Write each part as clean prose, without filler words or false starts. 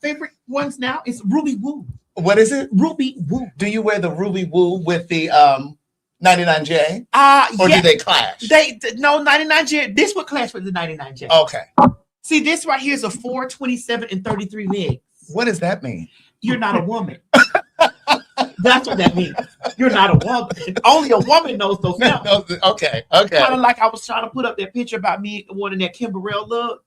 favorite ones now is Ruby Woo. What is it? Ruby Woo. Do you wear the Ruby Woo with the 99J? Or yeah. do they clash? No 99J. This would clash with the 99J. Okay. See, this right here is a 4, 27, and 33 mix. What does that mean? You're not a woman. That's what that means. You're not a woman. Only a woman knows those numbers. Okay. Kind of like I was trying to put up that picture about me wanting that Kim Burrell look.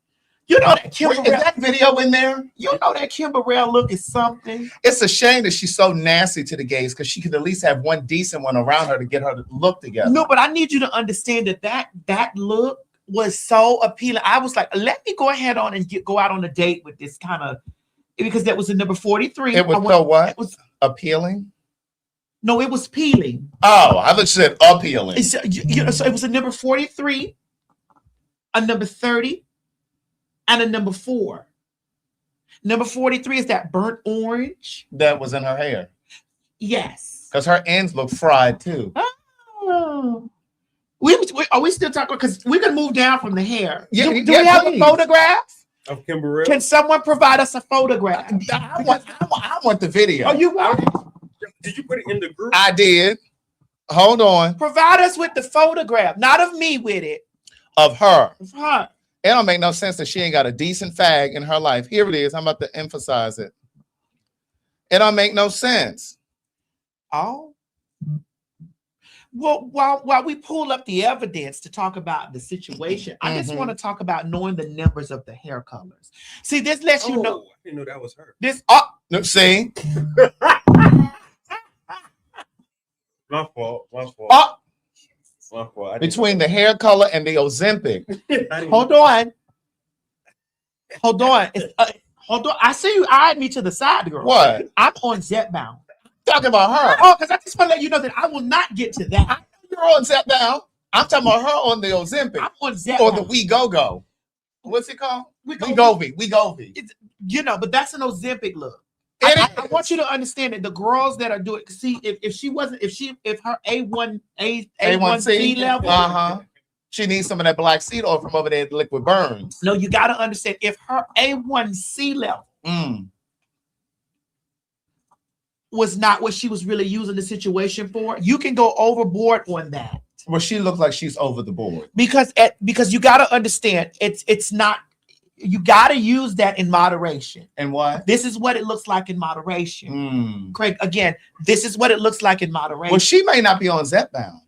You know that Kim Burrell. Is that video in there? You know that Kim Burrell look is something. It's a shame that she's so nasty to the gays because she could at least have one decent one around her to get her to look together. No, but I need you to understand that look was so appealing. I was like, let me go ahead on and go out on a date with this kind of, because that was the number 43. It was what? It was appealing. No, it was peeling. Oh, I thought you said appealing. So it was a number 43, a number 30, and a number 4. Number 43 is that burnt orange. That was in her hair. Yes. Because her ends look fried too. Oh. Are we still talking? Because we can move down from the hair. Yeah, do we have please. a photograph? Of Kim Burrell? Can someone provide us a photograph? I want the video. Oh, you want it? Did you put it in the group? I did. Hold on. Provide us with the photograph, not of me with it. Of her. Of her. It don't make no sense that she ain't got a decent fag in her life. Here it is. I'm about to emphasize it. It don't make no sense. Oh. Well, while we pull up the evidence to talk about the situation, I just want to talk about knowing the numbers of the hair colors. See, this lets you know. I didn't know that was her. This. See? My fault. My fault. Between the hair color and the Ozempic. Hold on. Hold on. Hold on. I see you eyed me to the side, girl. What? I'm on Zepbound. Talking about her. Oh, because I just want to let you know that I will not get to that. You're on Zepbound. I'm talking about her on the Ozempic. I'm on Zepbound. Or the We-Go-Go. What's it called? We-Go-V. You know, but that's an Ozempic look. I want you to understand that the girls that are doing, see, if her A1C level, she needs some of that black seed oil from over there at Liquid Burns. No, you got to understand, if her A1C level was not what she was really using the situation for, you can go overboard on that. Well, she looks like she's over the board because you got to understand, it's not. You got to use that in moderation. And what? This is what it looks like in moderation. Craig, again, this is what it looks like in moderation. Well, she may not be on Zepbound.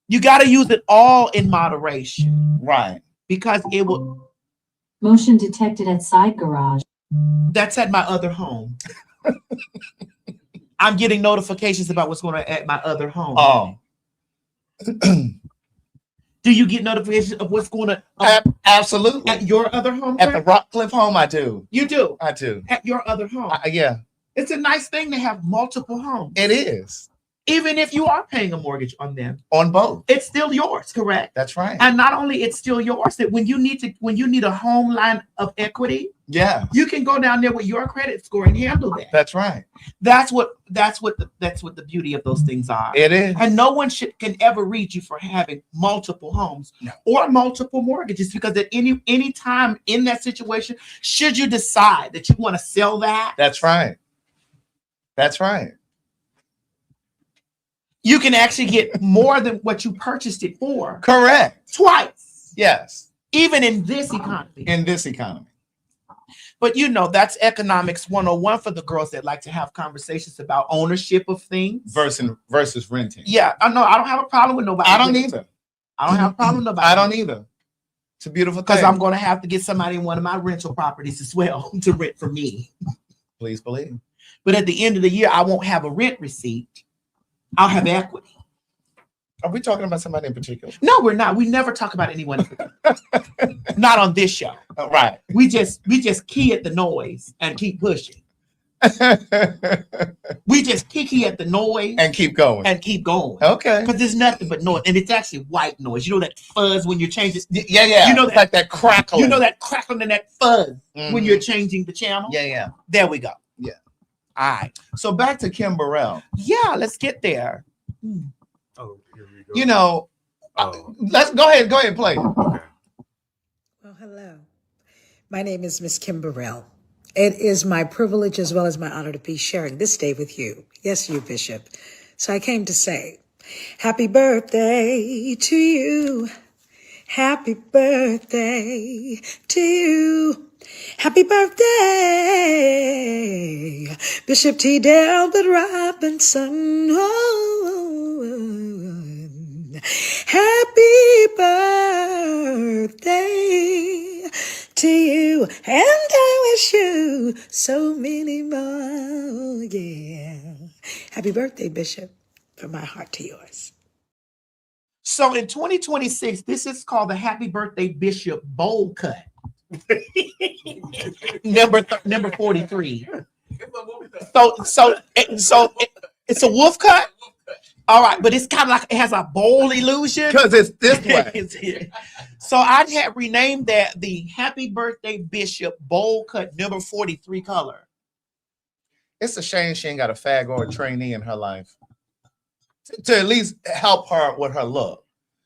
You got to use it all in moderation. Right. Because it will. Motion detected at side garage. That's at my other home. I'm getting notifications about what's going on at my other home. Oh. Do you get notifications of what's going on? Absolutely. At your other home? At the Rockcliffe home, I do. You do? I do. At your other home? Yeah. It's a nice thing to have multiple homes. It is. Even if you are paying a mortgage on them. On both. It's still yours, correct? That's right. And not only it's still yours, that when you need a home line of equity, yeah, you can go down there with your credit score and handle that. That's right. That's what the beauty of those things are. It is. And no one can ever read you for having multiple homes or multiple mortgages, because at any time in that situation, should you decide that you want to sell that, that's right. That's right. You can actually get more than what you purchased it for. Correct. Twice. Yes. Even in this economy. In this economy. But you know, that's economics 101 for the girls that like to have conversations about ownership of things. Versus renting. Yeah, I know. I don't have a problem with nobody. I don't either. I don't have a problem with nobody. I don't either. It's a beautiful thing. Because I'm going to have to get somebody in one of my rental properties as well to rent for me. Please believe. But at the end of the year, I won't have a rent receipt. I'll have equity. Are we talking about somebody in particular? No, we're not. We never talk about anyone in particular. Not on this show. Right. We just key at the noise and keep pushing. We just key at the noise and keep going. Okay. Because there's nothing but noise. And it's actually white noise. You know that fuzz when you're changing? Yeah. You know that, like that crackling. You know that crackling and that fuzz when you're changing the channel? Yeah. There we go. Yeah. All right. So back to Kim Burrell. Yeah, let's get there. Oh, here we go. You know, let's go ahead and play it. Okay. Well, hello. My name is Miss Kim Burrell. It is my privilege as well as my honor to be sharing this day with you. Yes, you, Bishop. So I came to say, happy birthday to you. Happy birthday to you. Happy birthday, Bishop T. Delbert Robinson. Oh, happy birthday to you. And I wish you so many more. Yeah. Happy birthday, Bishop, from my heart to yours. So in 2026, this is called the Happy Birthday Bishop Bowl Cut. number 43. So it's a wolf cut. All right, but it's kind of like it has a bowl illusion Because it's this way. So I had renamed that the Happy Birthday Bishop Bowl Cut number 43 color. It's a shame she ain't got a fag or a trainee in her life to at least help her with her look.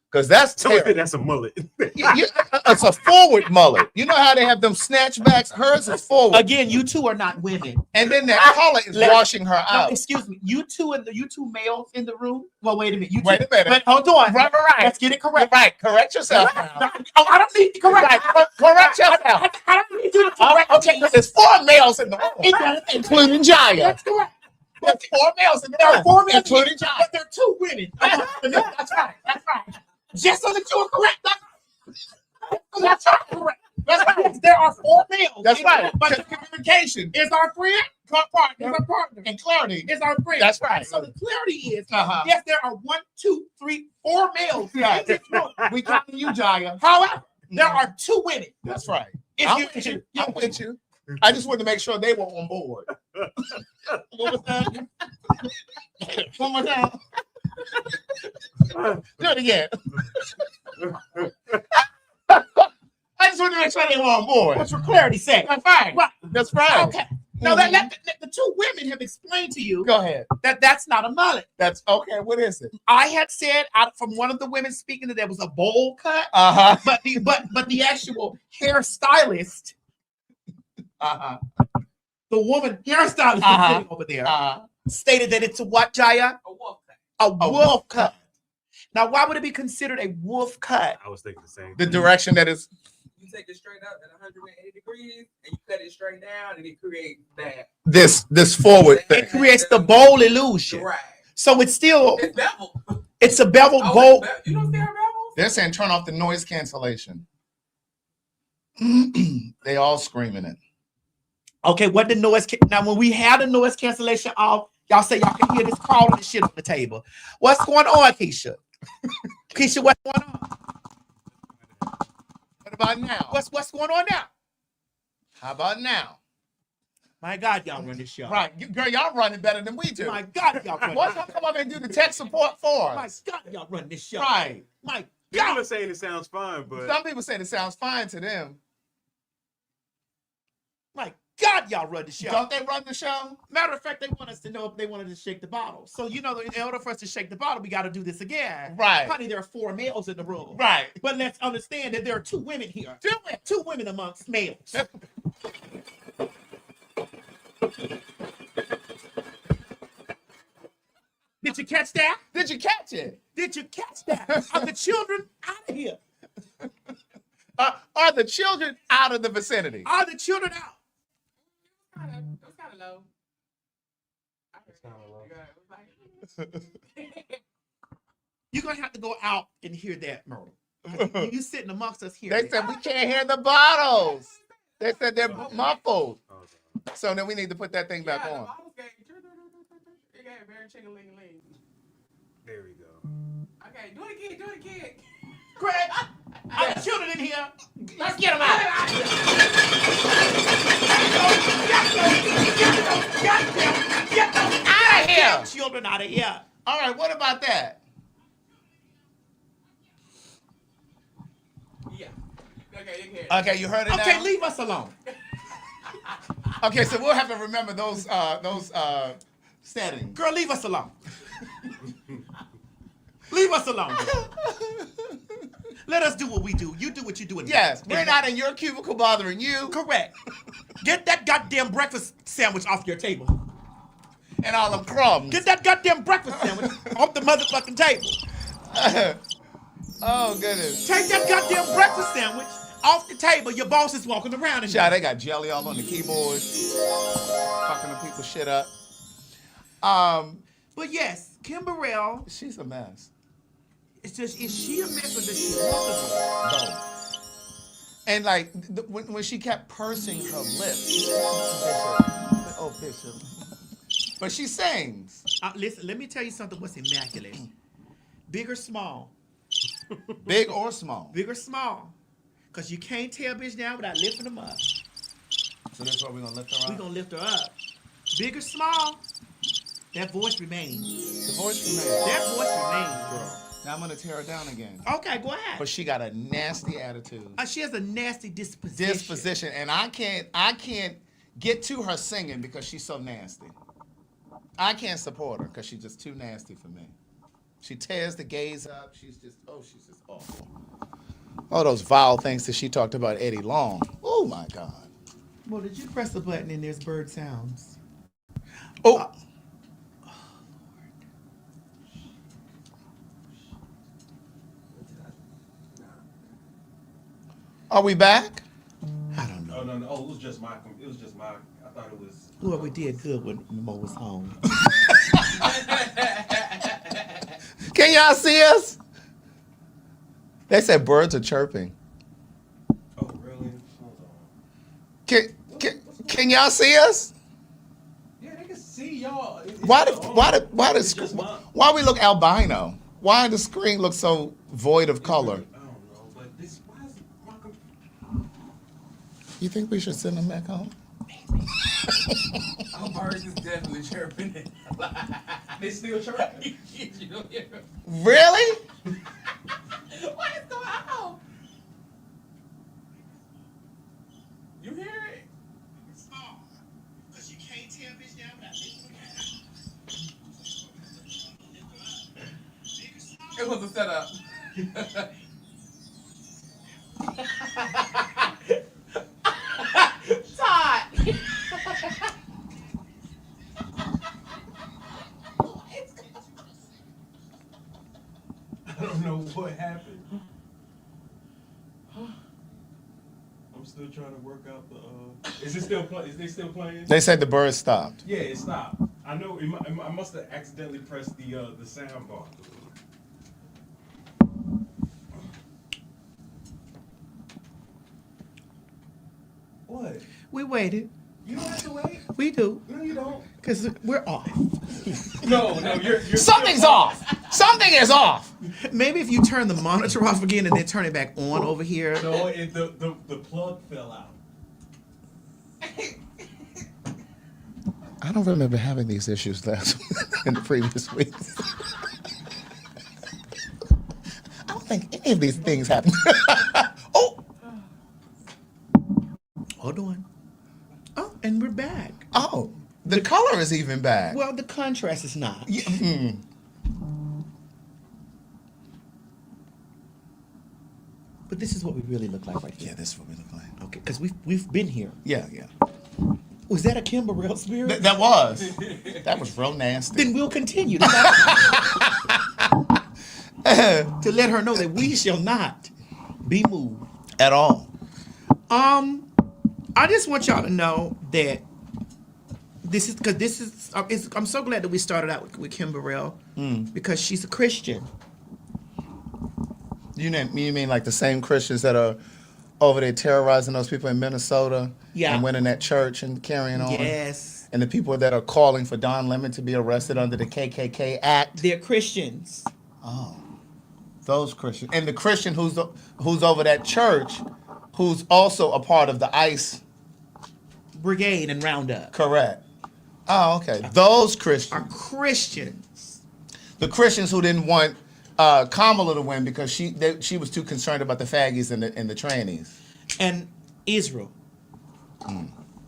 Because that's terrible. That's a mullet. It's a forward mullet. You know how they have them snatchbacks? Hers is forward. Again, you two are not women. And then that color is washing her out. No, excuse me. You two males in the room. Well, wait a minute. Wait a minute. But hold on. Right. Let's get it correct. Right. Correct yourself. I don't need to correct. Correct yourself. I don't need to correct. Okay, there's 4 males in the room, including Jaya. That's correct. There's 4 males in the There room, are 4 males, including Jaya. but there are 2 women. That's right. Just so that you are correct. That's right. Correct. That's right. Yes, there are 4 males. That's right. But Communication is our friend, partner, and clarity. is our friend. That's right. So the clarity is, yes, there are 1, 2, 3, 4 males. Yeah. In this room. We counting you, Jaya. However, there are 2 women. That's right. If I'm you- with you. you- I'm with you. I just wanted to make sure they were on board. What was that? One more time. Do it again. I just wanted to make sure they were on board. What's for clarity's sake? That's right. Right. That's right. Okay. Now that the 2 women have explained to you Go ahead. that that's not a mullet. That's okay. What is it? I had said from one of the women speaking that there was a bowl cut, but the actual hairstylist, the woman hairstylist sitting over there stated that it's a what, Jaya? A wolf cut. A wolf cut. Now, why would it be considered a wolf cut? I was thinking the same. The thing. direction that is. You take it straight up at 180 degrees and you cut it straight down and it creates that. This forward thing. It creates the bowl illusion. Right. So it's still It's beveled. it's a beveled Oh, bowl. You don't see her bevels? They're saying turn off the noise cancellation. They all screaming it. Okay, what the noise? Now, when we had the noise cancellation off, y'all say y'all can hear this crawling and shit on the table. What's going on, Keisha? Keisha, what's going on? What about now? What's going on now? How about now? My God, y'all run this show. Right, girl, y'all running better than we do. My God, y'all run. What's gonna come up and do the tech support for My us? God, y'all run this show. Right. My People God. are saying it sounds fine, but Some people say it sounds fine to them. My God, y'all run the show. Don't they run the show? Matter of fact, they want us to know if they wanted to shake the bottle. So, in order for us to shake the bottle, we got to do this again. Right. Honey, there are 4 males in the room. Right. But let's understand that there are 2 women here. 2 women amongst males. Did you catch that? Did you catch it? Did you catch that? Are the children out of here? Are the children out of the vicinity? Are the children out? That's kind of low. You're going to have to go out and hear that, Myrtle. You sitting amongst us here. They said we can't hear the bottles. They said they're muffled. oh, So then we need to put that thing back on. It got very chicken-ling-ling. there we go. Okay, do it again. Greg, are the children in here? Let's get them out. Get them Out of here. children out of here. All right, what about that? Yeah. Okay, you can. Okay, you heard it Okay, now? leave us alone. Okay, so we'll have to remember those settings. Girl, leave us alone. Leave us alone. Girl. Let us do what we do. You do what you do. Yes, we're not in your cubicle bothering you. Correct. Get that goddamn breakfast sandwich off your table. And all them crumbs. Get that goddamn breakfast sandwich off the motherfucking table. Oh, goodness. Take that goddamn breakfast sandwich off the table. Your boss is walking around in Child, there. they got jelly all on the keyboard. Fucking the people shit up. But yes, Kim Burrell, She's a mess. it's just, is she a mess or does she want to be? Both. And like when she kept pursing her lips. Bishop. But she sings. Listen, let me tell you something what's immaculate. Big or small? Big or small. Big or small? Because you can't tell bitch down without lifting them up. So that's why we're going to lift her up? We're going to lift her up. Big or small? That voice remains. The voice remains. That voice remains, girl. Now I'm going to tear her down again. Okay, go ahead. But she got a nasty attitude. She has a nasty disposition. And I can't get to her singing because she's so nasty. I can't support her because she's just too nasty for me. She tears the gays up. She's just awful. All those vile things that she talked about Eddie Long. Oh my God. Well, did you press the button and there's bird sounds? Oh. Are we back? I don't know. Oh no, no. Oh, it was just my. I thought it was. Well, we did good when Mo was home. Can y'all see us? They said birds are chirping. Oh really? Hold on. Can y'all see us? Yeah, they can see y'all. Why we look albino? Why the screen looks so void of color? I don't know, but this. Why is it? You think we should send them back home? Our birds is definitely chirping. They still chirping. You know, yeah. Really? What is going on? You hear it? Because you can't tell bitch down without lifting It was a setup. Todd. I don't know what happened. I'm still trying to work out the. Is it still play? Is they still playing? They said the bird stopped. Yeah, it stopped. I know. I must have accidentally pressed the sound bar. What? We waited. You don't have to wait. We do. No, you don't. Because we're off. No, you're Something's off. Something is off. Maybe if you turn the monitor off again and then turn it back on over here. No, the plug fell out. I don't remember having these issues last in the previous weeks. I don't think any of these things happened. Oh, Hold on. Oh, and we're back. oh, the color is even back. Well, the contrast is not. Yeah, mm. But this is what we really look like right here. Yeah, this is what we look like. Okay, because we've been here. Yeah. Was that a Kim Burrell spirit? That was real nasty. Then we'll continue to let her know that we shall not be moved. At all. I just want y'all to know that I'm so glad that we started out with Kim Burrell because she's a Christian. You mean like the same Christians that are over there terrorizing those people in Minnesota? Yeah. And winning that church and carrying on? Yes. And the people that are calling for Don Lemon to be arrested under the KKK Act? They're Christians. Oh. Those Christians. And the Christian who's over that church, who's also a part of the ICE Brigade and Roundup. Correct. Oh, okay. Those Are Christians. Christians. The Christians who didn't want Kamala to win because she was too concerned about the faggies and the trannies. And Israel.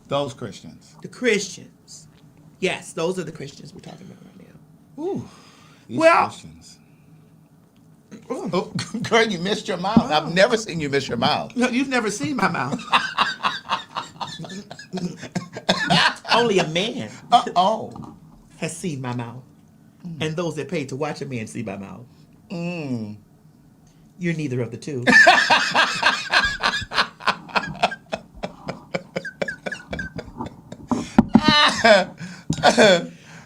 Those Christians. The Christians. Yes, those are the Christians we're talking about right now. Ooh. These Well- Christians. Oh, girl, you missed your mouth. I've never seen you miss your mouth. No, you've never seen my mouth. Only a man Oh. has seen my mouth. And those that paid to watch a man see my mouth. You're neither of the two.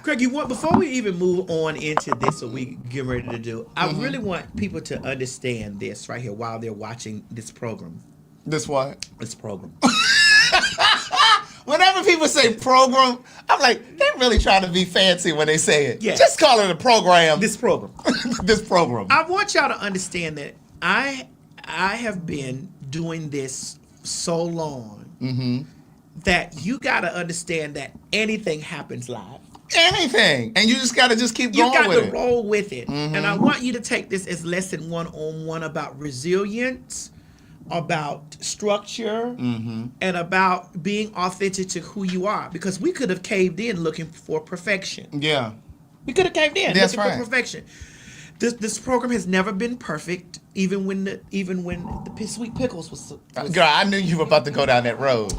Craig, you want, before we even move on into this, what we get ready to do, I really want people to understand this right here while they're watching this program. This what? This program. Whenever people say program, I'm like, they're really trying to be fancy when they say it. Yeah. Just call it a program. This program. This program. I want y'all to understand that I have been doing this so long that you got to understand that anything happens live. Anything. And you just got to just keep You going got with to it. roll with it. And I want you to take this as lesson 101 about resilience, about structure, and about being authentic to who you are. Because we could have caved in looking for perfection. Yeah. We could have caved in That's looking right. for perfection. This program has never been perfect, even when the sweet pickles was Girl, I knew you were about to go down that road.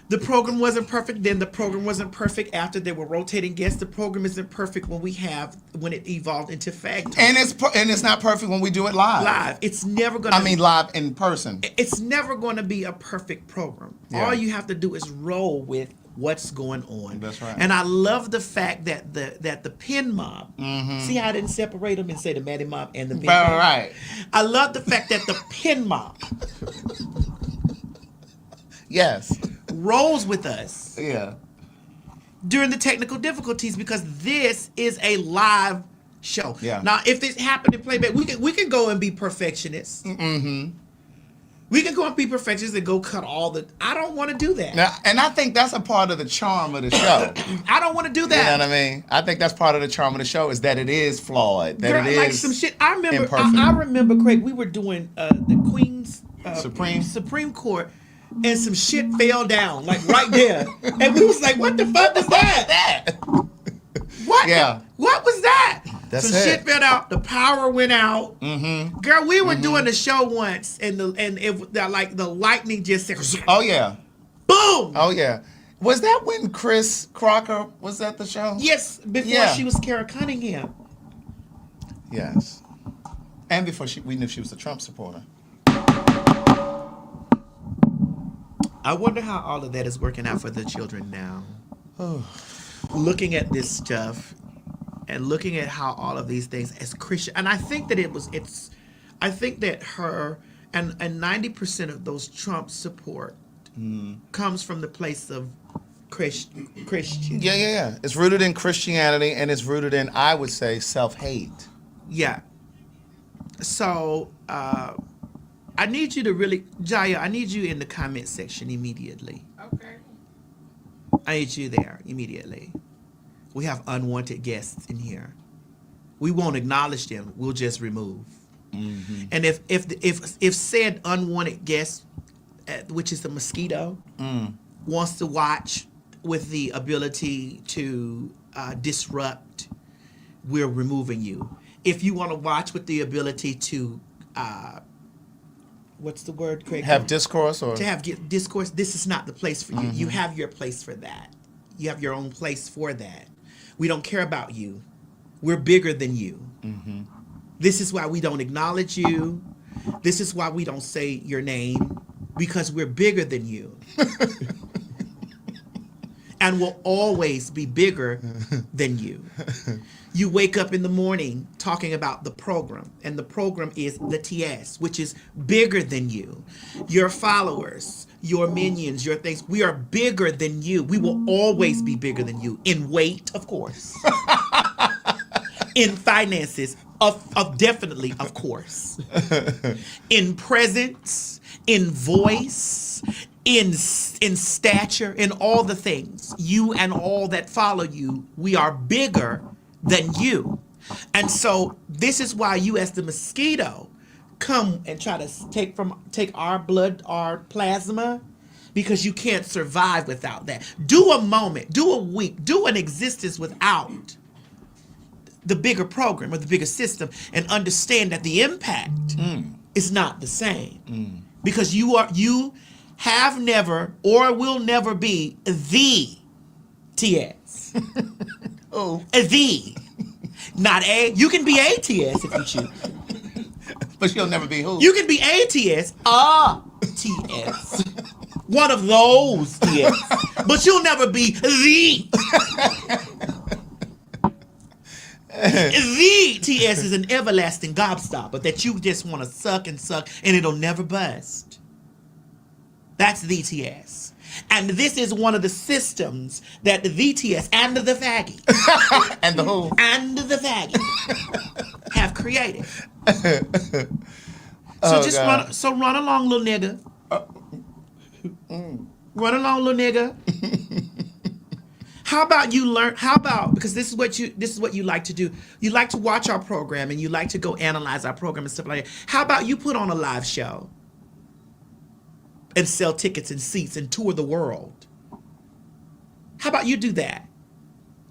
the program wasn't perfect then. The program wasn't perfect after there were rotating guests. The program isn't perfect when it evolved into PhagTawlk. And it's not perfect when we do it live. It's never gonna. I mean, live in person. It's never going to be a perfect program. Yeah. All you have to do is roll with what's going on. That's right. And I love the fact that the pin mob. See how I didn't separate them and say the Maddie mob and the pin mob. Right. I love the fact that the pin mob Yes. rolls with us Yeah. during the technical difficulties because this is a live show. Yeah. Now, if it happened in playback, we can go and be perfectionists. We can go and be perfectionists and go cut all the. I don't want to do that. Now, and I think that's a part of the charm of the show. I don't want to do You that. know what I mean? I think that's part of the charm of the show is that it is flawed. That Girl, it is like some shit. I remember. imperfect. I remember, Craig. We were doing the Queen's Supreme Court, and some shit fell down like right there, and we was like, "What the fuck was that? What? Yeah. What was that?" That's some it. shit fell out. The power went out. Girl, we were doing a show once, and the lightning just said, Oh yeah. boom. Oh yeah. Was that when Chris Crocker was at the show? Yes, before Yeah. she was Kara Cunningham. Yes. And before we knew she was a Trump supporter. I wonder how all of that is working out for the children now. Looking at this stuff and looking at how all of these things as Christian, and I think that I think that her and 90% of those Trump support comes from the place of Christian. Yeah. It's rooted in Christianity and it's rooted in, I would say, self-hate. Yeah. So I need you to really, Jaya, I need you in the comment section immediately. Okay. I need you there immediately. We have unwanted guests in here. We won't acknowledge them. We'll just remove. And if said unwanted guest, which is the mosquito, wants to watch with the ability to disrupt, we're removing you. If you want to watch with the ability to, what's the word, Craig? Have discourse or To have discourse, this is not the place for you. You have your place for that. You have your own place for that. We don't care about you. We're bigger than you. This is why we don't acknowledge you. This is why we don't say your name, because we're bigger than you. And will always be bigger than you. You wake up in the morning talking about the program, and the program is the TS, which is bigger than you. Your followers, your minions, your things, we are bigger than you. We will always be bigger than you. In weight, of course. In finances, of definitely, of course. In presence, in voice, in stature, in all the things. You and all that follow you, we are bigger than you. And so this is why you as the mosquito come and try to take our blood, our plasma, because you can't survive without that. Do a moment, do a week, do an existence without the bigger program or the bigger system and understand that the impact is not the same. Because you have never or will never be the TS. Oh. The. Not a. You can be a TS if you choose. But she'll never be who? You can be a TS, a TS. One of those TS. But you'll never be the. The TS is an everlasting gobstopper that you just want to suck and it'll never bust. That's the TS. And this is one of the systems that the VTS and the faggy And the who? and the faggy have created. So run along, little nigga. Run along, little nigga. How about because this is what you like to do. You like to watch our program and you like to go analyze our program and stuff like that. How about you put on a live show and sell tickets and seats and tour the world? How about you do that?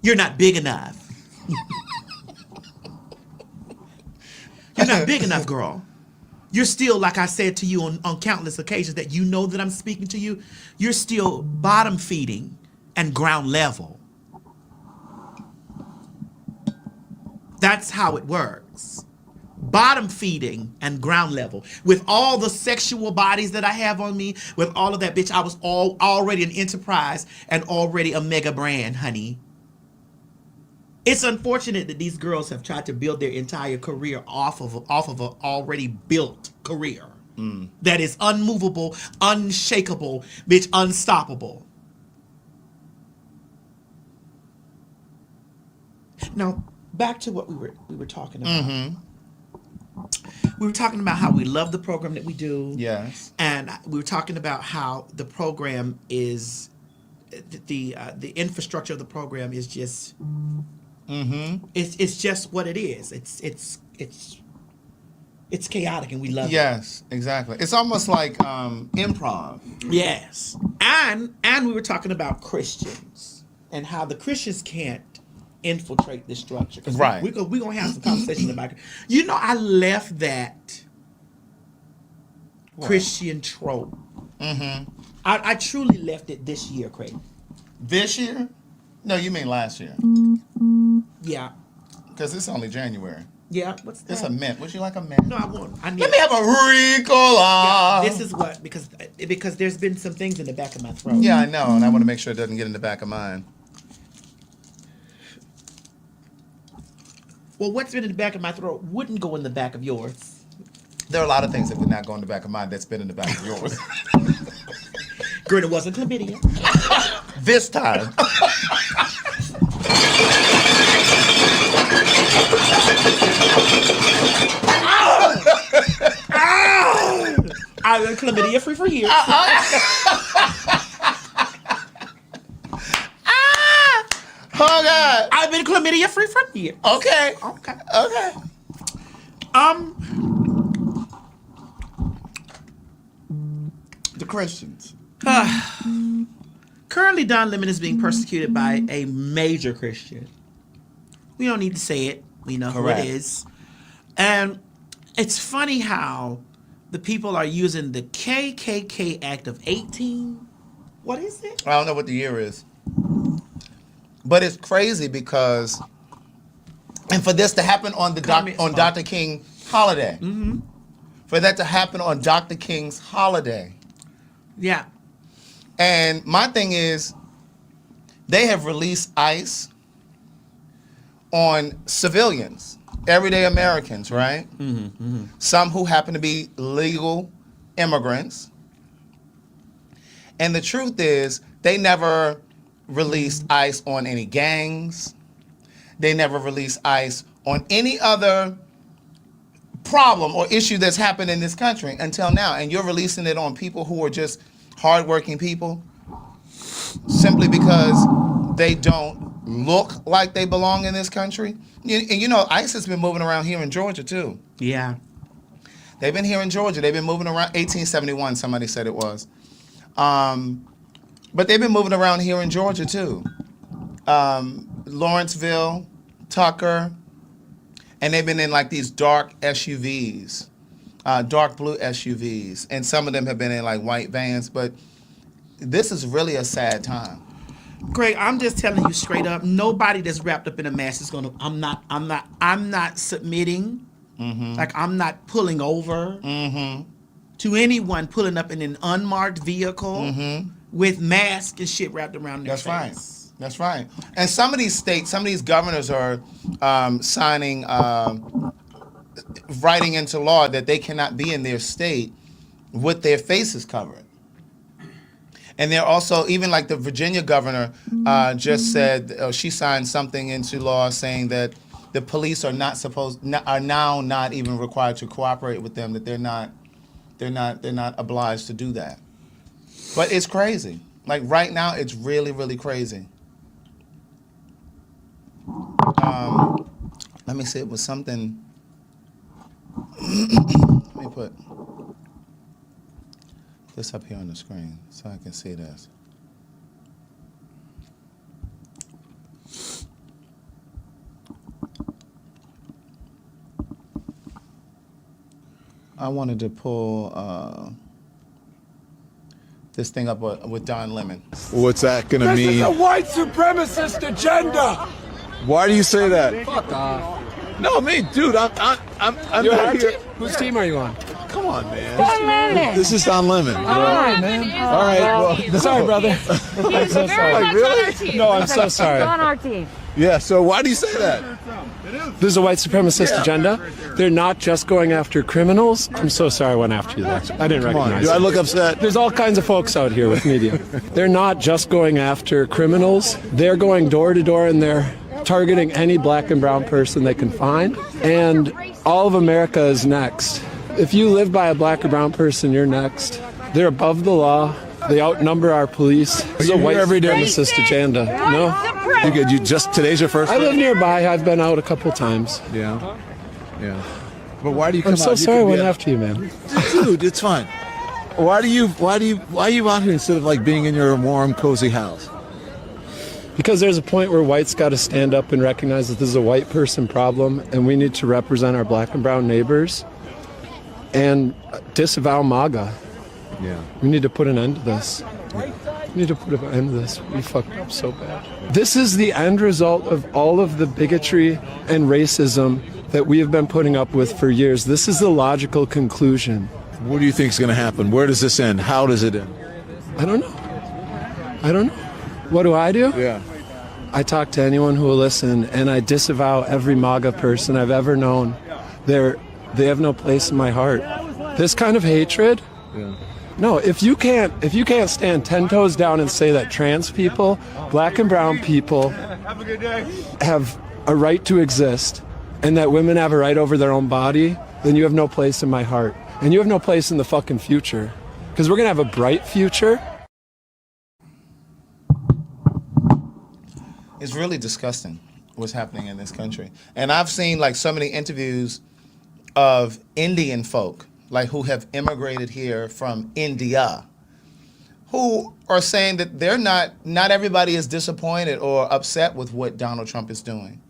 You're not big enough. You're not big enough, girl. You're still, like I said to you on countless occasions that you know that I'm speaking to you, you're still bottom feeding and ground level. That's how it works. Bottom feeding and ground level. With all the sexual bodies that I have on me, with all of that, bitch, I was already an enterprise and already a mega brand, honey. It's unfortunate that these girls have tried to build their entire career off of an already built career that is unmovable, unshakable, bitch, unstoppable. Now, back to what we were talking about. We were talking about how we love the program that we do. Yes. And we were talking about how the program is the infrastructure of the program is just it's just what it is. It's chaotic and we love it. Yes, exactly. It's almost like improv. Yes. And we were talking about Christians and how the Christians can't infiltrate this structure. Right. We're going to have some conversation about it. You know, I left that Christian trope. I truly left it this year, Craig. This year? No, you mean last year. Yeah. Because it's only January. Yeah. What's that? It's a mint. Would you like a mint? No, I won't. I need. Let me have a Ricola. Yeah, this is what because there's been some things in the back of my throat. Yeah, I know, and I want to make sure it doesn't get in the back of mine. Well, what's been in the back of my throat wouldn't go in the back of yours. There are a lot of things that would not go in the back of mine that's been in the back of yours. Girl, it wasn't chlamydia. This time. I've been chlamydia free for years. Oh God. I've been chlamydia free for years. Okay. Okay. Okay. The Christians. Currently, Don Lemon is being persecuted by a major Christian. We don't need to say it. We know Correct. who it is. And it's funny how the people are using the KKK Act of 18. What is it? I don't know what the year is. But it's crazy because, and for this to happen on on Dr. King holiday, for that to happen on Dr. King's holiday, Yeah. and my thing is, they have released ICE on civilians, everyday Americans, right? Some who happen to be legal immigrants, and the truth is, they never released ICE on any gangs. They never released ICE on any other problem or issue that's happened in this country until now. And you're releasing it on people who are just hardworking people simply because they don't look like they belong in this country. And you know, ICE has been moving around here in Georgia too. Yeah. They've been here in Georgia. They've been moving around. 1871, somebody said it was. But they've been moving around here in Georgia too. Lawrenceville, Tucker, and they've been in like these dark SUVs, dark blue SUVs, and some of them have been in like white vans. But this is really a sad time. Greg, I'm just telling you straight up. Nobody that's wrapped up in a mask is gonna. I'm not submitting. Like I'm not pulling over to anyone pulling up in an unmarked vehicle with masks and shit wrapped around their That's face. right. That's right. And some of these states, some of these governors are signing, writing into law that they cannot be in their state with their faces covered. And they're also, even like the Virginia governor just said, she signed something into law saying that the police are now not even required to cooperate with them, that they're not obliged to do that. But it's crazy. Like right now, it's really, really crazy. Let me see, it was something. Let me put this up here on the screen so I can see this. I wanted to pull this thing up with Don Lemon. What's that going to mean? This is a white supremacist agenda. Why do you say that? Fuck off. No, me, dude. I'm You're not on here. team? Whose team are you on? Come on, man. This is Don Lemon. All right, man. All right. Well, Sorry, brother. I'm so sorry. Like, really? No, I'm so sorry. on our team. Yeah. So why do you say that? This is a white supremacist agenda. They're not just going after criminals. I'm so sorry I went after you there. I didn't Come on. recognize Do I you. look upset? There's all kinds of folks out here with media. They're not just going after criminals. They're going door to door and they're targeting any black and brown person they can find. And all of America is next. If you live by a black or brown person, you're next. They're above the law. They outnumber our police. It's a white every day? supremacist agenda. No? You just today's your first I day? live nearby. I've been out a couple times. Yeah. Yeah. But why do you come I'm out? so You sorry I could be went out- after you, man. Dude, it's fine. Why are you out here instead of like being in your warm, cozy house? Because there's a point where whites got to stand up and recognize that this is a white person problem and we need to represent our black and brown neighbors and disavow MAGA. Yeah. We need to put an end to this. We need to put an end to this. We fucked up so bad. This is the end result of all of the bigotry and racism that we have been putting up with for years. This is the logical conclusion. What do you think is going to happen? Where does this end? How does it end? I don't know. What do? Yeah. I talk to anyone who will listen, and I disavow every MAGA person I've ever known. They have no place in my heart. This kind of hatred. Yeah. No, if you can't stand 10 toes down and say that trans people, black and brown people have a right to exist, and that women have a right over their own body, then you have no place in my heart, and you have no place in the fucking future, because we're gonna have a bright future. It's really disgusting what's happening in this country. And I've seen like so many interviews of Indian folk, like who have immigrated here from India, who are saying that they're not everybody is disappointed or upset with what Donald Trump is doing.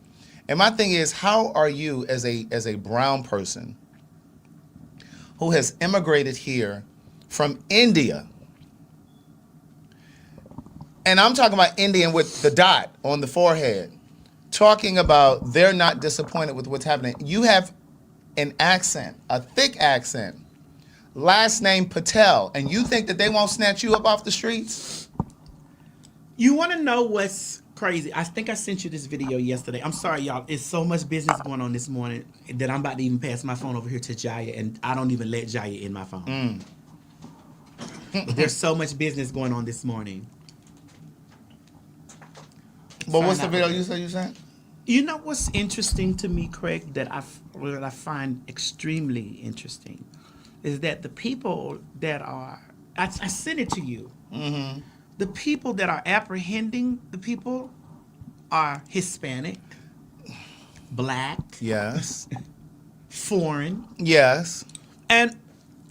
And my thing is, how are you as a brown person who has immigrated here from India? And I'm talking about Indian with the dot on the forehead, talking about they're not disappointed with what's happening. You have an accent, a thick accent, last name Patel, and you think that they won't snatch you up off the streets? You want to know what's crazy? I think I sent you this video yesterday. I'm sorry, y'all. It's so much business going on this morning that I'm about to even pass my phone over here to Jaya, and I don't even let Jaya in my phone. There's so much business going on this morning. But what's the video you said you sent? You know what's interesting to me, Craig, that I find extremely interesting, is that the people that are, I sent it to you. Mm-hmm. The people that are apprehending the people are Hispanic, black, Yes. foreign, Yes. and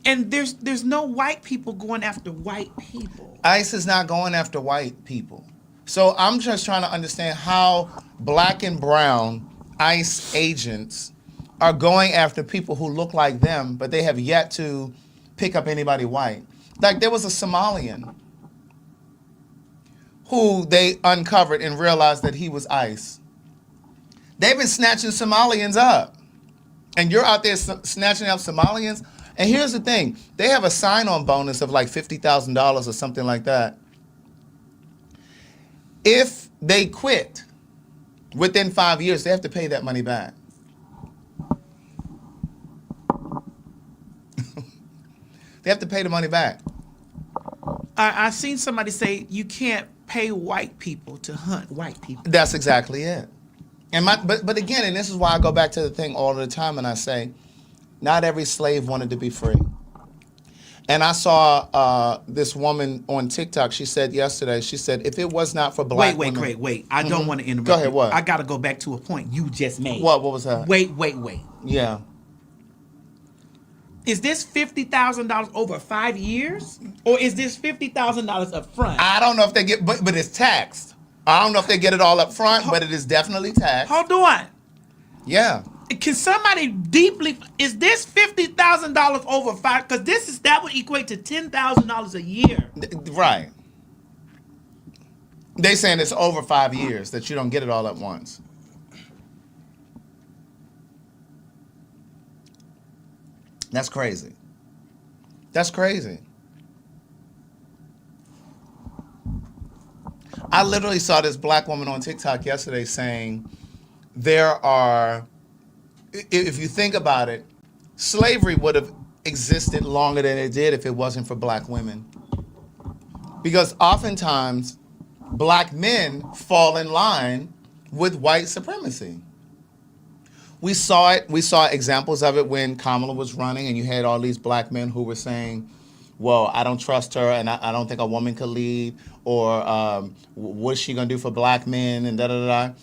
there's no white people going after white people. ICE is not going after white people. So I'm just trying to understand how black and brown ICE agents are going after people who look like them, but they have yet to pick up anybody white. Like there was a Somalian who they uncovered and realized that he was ICE. They've been snatching Somalians up. And you're out there snatching up Somalians. And here's the thing. They have a sign-on bonus of like $50,000 or something like that. If they quit within 5 years, they have to pay that money back. They have to pay the money back. I've seen somebody say you can't pay white people to hunt white people. That's exactly it. And but again, and this is why I go back to the thing all the time, and I say, not every slave wanted to be free. And I saw this woman on TikTok. She said yesterday, she said, if it was not for black women. Wait. I don't want to interrupt. Go ahead, what? I got to go back to a point you just made. What was that? Wait. Yeah. Is this $50,000 over 5 years? Or is this $50,000 up front? I don't know if they get, but it's taxed. I don't know if they get it all up front, but it is definitely taxed. Hold on. Yeah. Can somebody deeply, is this $50,000 over 5? Because that would equate to $10,000 a year. Right. They saying it's over 5 years that you don't get it all at once. That's crazy. That's crazy. I literally saw this black woman on TikTok yesterday saying there are, if you think about it, slavery would have existed longer than it did if it wasn't for black women. Because oftentimes, black men fall in line with white supremacy. We saw it. We saw examples of it when Kamala was running, and you had all these black men who were saying, well, I don't trust her, and I don't think a woman could lead, or what's she going to do for black men, and da-da-da-da.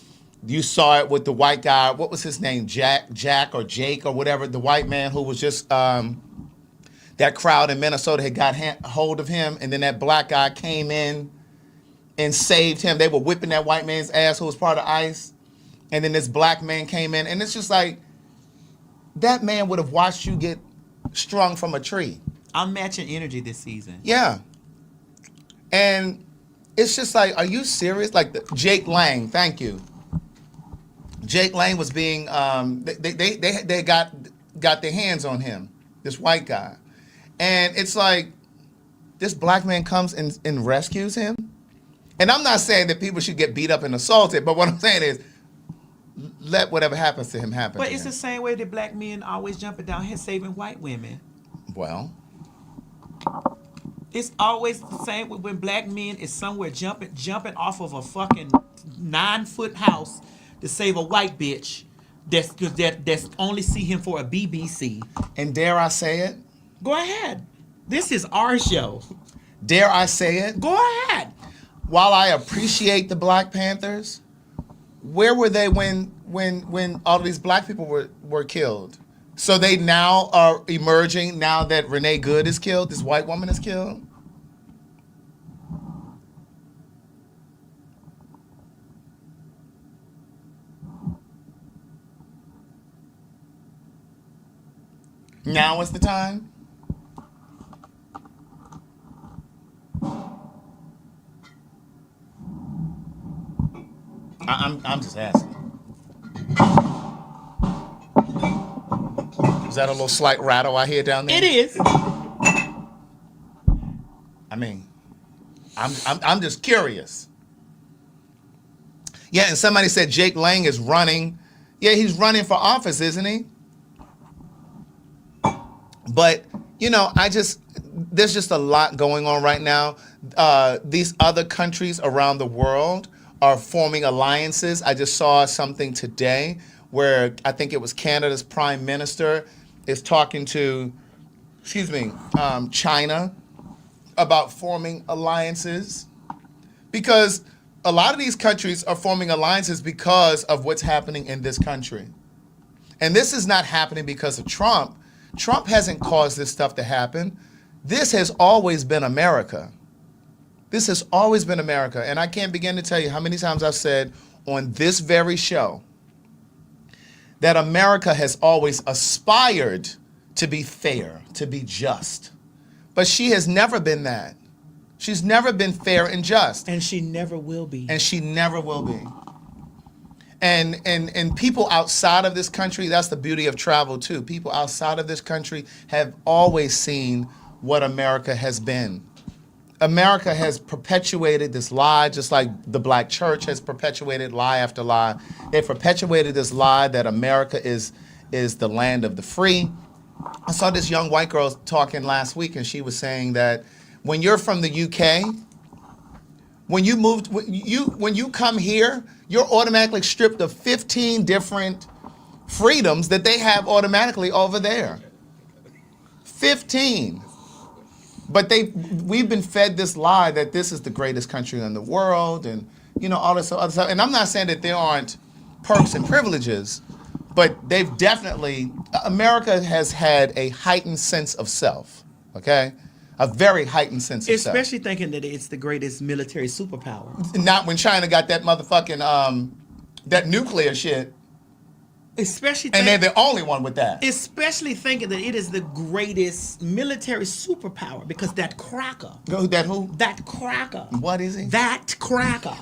You saw it with the white guy, what was his name, Jack or Jake or whatever, the white man who was just, that crowd in Minnesota had got hold of him, and then that black guy came in and saved him. They were whipping that white man's ass who was part of ICE. And then this black man came in, and it's just like, that man would have watched you get strung from a tree. I'm matching energy this season. Yeah. And it's just like, are you serious? Like Jake Lang, thank you. Jake Lang was being, they got their hands on him, this white guy. And it's like, this black man comes and rescues him. And I'm not saying that people should get beat up and assaulted, but what I'm saying is, let whatever happens to him happen. But it's the same way that black men always jumping down here saving white women. Well, it's always the same when black men is somewhere jumping off of a fucking 9-foot house to save a white bitch that's only see him for a BBC. And dare I say it? Go ahead. This is our show. Dare I say it? Go ahead. While I appreciate the Black Panthers, where were they when all of these black people were killed? So they now are emerging now that Renee Good is killed, this white woman is killed? Now is the time? I'm just asking. Is that a little slight rattle I hear down there? It is. I mean, I'm just curious. Yeah, and somebody said Jake Lang is running. Yeah, he's running for office, isn't he? But, you know, there's just a lot going on right now. These other countries around the world are forming alliances. I just saw something today where I think it was Canada's prime minister is talking to, China about forming alliances. Because a lot of these countries are forming alliances because of what's happening in this country. And this is not happening because of Trump. Trump hasn't caused this stuff to happen. This has always been America. This has always been America. And I can't begin to tell you how many times I've said on this very show that America has always aspired to be fair, to be just. But she has never been that. She's never been fair and just. And she never will be. And she never will be. And people outside of this country, that's the beauty of travel too. People outside of this country have always seen what America has been. America has perpetuated this lie, just like the black church has perpetuated lie after lie. They've perpetuated this lie that America is the land of the free. I saw this young white girl talking last week, and she was saying that when you're from the UK, when you come here, you're automatically stripped of 15 different freedoms that they have automatically over there. 15. But we've been fed this lie that this is the greatest country in the world, and all this other stuff. And I'm not saying that there aren't perks and privileges, but America has had a heightened sense of self, okay? A very heightened sense of self. Especially thinking that it's the greatest military superpower. Not when China got that motherfucking, that nuclear shit. And they're the only one with that. Especially thinking that it is the greatest military superpower because that cracker. That who? That cracker. What is he? That cracker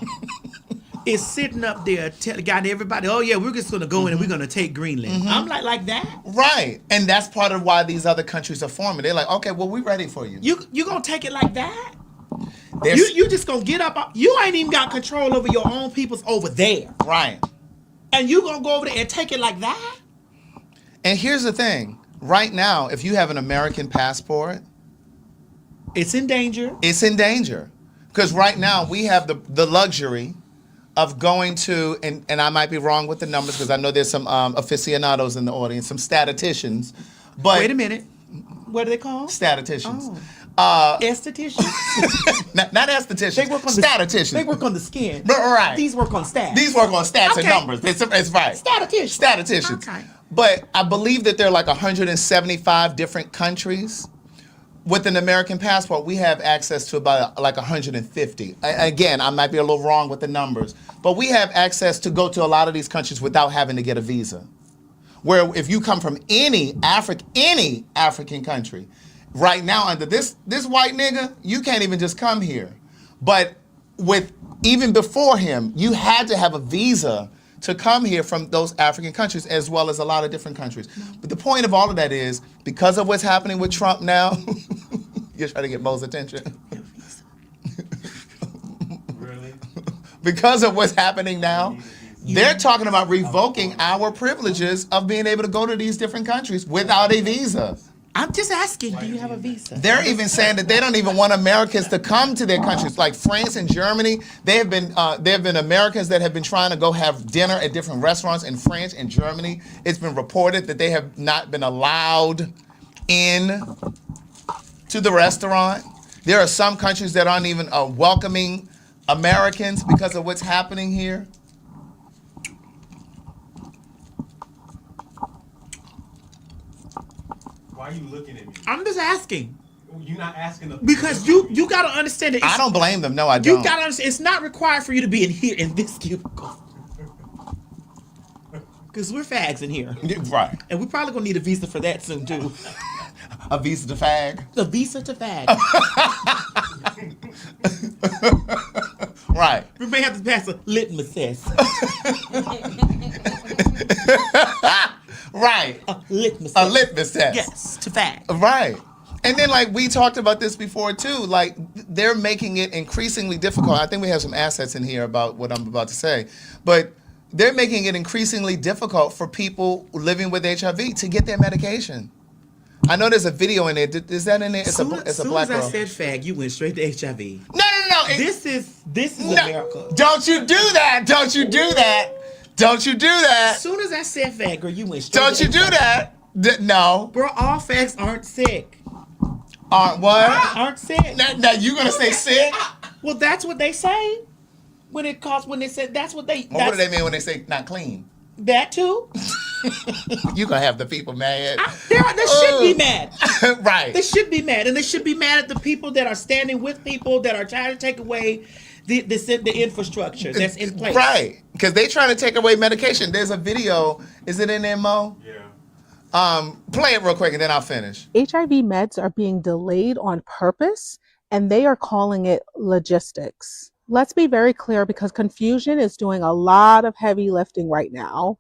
is sitting up there got everybody, oh yeah, we're just going to go in and we're going to take Greenland. I'm like that? Right. And that's part of why these other countries are forming. They're like, okay, well, we're ready for you. You going to take it like that? You just going to get up. You ain't even got control over your own peoples over there. Right. And you going to go over there and take it like that? And here's the thing. Right now, if you have an American passport, it's in danger. It's in danger. Because right now, we have the luxury of going to, and I might be wrong with the numbers because I know there's some aficionados in the audience, some statisticians. But wait a minute. What are they called? Statisticians. Estheticians? not estheticians. They work on statisticians. They work on the skin. Right. These work on stats. These work on stats and numbers. It's right. Statisticians. Okay. But I believe that there are like 175 different countries. With an American passport, we have access to about like 150. Again, I might be a little wrong with the numbers, but we have access to go to a lot of these countries without having to get a visa. Where if you come from any African country, right now under this white nigga, you can't even just come here. But even before him, you had to have a visa to come here from those African countries as well as a lot of different countries. But the point of all of that is, because of what's happening with Trump now, you're trying to get Mo's attention. Really? Because of what's happening now, they're talking about revoking our privileges of being able to go to these different countries without a visa. I'm just asking, do you have a visa? They're even saying that they don't even want Americans to come to their countries. Like France and Germany, there have been Americans that have been trying to go have dinner at different restaurants in France and Germany. It's been reported that they have not been allowed in to the restaurant. There are some countries that aren't even welcoming Americans because of what's happening here. Why are you looking at me? I'm just asking. You're not asking the Because you got to understand that. I don't blame them. No, I don't. You got to understand. It's not required for you to be in this cubicle. Because we're fags in here. Right. And we're probably going to need a visa for that soon, too. A visa to fag? A visa to fag. Right. We may have to pass a litmus test. Right. A litmus A test. litmus test. Yes, to fag. Right. And then, like, we talked about this before, too. Like, they're making it increasingly difficult. I think we have some assets in here about what I'm about to say. But they're making it increasingly difficult for people living with HIV to get their medication. I know there's a video in there. Is that in there? It's a black girl. As soon as I said fag, you went straight to HIV. No. This is America. Don't you do that. Don't you do that. Don't you do that. As soon as I said fag, girl, you went straight Don't to you do HIV. that. No. Bro, all fags aren't sick. What? Aren't sick. Now you gonna say sick? Well, that's what they say. When they said that's what they. Well, what do they mean when they say not clean? That too. You gonna have the people mad. They should be mad. Right. They should be mad, and they should be mad at the people that are standing with people that are trying to take away the infrastructure that's in place. Right. Because they trying to take away medication. There's a video. Is it in there, Mo? Yeah. Play it real quick and then I'll finish. HIV meds are being delayed on purpose, and they are calling it logistics. Let's be very clear because confusion is doing a lot of heavy lifting right now.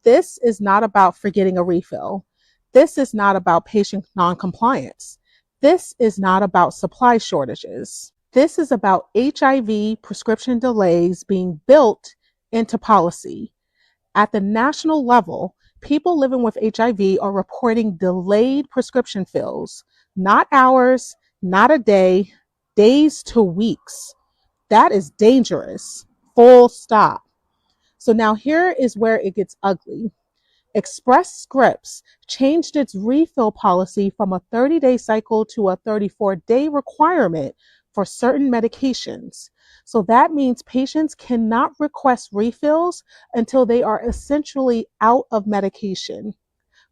This is not about forgetting a refill. This is not about patient noncompliance. This is not about supply shortages. This is about HIV prescription delays being built into policy. At the national level, people living with HIV are reporting delayed prescription fills, not hours, not a day, days to weeks. That is dangerous. Full stop. So now here is where it gets ugly. Express Scripts changed its refill policy from a 30-day cycle to a 34-day requirement for certain medications. So that means patients cannot request refills until they are essentially out of medication.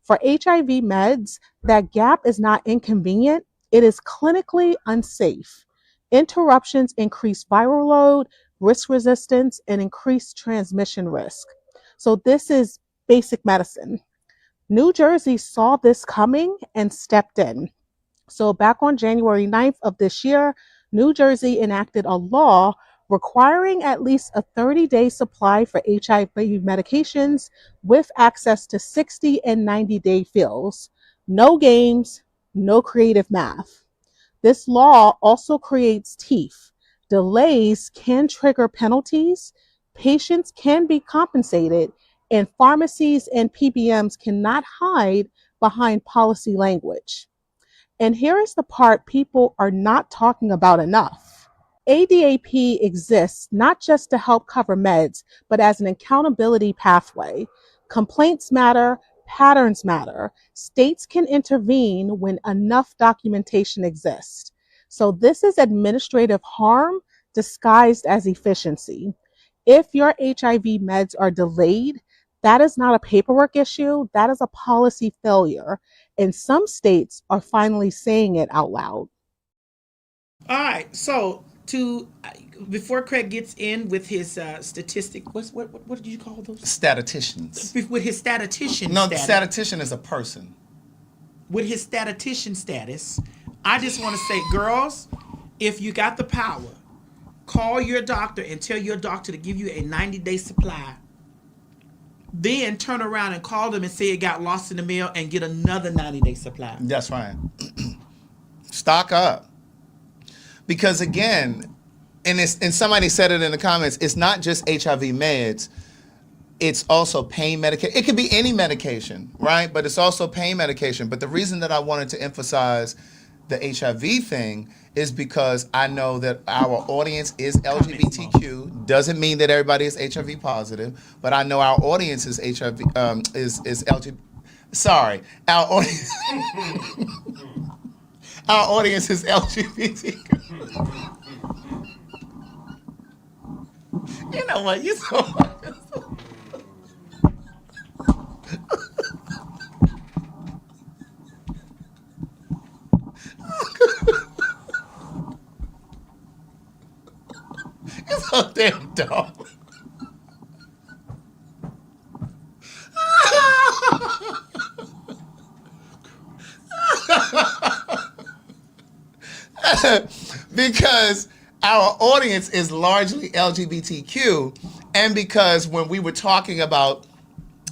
For HIV meds, that gap is not inconvenient, it is clinically unsafe. Interruptions increase viral load, risk resistance, and increase transmission risk. So this is basic medicine. New Jersey saw this coming and stepped in. So back on January 9th of this year, New Jersey enacted a law requiring at least a 30-day supply for HIV medications with access to 60 and 90-day fills. No games, no creative math. This law also creates teeth. Delays can trigger penalties, patients can be compensated, and pharmacies and PBMs cannot hide behind policy language. And here is the part people are not talking about enough. ADAP exists not just to help cover meds, but as an accountability pathway. Complaints matter, patterns matter. States can intervene when enough documentation exists. So this is administrative harm disguised as efficiency. If your HIV meds are delayed, that is not a paperwork issue, that is a policy failure. And some states are finally saying it out loud. All right, so before Craig gets in with his statistic, what did you call those? Statisticians. With his statistician No, status, the statistician is a person. with his statistician status, I just want to say, girls, if you got the power, call your doctor and tell your doctor to give you a 90-day supply. Then turn around and call them and say it got lost in the mail and get another 90-day supply. That's right. Stock up. Because again, and somebody said it in the comments, it's not just HIV meds, it's also pain medication. It could be any medication, right? But it's also pain medication. But the reason that I wanted to emphasize the HIV thing is because I know that our audience is LGBTQ. Doesn't mean that everybody is HIV positive, but I know our audience is HIV is LGBT. Sorry, our audience. Our audience is LGBTQ. You know what? You so. You're so damn dumb. Because our audience is largely LGBTQ, and because when we were talking about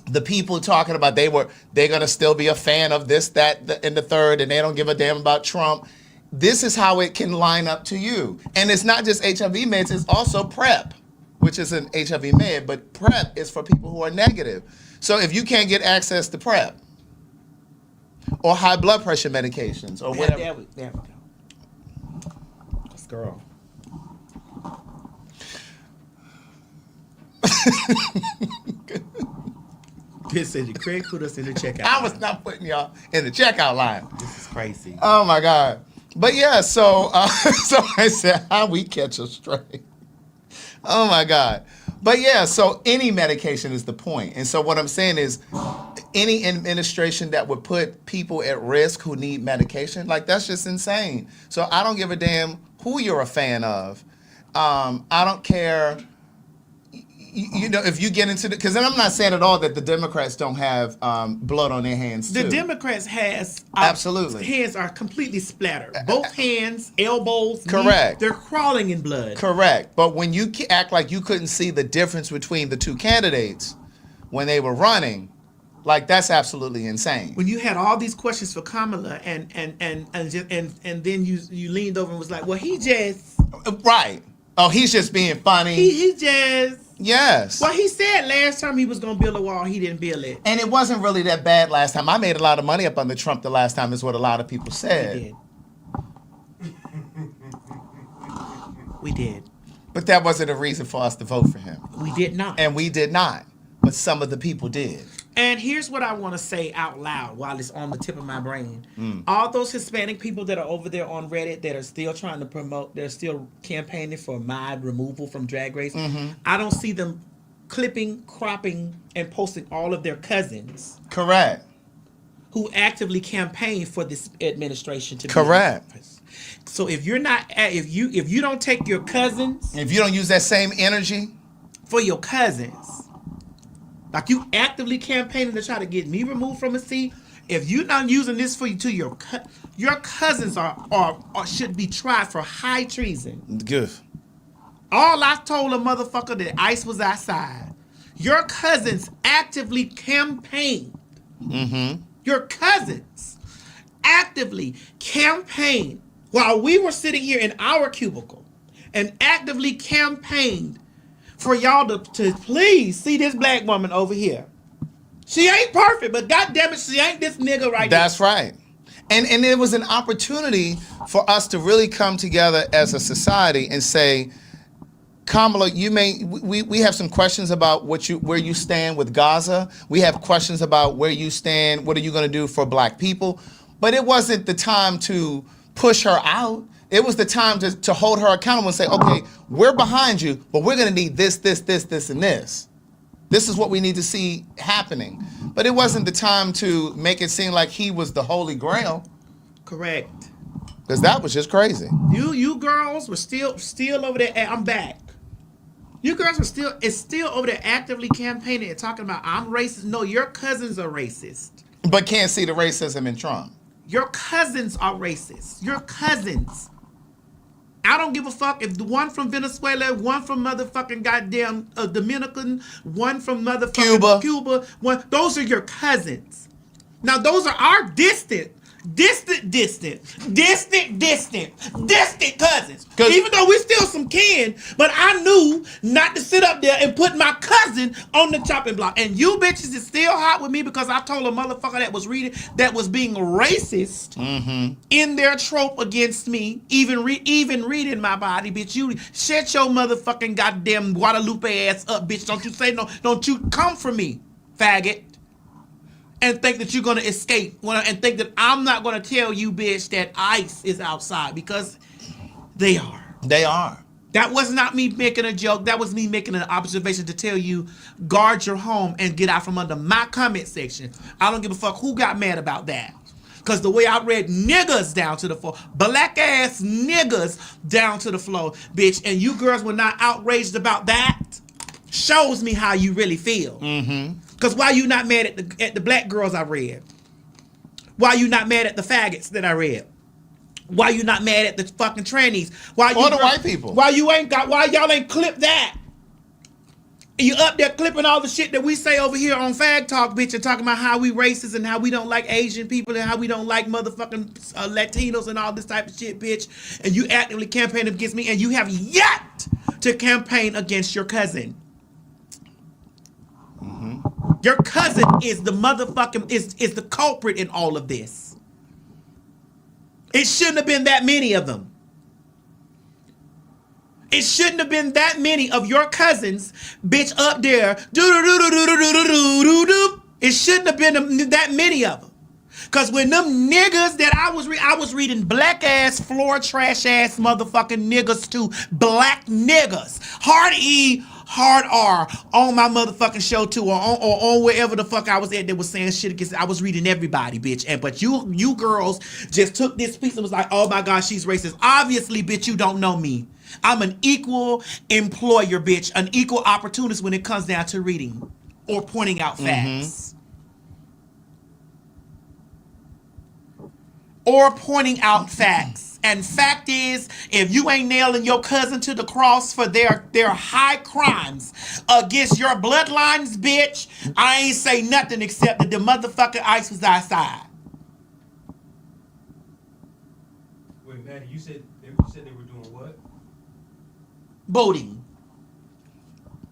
the people talking about they're gonna still be a fan of this, that, and the third, and they don't give a damn about Trump. This is how it can line up to you. And it's not just HIV meds, it's also PrEP, which is an HIV med, but PrEP is for people who are negative. So if you can't get access to PrEP or high blood pressure medications or whatever. There we go. This girl. Craig put us in the checkout. I was not putting y'all in the checkout line. This is crazy. Oh my God. But yeah, so I said, how we catch a stray? Oh my God. But yeah, so any medication is the point. And so what I'm saying is any administration that would put people at risk who need medication, like that's just insane. So I don't give a damn who you're a fan of. I don't care. you know, if you get into the, because then I'm not saying at all that the Democrats don't have blood on their hands too. The Democrats has Absolutely. hands are completely splattered. Both hands, elbows, Correct. knees, they're crawling in blood. Correct. But when you act like you couldn't see the difference between the two candidates when they were running, like that's absolutely insane. When you had all these questions for Kamala, and then you leaned over and was like, well, he just Right. Oh, he's just being funny. he just. Yes. Well, he said last time he was gonna build a wall, he didn't build it. And it wasn't really that bad last time. I made a lot of money up under Trump the last time, is what a lot of people said. We did. We did. But that wasn't a reason for us to vote for him. We did not. And we did not. But some of the people did. And here's what I want to say out loud while it's on the tip of my brain. All those Hispanic people that are over there on Reddit that are still trying to promote, they're still campaigning for my removal from Drag Race. I don't see them clipping, cropping, and posting all of their cousins Correct. who actively campaign for this administration to be Correct. in office. So if you're not, if you don't take your cousins, If you don't use that same energy, for your cousins, like you actively campaigning to try to get me removed from a seat, if you're not using this for you to your cousins are should be tried for high treason. good. All I told a motherfucker that ICE was outside. Your cousins actively campaigned. Your cousins actively campaigned while we were sitting here in our cubicle and actively campaigned for y'all to please see this black woman over here. She ain't perfect, but goddamn it, she ain't this nigga right now. That's right. And it was an opportunity for us to really come together as a society and say, Kamala, we have some questions about where you stand with Gaza. We have questions about where you stand. What are you going to do for black people? But it wasn't the time to push her out. It was the time to hold her accountable and say, okay, we're behind you, but we're going to need this, and this. This is what we need to see happening. But it wasn't the time to make it seem like he was the Holy Grail. Correct. Because that was just crazy. You girls were still over there. I'm back. You girls were still over there actively campaigning and talking about I'm racist. No, your cousins are racist. But can't see the racism in Trump. Your cousins are racist. Your cousins. I don't give a fuck if the one from Venezuela, one from motherfucking goddamn Dominican, one from motherfucking Cuba, those are your cousins. Now those are our distant cousins. Even though we still some kin, but I knew not to sit up there and put my cousin on the chopping block. And you bitches is still hot with me because I told a motherfucker that was being racist in their trope against me, even reading my body, bitch. You shut your motherfucking goddamn Guadalupe ass up, bitch. Don't you say no, don't you come for me, faggot. And think that you're going to escape. And think that I'm not going to tell you, bitch, that ICE is outside. Because they are. They are. That was not me making a joke. That was me making an observation to tell you, guard your home and get out from under my comment section. I don't give a fuck who got mad about that. Because the way I read niggas down to the floor, black ass niggas down to the floor, bitch, and you girls were not outraged about that, shows me how you really feel. Because why you not mad at the black girls I read? Why you not mad at the faggots that I read? Why you not mad at the fucking trannies? Why or the white people? Why y'all ain't clipped that? You up there clipping all the shit that we say over here on PhagTawlk, bitch, and talking about how we racist and how we don't like Asian people and how we don't like motherfucking Latinos and all this type of shit, bitch. And you actively campaign against me, and you have yet to campaign against your cousin. Your cousin is the motherfucking is the culprit in all of this. It shouldn't have been that many of them. It shouldn't have been that many of your cousins, bitch, up there. It shouldn't have been that many of them. Cause when them niggas that I was reading black ass floor trash ass motherfucking niggas to black niggas, hard E, hard R on my motherfucking show too, or on wherever the fuck I was at that was saying shit against. I was reading everybody, bitch. But you girls just took this piece and was like, oh my God, she's racist. Obviously, bitch, you don't know me. I'm an equal employer, bitch. An equal opportunist when it comes down to reading or pointing out facts. Or pointing out facts. And fact is, if you ain't nailing your cousin to the cross for their high crimes against your bloodlines, bitch, I ain't say nothing except that the motherfucking ice was outside. Wait, Maddie, you said they were doing what? Voting.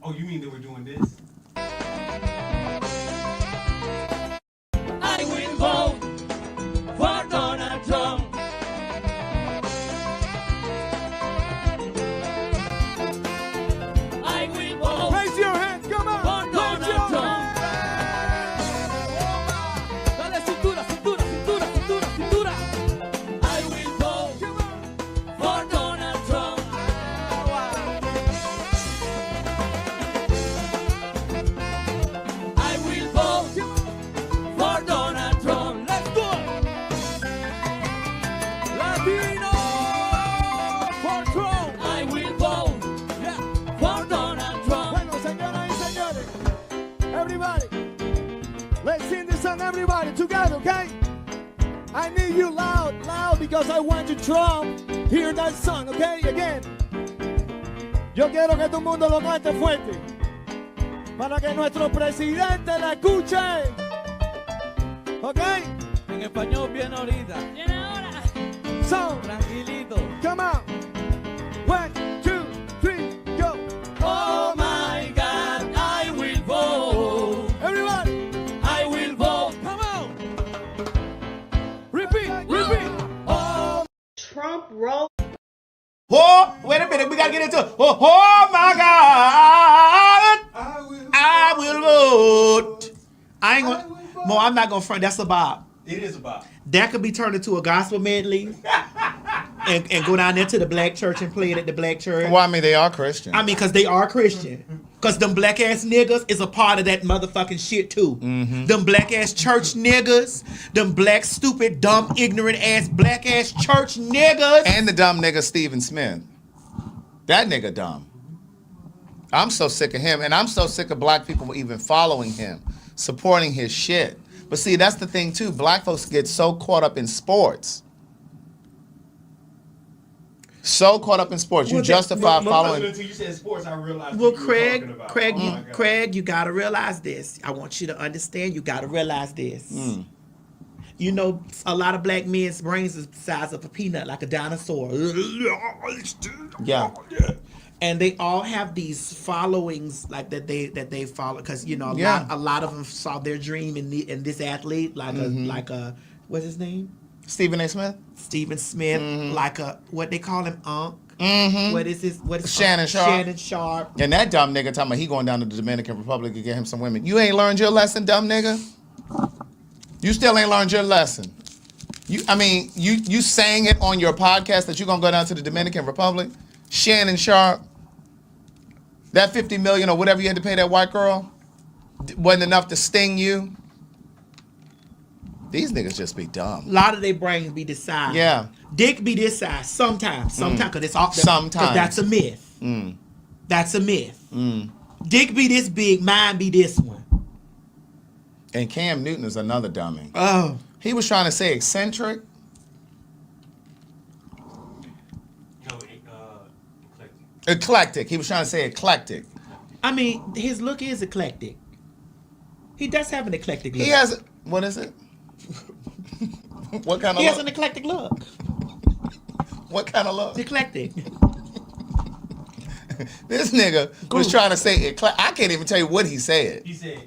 Oh, you mean they were doing this? I will vote for Donald Trump. I will vote. Raise your hand, come on. For Donald Trump. Dale cintura, cintura, cintura, cintura, cintura. I will vote for Donald Trump. I will vote for Donald Trump. Let's do it. Latino for Trump. I will vote Yeah. for Donald Trump. Bueno, señoras y señores, everybody, let's sing this song, everybody, together, okay? I need you loud, loud, because I want you Trump. Hear that song, okay? Again. Yo quiero que todo el mundo lo cante fuerte, para que nuestro presidente la escuche, okay? En español bien ahorita. Bien ahora. So, Tranquilito. come on. 1, 2, 3, go. Oh my God, I will vote. Everybody, I will vote. come on. Repeat, repeat. Oh, Trump wrote. Oh, wait a minute. We got to get into it. Oh my God. I will vote. I ain't going to. Mo, I'm not going to front. That's a bop. It is about. That could be turned into a gospel medley and go down there to the black church and play it at the black church. Well, I mean, they are Christian. I mean, because they are Christian. Because them black ass niggas is a part of that motherfucking shit too. Them black ass church niggas, them black, stupid, dumb, ignorant ass black ass church niggas. And the dumb nigga Stephen Smith. That nigga dumb. I'm so sick of him. And I'm so sick of black people even following him, supporting his shit. But see, that's the thing too. Black folks get so caught up in sports. So caught up in sports. You Well, justify following. Until you said sports, I realized Well, what you were talking about. Craig, Oh my God. Craig, you gotta realize this. I want you to understand. You gotta realize this. You know, a lot of black men's brains is the size of a peanut, like a dinosaur. Yeah. And they all have these followings, like that they follow, because you know Yeah. a lot of them saw their dream in this athlete, like a what's his name, Stephen A. Smith? Stephen Smith, like a what they call him, Unc. What is Shannon Sharp. Shannon Sharp. And that dumb nigga talking about he going down to the Dominican Republic to get him some women. You ain't learned your lesson, dumb nigga? You still ain't learned your lesson. You saying it on your podcast that you're gonna go down to the Dominican Republic? Shannon Sharp, that $50 million or whatever you had to pay that white girl wasn't enough to sting you. These niggas just be A dumb. lot of their brains be this size. Yeah. Dick be this size sometimes, because it's all Sometimes. 'cause that's a myth. That's a myth. Dick be this big, mine be this one. And Cam Newton is another dummy. Oh. He was trying to say eccentric. No, eclectic. Eclectic. He was trying to say eclectic. I mean, his look is eclectic. He does have an eclectic look. He has, what is it? What kind of He has look? an eclectic look. What kind of look? Eclectic. This nigga was trying to say eclectic. I can't even tell you what he said. He said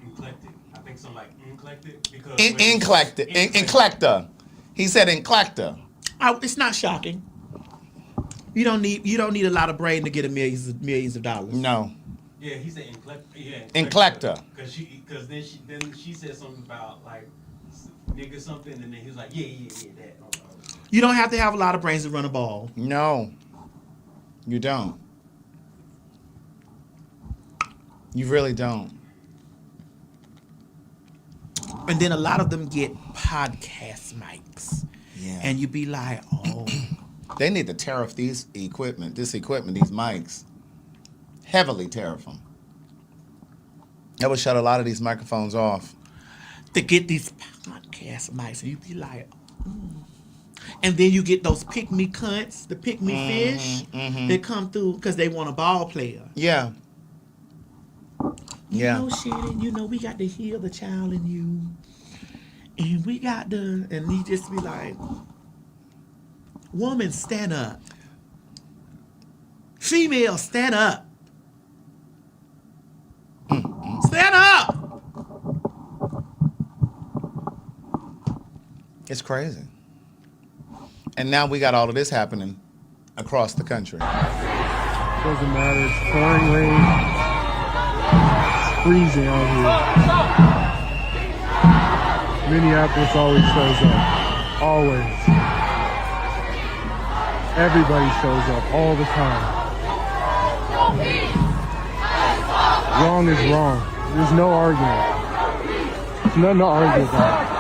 eclectic. I think something like eclectic because Eclectic. Eclecta. He said eclecta. It's not shocking. You don't need a lot of brain to get millions of dollars. No. Yeah, he said eclectic. Yeah, Eclecta. Because then she said something about like nigga something, and then he was like yeah that. You don't have to have a lot of brains to run a ball. No. You don't. You really don't. And then a lot of them get podcast mics. Yeah. And you be like, oh, They need to tariff this equipment, these mics, heavily tariff them. That would shut a lot of these microphones off. To get these podcast mics, and you be like, and then you get those pick me cunts, the pick me fish that come through because they want a ball player. Yeah. You know, Shannon, you know, we got to heal the child in you. And we got to, and he just be like, woman, stand up. Female, stand up. Stand up. It's crazy. And now we got all of this happening across the country. Doesn't matter. It's pouring rain. It's freezing out here. Minneapolis always shows up. Always. Everybody shows up all the time. Wrong is wrong. There's no argument. There's nothing to argue about.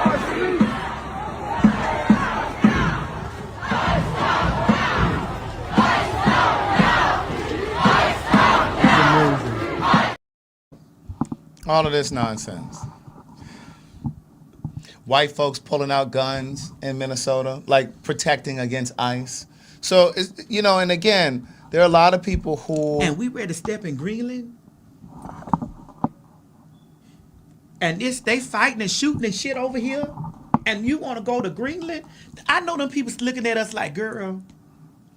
All of this nonsense. White folks pulling out guns in Minnesota, like protecting against ICE. So, you know, and again, there are a lot of people who... And we ready to step in Greenland? And they fighting and shooting and shit over here? And you want to go to Greenland? I know them people looking at us like, girl,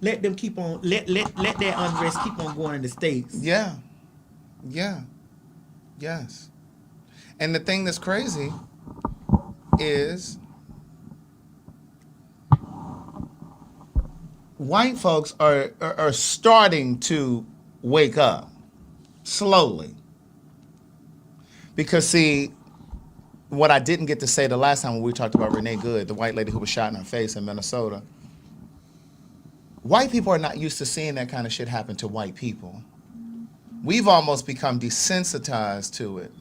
let them keep on, let that unrest keep on going in the States. Yeah. Yeah. Yes. And the thing that's crazy is white folks are starting to wake up slowly. Because, see, what I didn't get to say the last time when we talked about Renee Good, the white lady who was shot in her face in Minnesota, white people are not used to seeing that kind of shit happen to white people. We've almost become desensitized to it.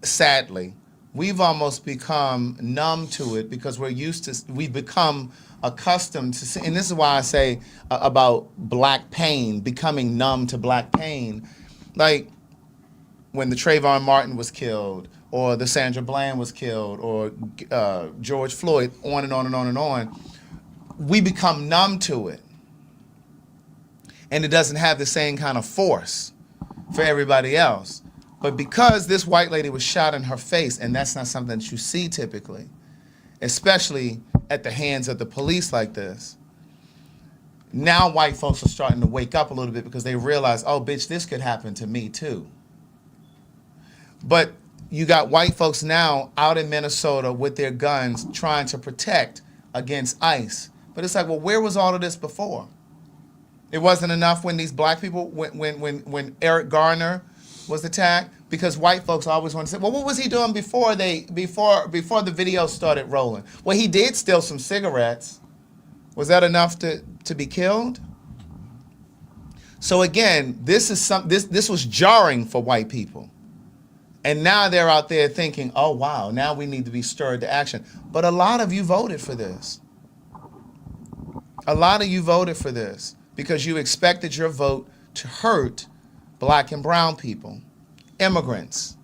Sadly, we've almost become numb to it because we've become accustomed to see, and this is why I say about black pain, becoming numb to black pain. Like when the Trayvon Martin was killed, or the Sandra Bland was killed, or George Floyd, on and on and on and on, we become numb to it. And it doesn't have the same kind of force for everybody else. But because this white lady was shot in her face, and that's not something that you see typically, especially at the hands of the police like this, now white folks are starting to wake up a little bit because they realize, oh, bitch, this could happen to me too. But you got white folks now out in Minnesota with their guns trying to protect against ICE. But it's like, well, where was all of this before? It wasn't enough when these black people, when Eric Garner was attacked, because white folks always want to say, well, what was he doing before the video started rolling? Well, he did steal some cigarettes. Was that enough to be killed? So again, this was jarring for white people. And now they're out there thinking, oh wow, now we need to be stirred to action. But a lot of you voted for this. A lot of you voted for this because you expected your vote to hurt black and brown people, immigrants.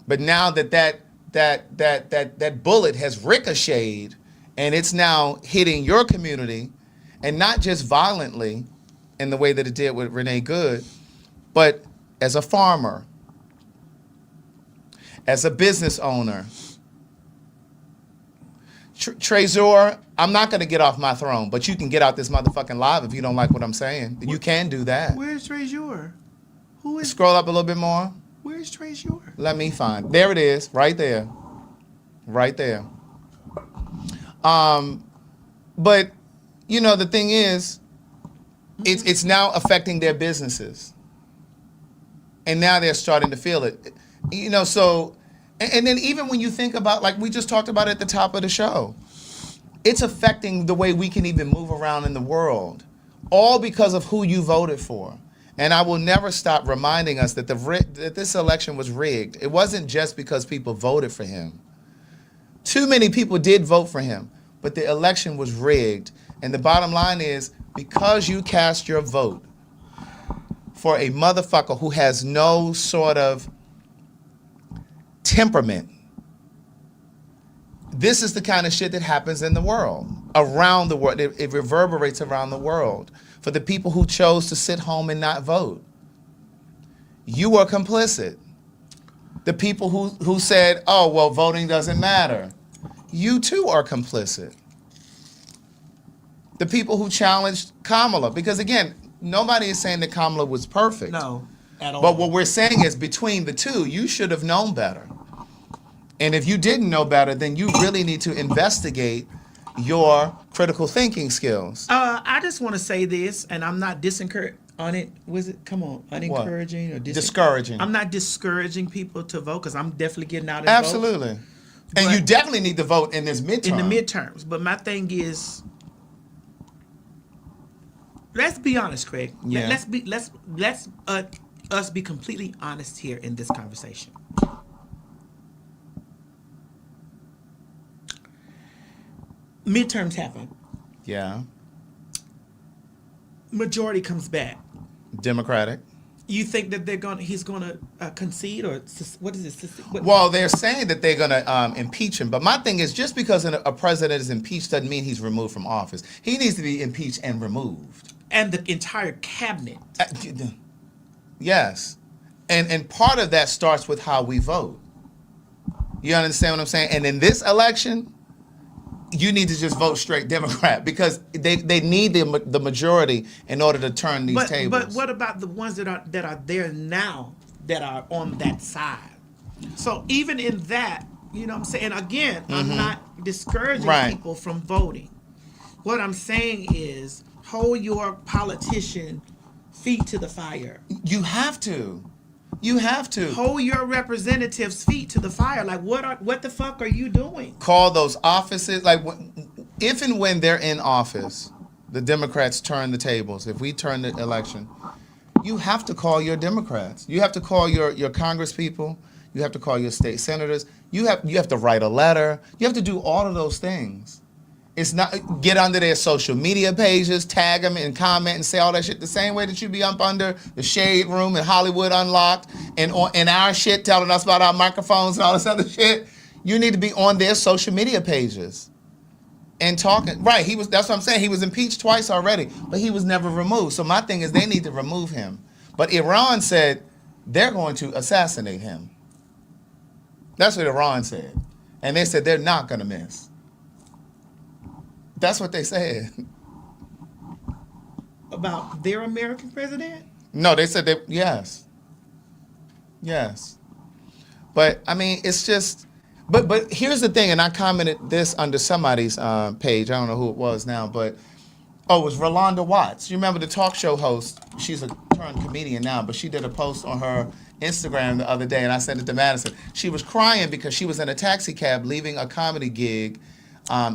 But now that bullet has ricocheted and it's now hitting your community, and not just violently in the way that it did with Renee Good, but as a farmer, as a business owner. Trezor, I'm not going to get off my throne, but you can get out this motherfucking live if you don't like what I'm saying. You can do that. Where's Trezor? Who is? Scroll up a little bit more. Where's Trezor? Let me find. There it is, right there. Right there. But, you know, the thing is, it's now affecting their businesses. And now they're starting to feel it. You know, so, and then even when you think about, like we just talked about at the top of the show, it's affecting the way we can even move around in the world, all because of who you voted for. And I will never stop reminding us that that this election was rigged. It wasn't just because people voted for him. Too many people did vote for him, but the election was rigged. And the bottom line is, because you cast your vote for a motherfucker who has no sort of temperament, this is the kind of shit that happens in the world, around the world. It reverberates around the world for the people who chose to sit home and not vote. You are complicit. The people who said, oh, well, voting doesn't matter, you too are complicit. The people who challenged Kamala, because again, nobody is saying that Kamala was perfect. No, at all. But what we're saying is, between the two, you should have known better. And if you didn't know better, then you really need to investigate your critical thinking skills. I just want to say this, and I'm not unencouraging or discouraging. I'm not discouraging people to vote, because I'm definitely getting out and Absolutely. vote. And you definitely need to vote in this midterm. In the midterms. But my thing is, let's be honest, Craig. Yeah. Let's us be completely honest here in this conversation. Midterms happen. Yeah. Majority comes back. Democratic. You think that he's gonna concede, or what is this? Well, they're saying that they're gonna impeach him. But my thing is, just because a president is impeached doesn't mean he's removed from office. He needs to be impeached and removed. And the entire cabinet. Yes. And part of that starts with how we vote. You understand what I'm saying? And in this election, you need to just vote straight Democrat, because they need the majority in order to turn these tables. But what about the ones that are there now that are on that side? So even in that, you know what I'm saying? Again, I'm not discouraging people from voting. What I'm saying is, hold your politician feet to the fire. You have to. You have to. Hold your representatives' feet to the fire. Like, what the fuck are you doing? Call those offices. Like, if and when they're in office, the Democrats turn the tables. If we turn the election, you have to call your Democrats. You have to call your Congress people. You have to call your state senators. You have to write a letter. You have to do all of those things. It's not get under their social media pages, tag them and comment and say all that shit the same way that you be up under the Shade Room and Hollywood Unlocked and our shit telling us about our microphones and all this other shit. You need to be on their social media pages and talking. Right, that's what I'm saying. He was impeached twice already, but he was never removed. So my thing is, they need to remove him. But Iran said they're going to assassinate him. That's what Iran said. And they said they're not going to miss. That's what they said. About their American president? No, they said that, yes. Yes. But, I mean, it's just, but here's the thing, and I commented this under somebody's page. I don't know who it was now, but, it was Rolanda Watts. You remember the talk show host? She's a turned comedian now, but she did a post on her Instagram the other day, and I sent it to Madison. She was crying because she was in a taxi cab leaving a comedy gig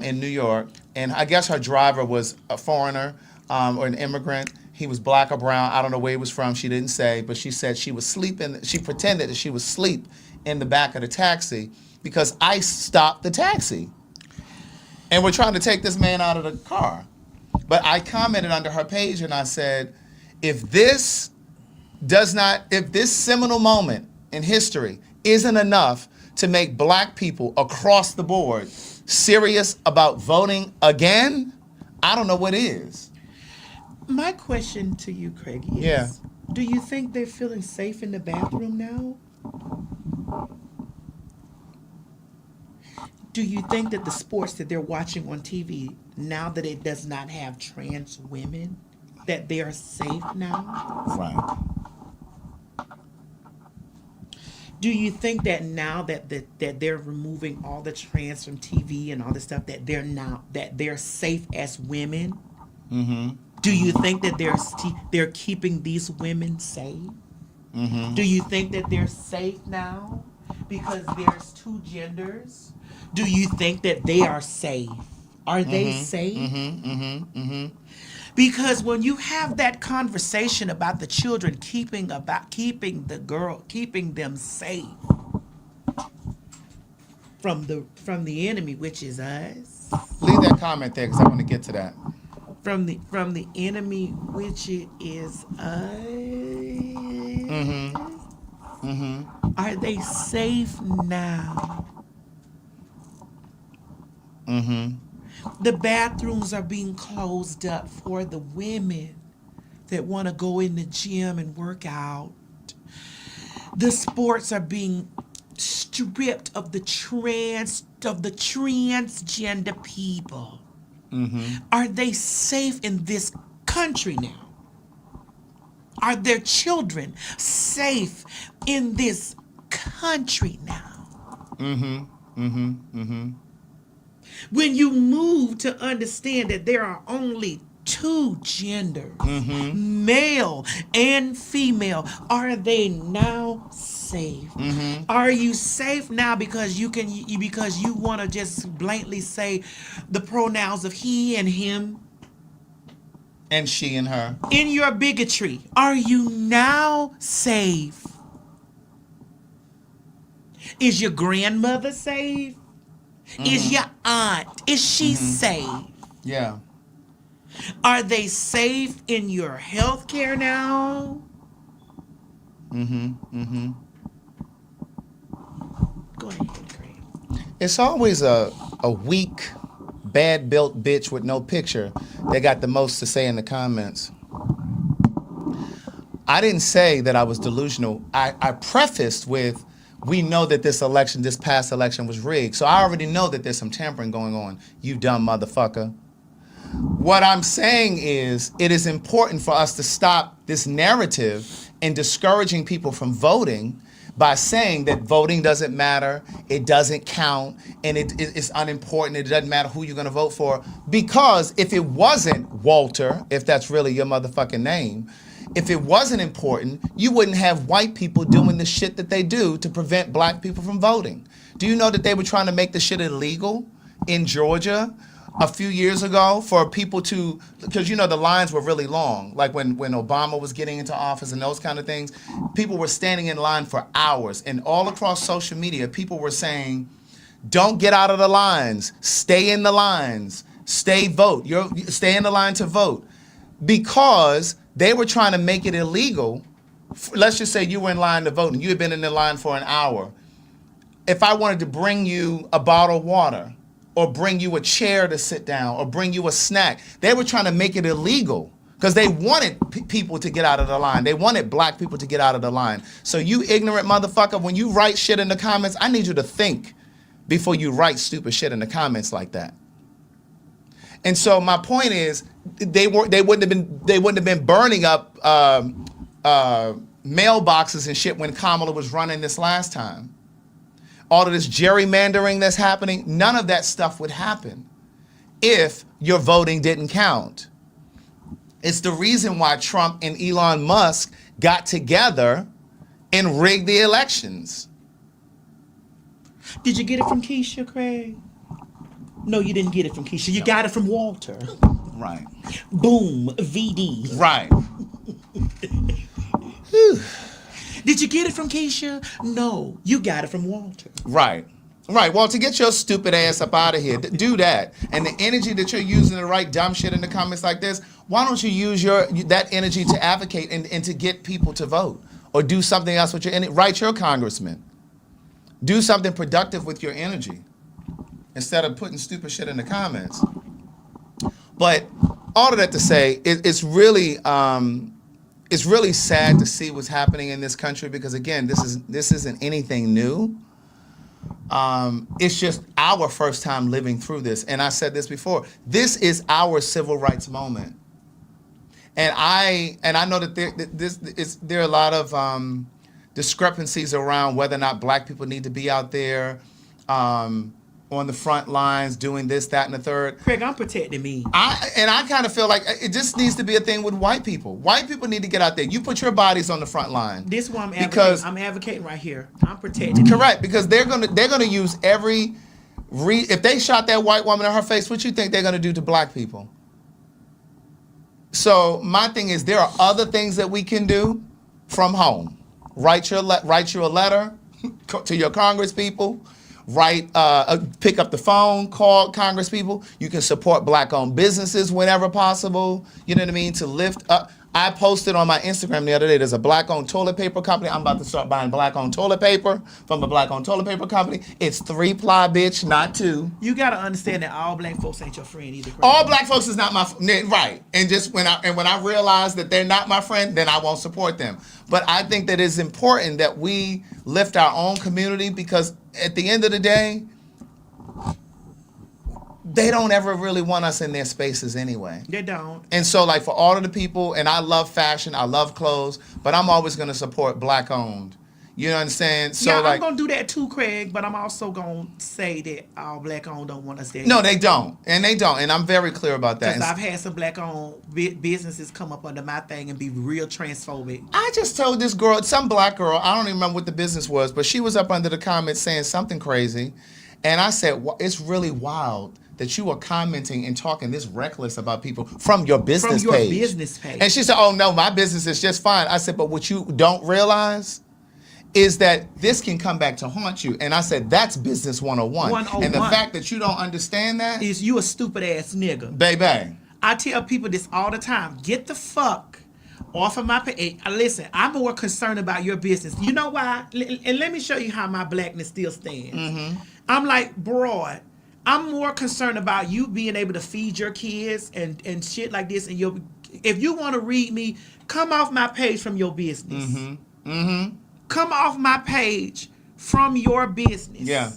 in New York, and I guess her driver was a foreigner or an immigrant. He was black or brown. I don't know where he was from. She didn't say, but she said she was sleeping. She pretended that she was asleep in the back of the taxi because ICE stopped the taxi, and we're trying to take this man out of the car. But I commented under her page and I said, if this seminal moment in history isn't enough to make black people across the board serious about voting again, I don't know what is. My question to you, Craig, is, do you think they're feeling safe in the bathroom now? Do you think that the sports that they're watching on TV, now that it does not have trans women, that they are safe now? Right. Do you think that now that they're removing all the trans from TV and all this stuff, that they're safe as women? Mm-hmm. Do you think that they're keeping these women safe? Mm-hmm. Do you think that they're safe now because there's two genders? Do you think that they are safe? Are they safe? Mm-hmm. Mm-hmm. Mm-hmm. Because when you have that conversation about the children, keeping them safe from the enemy, which is us. Leave that comment there because I want to get to that. from the enemy, which it is us. Are they safe now? The bathrooms are being closed up for the women that want to go in the gym and work out. The sports are being stripped of the transgender people. Are they safe in this country now? Are their children safe in this country now? When you move to understand that there are only two genders, male and female, are they now safe? Are you safe now because you want to just blatantly say the pronouns of he and him And she and her. in your bigotry? Are you now safe? Is your grandmother safe? Is your aunt, is she safe? Yeah. Are they safe in your health care now? Go ahead, Craig. It's always a weak, bad-built bitch with no picture that got the most to say in the comments. I didn't say that I was delusional. I prefaced with, we know that this past election was rigged. So I already know that there's some tampering going on, you dumb motherfucker. What I'm saying is, it is important for us to stop this narrative and discouraging people from voting by saying that voting doesn't matter, it doesn't count, and it's unimportant, it doesn't matter who you're gonna vote for. Because if it wasn't Walter, if that's really your motherfucking name, if it wasn't important, you wouldn't have white people doing the shit that they do to prevent black people from voting. Do you know that they were trying to make the shit illegal in Georgia a few years ago for people to, because you know the lines were really long, like when Obama was getting into office and those kind of things, people were standing in line for hours, and all across social media, people were saying, don't get out of the lines, stay in the lines, stay in the line to vote, because they were trying to make it illegal. Let's just say you were in line to vote and you had been in the line for an hour. If I wanted to bring you a bottle of water or bring you a chair to sit down or bring you a snack, they were trying to make it illegal because they wanted people to get out of the line. They wanted black people to get out of the line. So you ignorant motherfucker, when you write shit in the comments, I need you to think before you write stupid shit in the comments like that. And so my point is, they wouldn't have been burning up mailboxes and shit when Kamala was running this last time. All of this gerrymandering that's happening, none of that stuff would happen if your voting didn't count. It's the reason why Trump and Elon Musk got together and rigged the elections. Did you get it from Keisha, Craig? No, you didn't get it from Keisha. You got it from Walter. Right. Boom, VD. Right. Did you get it from Keisha? No, you got it from Walter. Right. Right. Well, to get your stupid ass up out of here, do that. And the energy that you're using to write dumb shit in the comments like this, why don't you use that energy to advocate and to get people to vote? Or do something else with your energy. Write your congressman. Do something productive with your energy instead of putting stupid shit in the comments. But all of that to say, it's really sad to see what's happening in this country because, again, this isn't anything new. It's just our first time living through this. And I said this before, this is our civil rights moment. And I know that there are a lot of discrepancies around whether or not black people need to be out there on the front lines doing this, that, and the third. Craig, I'm protecting me. I kind of feel like it just needs to be a thing with white people. White people need to get out there. You put your bodies on the front line. This is why I'm advocating. I'm advocating right here. I'm protecting. Correct, because they're gonna use every if they shot that white woman in her face, what you think they're gonna do to black people? So my thing is, there are other things that we can do from home. Write you a letter to your Congress people, pick up the phone, call Congress people. You can support black-owned businesses whenever possible. You know what I mean? To lift up. I posted on my Instagram the other day, there's a black-owned toilet paper company. I'm about to start buying black-owned toilet paper from a black-owned toilet paper company. It's 3-ply, bitch, not 2. You gotta understand that all black folks ain't your friend either. Craig. All black folks is not my right. And just when I realize that they're not my friend, then I won't support them. But I think that it's important that we lift our own community, because at the end of the day, they don't ever really want us in their spaces anyway. They don't. And so, like, for all of the people, and I love fashion, I love clothes, but I'm always going to support black-owned. You know what I'm saying? So, yeah, like, I'm going to do that too, Craig, but I'm also going to say that all black-owned don't want us there. No, they don't. And they don't. And I'm very clear about that. Because I've had some black-owned businesses come up under my thing and be real transphobic. I just told this girl, some black girl, I don't even remember what the business was, but she was up under the comments saying something crazy. And I said, well, it's really wild that you are commenting and talking this reckless about people from your business page. From your business page. And she said, oh, no, my business is just fine. I said, but what you don't realize is that this can come back to haunt you. And I said, that's business 101. 101. And the fact that you don't understand that is you a stupid ass nigga. Baby. I tell people this all the time. Get the fuck off of my page. Listen, I'm more concerned about your business. You know why? And let me show you how my blackness still stands. Mm-hmm. I'm like, broad, I'm more concerned about you being able to feed your kids and shit like this. And if you want to read me, come off my page from your business. Mm-hmm. Mm-hmm. Come off my page from your business. Yeah.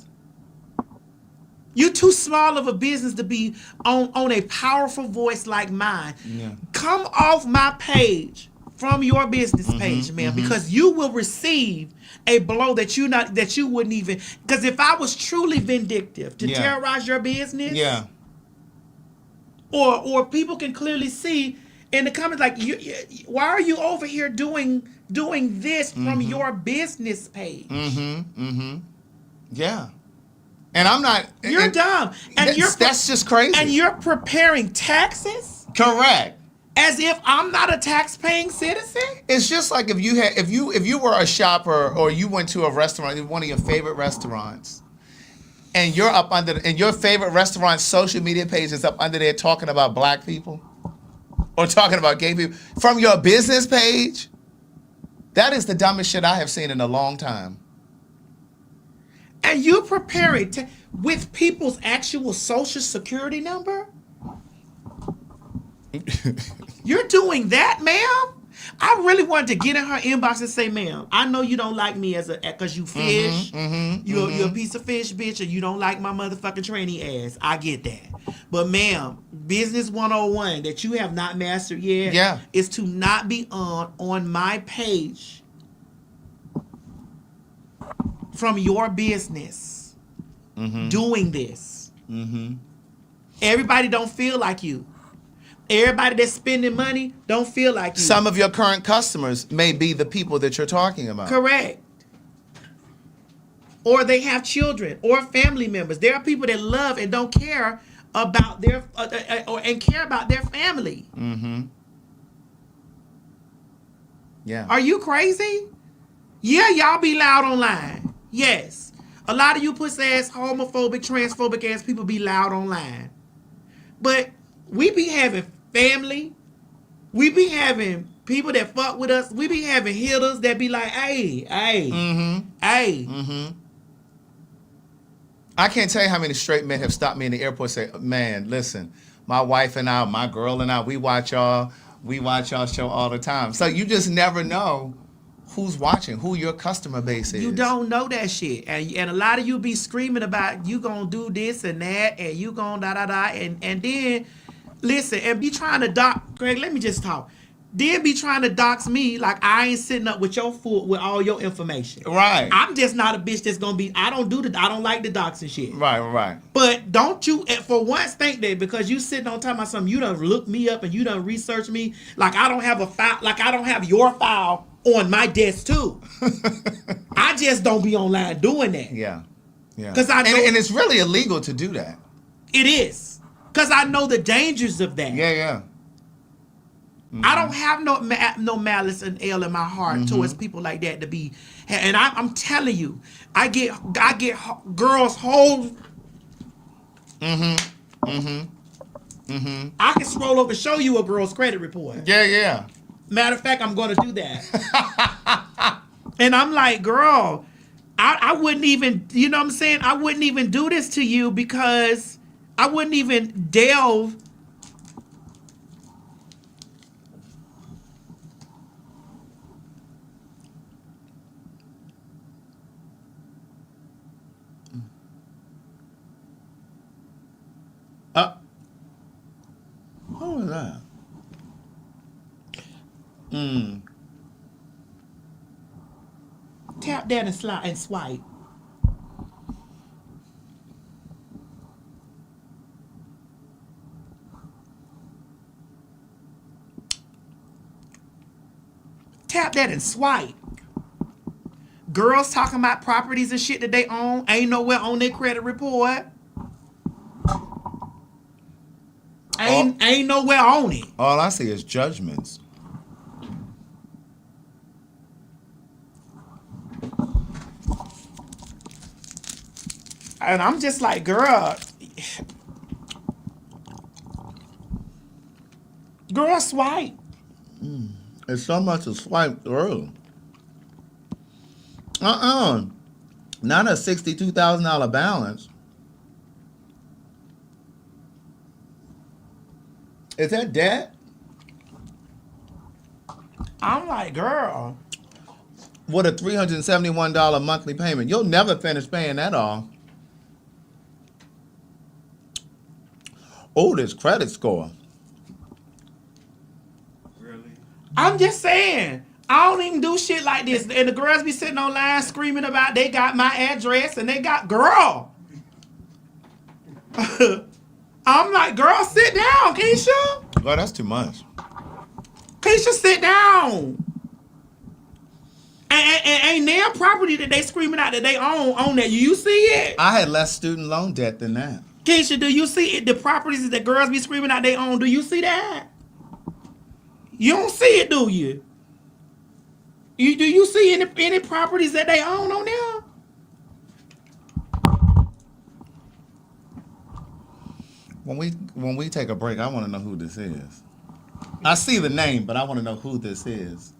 You too small of a business to be on a powerful voice like mine. Yeah. Come off my page from your business page, man, because you will receive a blow that you wouldn't even. Because if I was truly vindictive to terrorize your business, or people can clearly see in the comments like, why are you over here doing this from your business page? Yeah. And I'm not. You're dumb, and that's just crazy. And you're preparing taxes. Correct. As if I'm not a tax-paying citizen? It's just like if you were a shopper or you went to a restaurant, one of your favorite restaurants, and you're up under and your favorite restaurant's social media page is up under there talking about black people or talking about gay people from your business page. That is the dumbest shit I have seen in a long time. And you're preparing with people's actual social security number? You're doing that, ma'am? I really wanted to get in her inbox and say, ma'am, I know you don't like me because you fish. You're a piece of fish, bitch, and you don't like my motherfucking tranny ass. I get that. But ma'am, business 101 that you have not mastered yet is to not be on my page from your business doing this. Everybody don't feel like you. Everybody that's spending money don't feel like you. Some of your current customers may be the people that you're talking about. Correct. Or they have children or family members. There are people that love and don't care about their and care about their family. Yeah. Are you crazy? Yeah, y'all be loud online. Yes. A lot of you pussy ass, homophobic, transphobic ass people be loud online. But we be having family. We be having people that fuck with us. We be having hitters that be like, hey. I can't tell you how many straight men have stopped me in the airport and say, man, listen, my wife and I, my girl and I, we watch y'all show all the time. So you just never know who's watching, who your customer base is. You don't know that shit. And a lot of you be screaming about you gonna do this and that and you gonna da-da-da. And then, listen, and be trying to Greg, let me just talk. Then be trying to dox me like I ain't sitting up with your foot with all your information. Right. I'm just not a bitch that's gonna be, I don't like the doxing shit. Right. But don't you, for once, think that because you sitting on talking about something, you done look me up and you done research me, like I don't have a file, like I don't have your file on my desk too. I just don't be online doing that. Yeah. Because I know, and it's really illegal to do that. It is. Because I know the dangers of that. Yeah. I don't have no malice and ill in my heart towards people like that to be. And I'm telling you, I get girls whole. I can scroll over and show you a girl's credit report. Yeah. Matter of fact, I'm going to do that. And I'm like, girl, I wouldn't even, you know what I'm saying? I wouldn't even do this to you because I wouldn't even delve. What was that? Tap that and slide and swipe. Tap that and swipe. Girls talking about properties and shit that they own ain't nowhere on their credit report. Ain't nowhere on it. All I see is judgments. And I'm just like, girl, swipe. It's so much to swipe through. Not a $62,000 balance. Is that debt? I'm like, girl. With a $371 monthly payment. You'll never finish paying that off. Oh, this credit score. Really? I'm just saying. I don't even do shit like this. And the girls be sitting online screaming about they got my address and they got, girl. I'm like, girl, sit down, Keisha. Well, that's too much. Keisha, sit down. And ain't their property that they screaming out that they own that. You see it? I had less student loan debt than that. Keisha, do you see it? The properties that girls be screaming out they own, do you see that? You don't see it, do you? Do you see any properties that they own on there? When we take a break, I want to know who this is. I see the name, but I want to know who this is.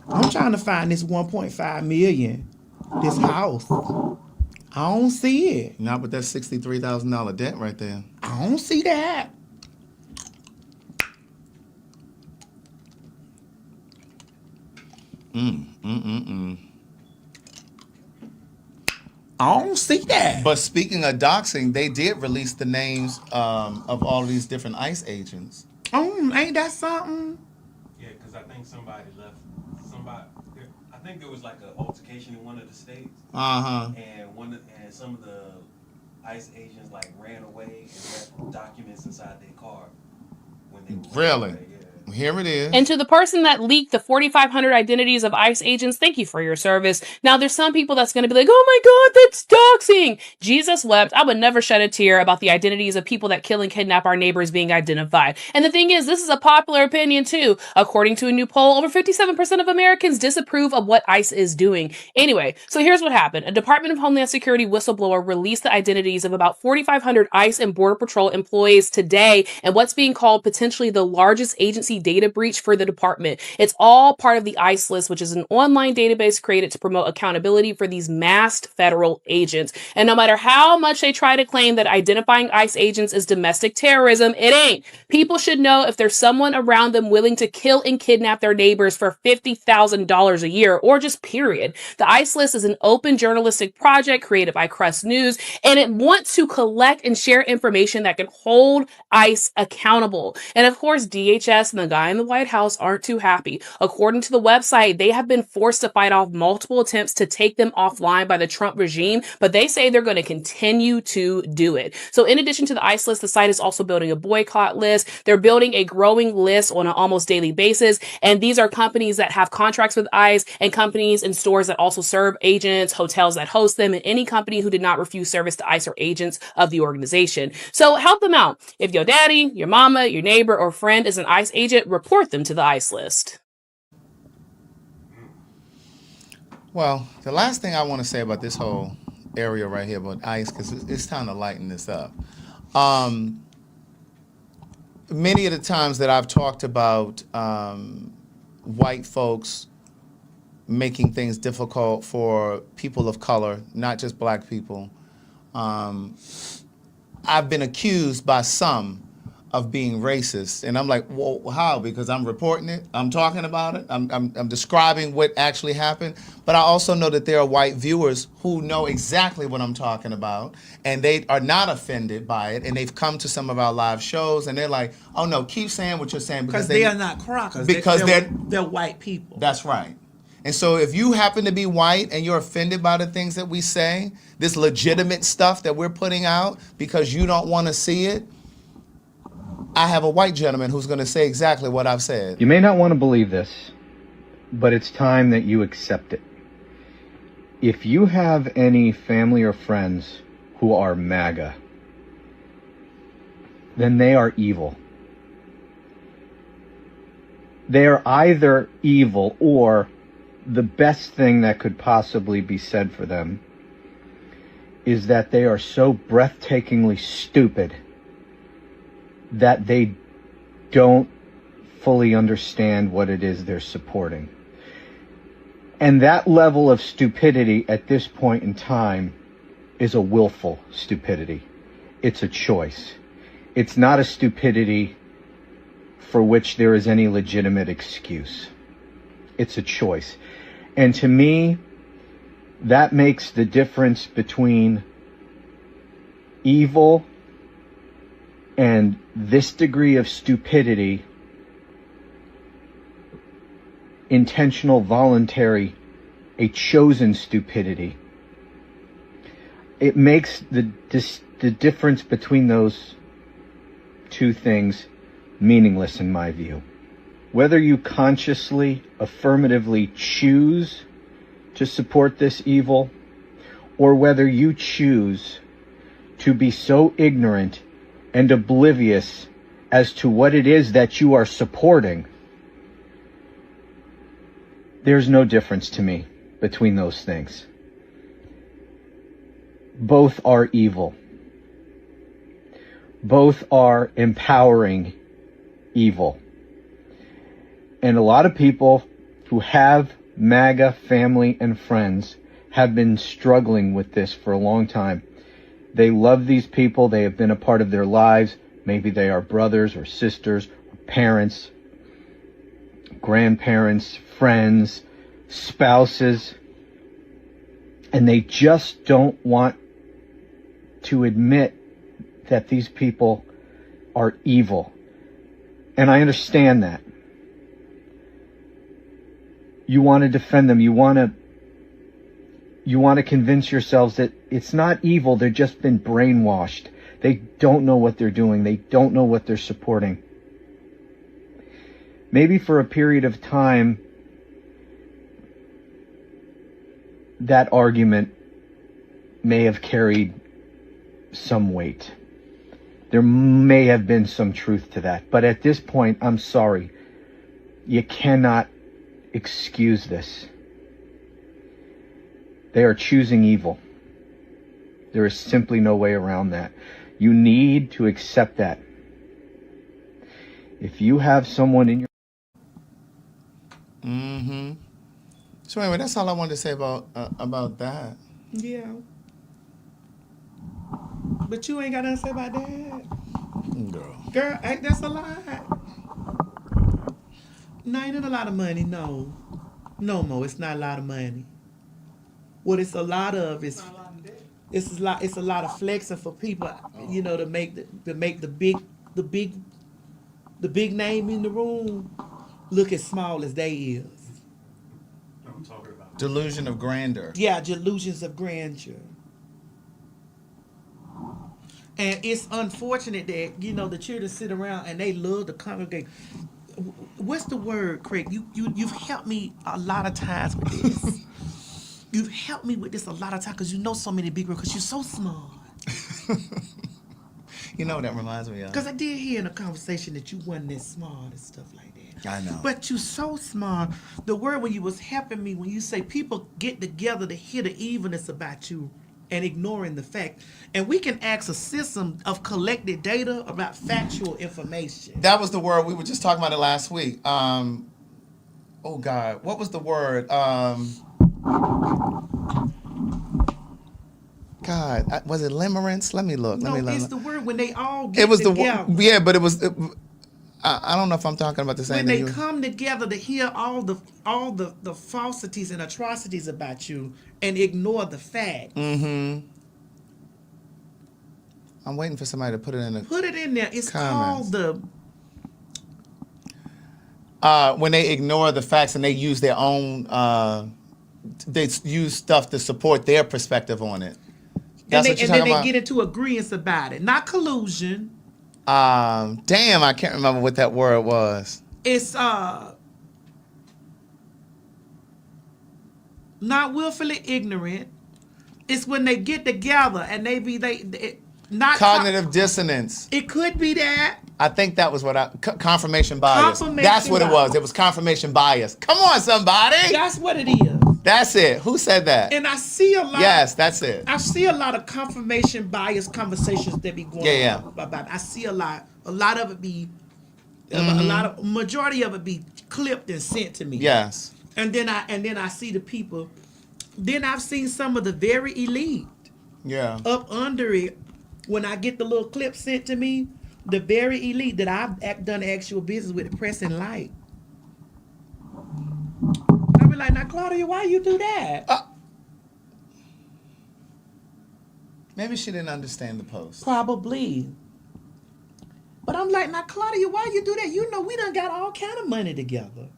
I'm trying to find this 1.5 million, this house. I don't see it. Not with that $63,000 debt right there. I don't see that. I don't see that. But speaking of doxing, they did release the names of all of these different ICE agents. Ain't that something? Yeah, because I think somebody left. I think there was like an altercation in one of the states. And some of the ICE agents like ran away and left documents inside their car when they were Really? away. Yeah. Here it is. And to the person that leaked the 4,500 identities of ICE agents, thank you for your service. Now, there's some people that's going to be like, oh my God, that's doxing. Jesus wept. I would never shed a tear about the identities of people that kill and kidnap our neighbors being identified. And the thing is, this is a popular opinion too. According to a new poll, over 57% of Americans disapprove of what ICE is doing. Anyway, so here's what happened. A Department of Homeland Security whistleblower released the identities of about 4,500 ICE and Border Patrol employees today, and what's being called potentially the largest agency data breach for the department. It's all part of the ICE list, which is an online database created to promote accountability for these masked federal agents. And no matter how much they try to claim that identifying ICE agents is domestic terrorism, it ain't. People should know if there's someone around them willing to kill and kidnap their neighbors for $50,000 a year, or just period. The ICE list is an open journalistic project created by Crust News, and it wants to collect and share information that can hold ICE accountable. And of course, DHS and and guy in the White House aren't too happy. According to the website, they have been forced to fight off multiple attempts to take them offline by the Trump regime, but they say they're going to continue to do it. So in addition to the ICE list, the site is also building a boycott list. They're building a growing list on an almost daily basis. And these are companies that have contracts with ICE and companies and stores that also serve agents, hotels that host them, and any company who did not refuse service to ICE or agents of the organization. So help them out. If your daddy, your mama, your neighbor, or friend is an ICE agent, report them to the ICE list. Well, the last thing I want to say about this whole area right here about ICE, because it's time to lighten this up. Many of the times that I've talked about white folks making things difficult for people of color, not just black people, I've been accused by some of being racist. And I'm like, well, how? Because I'm reporting it, I'm talking about it, I'm describing what actually happened. But I also know that there are white viewers who know exactly what I'm talking about, and they are not offended by it, and they've come to some of our live shows, and they're like, oh no, keep saying what you're saying. Because they are not crockers. Because they're white people. That's right. And so if you happen to be white and you're offended by the things that we say, this legitimate stuff that we're putting out because you don't want to see it, I have a white gentleman who's going to say exactly what I've said. You may not want to believe this, but it's time that you accept it. If you have any family or friends who are MAGA, then they are evil. They are either evil, or the best thing that could possibly be said for them is that they are so breathtakingly stupid that they don't fully understand what it is they're supporting. And that level of stupidity at this point in time is a willful stupidity. It's a choice. It's not a stupidity for which there is any legitimate excuse. It's a choice. And to me, that makes the difference between evil and this degree of stupidity, intentional, voluntary, a chosen stupidity. It makes the difference between those two things meaningless in my view. Whether you consciously, affirmatively choose to support this evil, or whether you choose to be so ignorant and oblivious as to what it is that you are supporting, there's no difference to me between those things. Both are evil. Both are empowering evil. And a lot of people who have MAGA family and friends have been struggling with this for a long time. They love these people. They have been a part of their lives. Maybe they are brothers or sisters, or parents, grandparents, friends, spouses. And they just don't want to admit that these people are evil. And I understand that. You want to defend them. You want to convince yourselves that it's not evil. They've just been brainwashed. They don't know what they're doing. They don't know what they're supporting. Maybe for a period of time, that argument may have carried some weight. There may have been some truth to that. But at this point, I'm sorry. You cannot excuse this. They are choosing evil. There is simply no way around that. You need to accept that. If you have someone in your... So anyway, that's all I wanted to say about that. Yeah. But you ain't got nothing to say about that. Girl, that's a lot. No, ain't a lot of money, no. No, Mo, it's not a lot of money. What it's a lot of is it's a lot of flexing for people, you know, to make the big the big name in the room look as small as they is. I'm talking about Delusion of grandeur. Yeah, delusions of grandeur. And it's unfortunate that, the children sit around and they love to congregate. What's the word, Craig? You've helped me a lot of times with this. You've helped me with this a lot of times because you know so many big words because you're so smart. You know what that reminds me of? Because I did hear in a conversation that you wasn't that smart and stuff like that. I know. But you so smart. The word when you was helping me, when you say people get together to hear the evilness about you and ignoring the fact. And we can ask a system of collected data about factual information. That was the word we were just talking about it last week. Oh God, what was the word? God, was it limerence? Let me look. No, Let me it's look. the word when they all get It was together. yeah, but it was. I don't know if I'm talking about the same When thing. they come together to hear all the falsities and atrocities about you and ignore the fact. Mm-hmm. I'm waiting for somebody to put it in the Put it in there. It's comments. called when they ignore the facts and they use their own. They use stuff to support their perspective on it. That's what you're talking about? They get into agreements about it. Not collusion. Damn, I can't remember what that word was. It's not willfully ignorant. It's when they get together and they not Cognitive dissonance. It could be that. I think that was what confirmation bias. Confirmation That's what bias. it was. It was confirmation bias. Come on, somebody. That's what it is. That's it. Who said that? And I see a lot. Yes, that's it. I see a lot of confirmation bias conversations that be going on about. I see a lot. A lot of it be. Majority of it be clipped and sent to me. Yes. And then I see the people. Then I've seen some of the very elite. Yeah. Up under it, when I get the little clip sent to me, the very elite that I've done actual business with, the press and light. I be like, now Claudia, why you do that? Maybe she didn't understand the post. Probably. But I'm like, now Claudia, why you do that? You know we done got all kind of money together.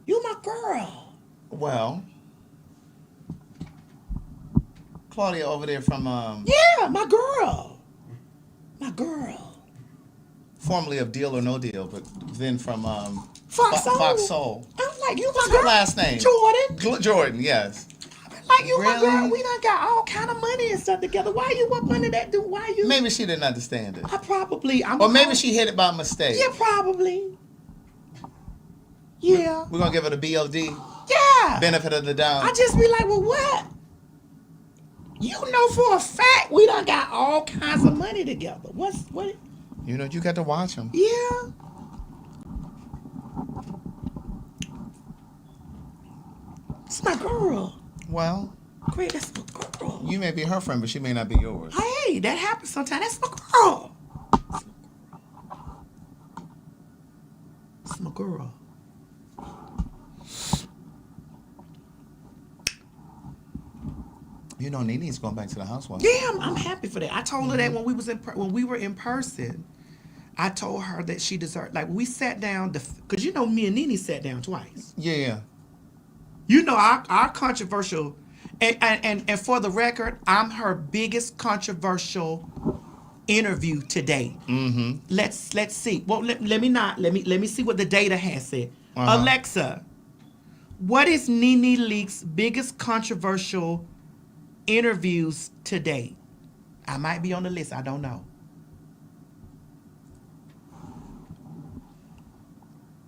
You my girl. Well, Claudia over there from yeah, my girl. My girl. Formerly of Deal or No Deal, but then from Fox Soul. Fox Soul. I'm like, you my What's girl. her last name? Jordan. Jordan, yes. Like you my Really? girl. We done got all kind of money and stuff together. Why you up under that dude? Why you? Maybe she didn't understand it. I probably. Or maybe she hit it by mistake. Yeah, probably. Yeah. We're gonna give her the BOD. Yeah. Benefit of the doubt. I just be like, well, what? You know for a fact we done got all kinds of money together. What? You know, you got to watch them. Yeah. It's my girl. Well, Great, that's my girl. you may be her friend, but she may not be yours. Hey, that happens sometimes. That's my girl. It's my girl. You know, Nene's going back to the housewife. Yeah, I'm happy for that. I told her that when we were in person. I told her that she deserved. Like we sat down, because you know me and Nene sat down twice. Yeah. You know our controversial, and for the record, I'm her biggest controversial interview today. Mm-hmm. Let's see. Well, let me see what the data has said. Alexa, what is Nene Leak's biggest controversial interviews today? I might be on the list. I don't know.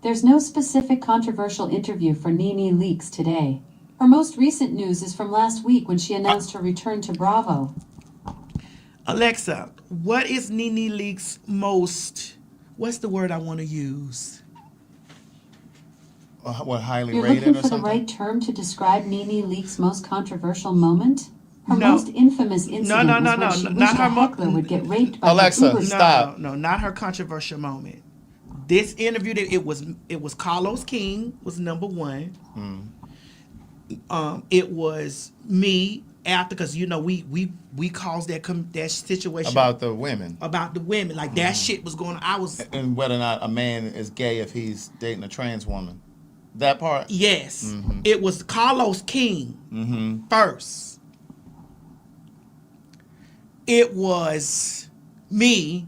There's no specific controversial interview for Nene Leakes today. Her most recent news is from last week when she announced her return to Bravo. Alexa, what is Nene Leak's most, what's the word I want to use? What, highly You're rated looking or for something? the right term to describe Nene Leakes' most controversial moment? Her No. most infamous incident was when she wished a heckler would get raped by Alexa, an Uber stop. No, not her controversial moment. This interview, it was Carlos King was number one. It was me after, because you know we caused that situation About the women. Like that shit was going on. I was And whether or not a man is gay if he's dating a trans woman. That part? Yes. It was Carlos King first. It was me.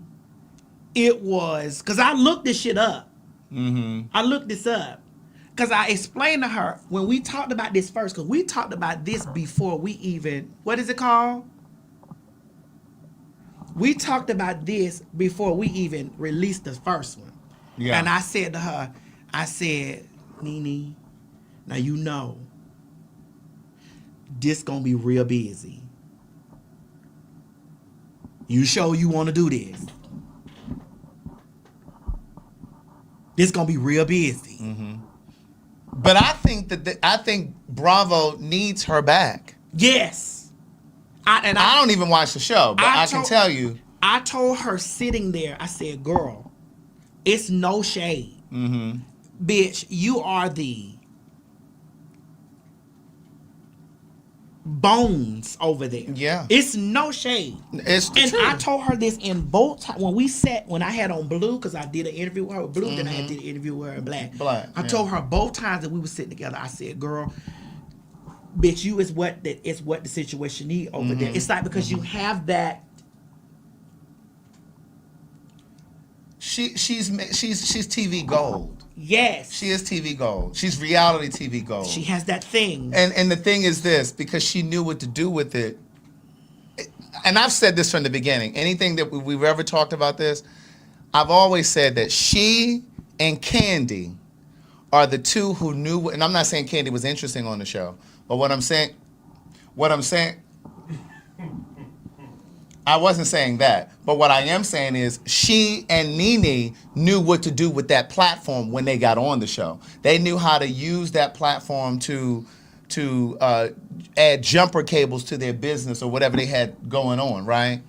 It was, because I looked this shit up. I looked this up. Because I explained to her when we talked about this first, because we talked about this before we even, what is it called? We talked about this before we even released the first one. Yeah. And I said to her, I said, Nene, now you know, this gonna be real busy. You sure you want to do this? This gonna be real busy. But I think I think Bravo needs her back. Yes. I don't even watch the show, but I can tell you. I told her sitting there, I said, girl, it's no shade. Bitch, you are the bones over there. Yeah. It's no shade. It's the And truth. I told her this in both times. When I had on Blue, because I did an interview with her with Blue, then I did an interview with her in Black. I told her both times that we were sitting together, I said, girl, bitch, you is what the situation need over there. It's like, because you have that. She's TV gold. Yes. She is TV gold. She's reality TV gold. She has that thing. And the thing is this, because she knew what to do with it. And I've said this from the beginning. Anything that we've ever talked about this, I've always said that she and Candy are the two who knew, and I'm not saying Candy was interesting on the show, but what I'm saying, I wasn't saying that, but what I am saying is she and Nene knew what to do with that platform when they got on the show. They knew how to use that platform to add jumper cables to their business or whatever they had going on, right?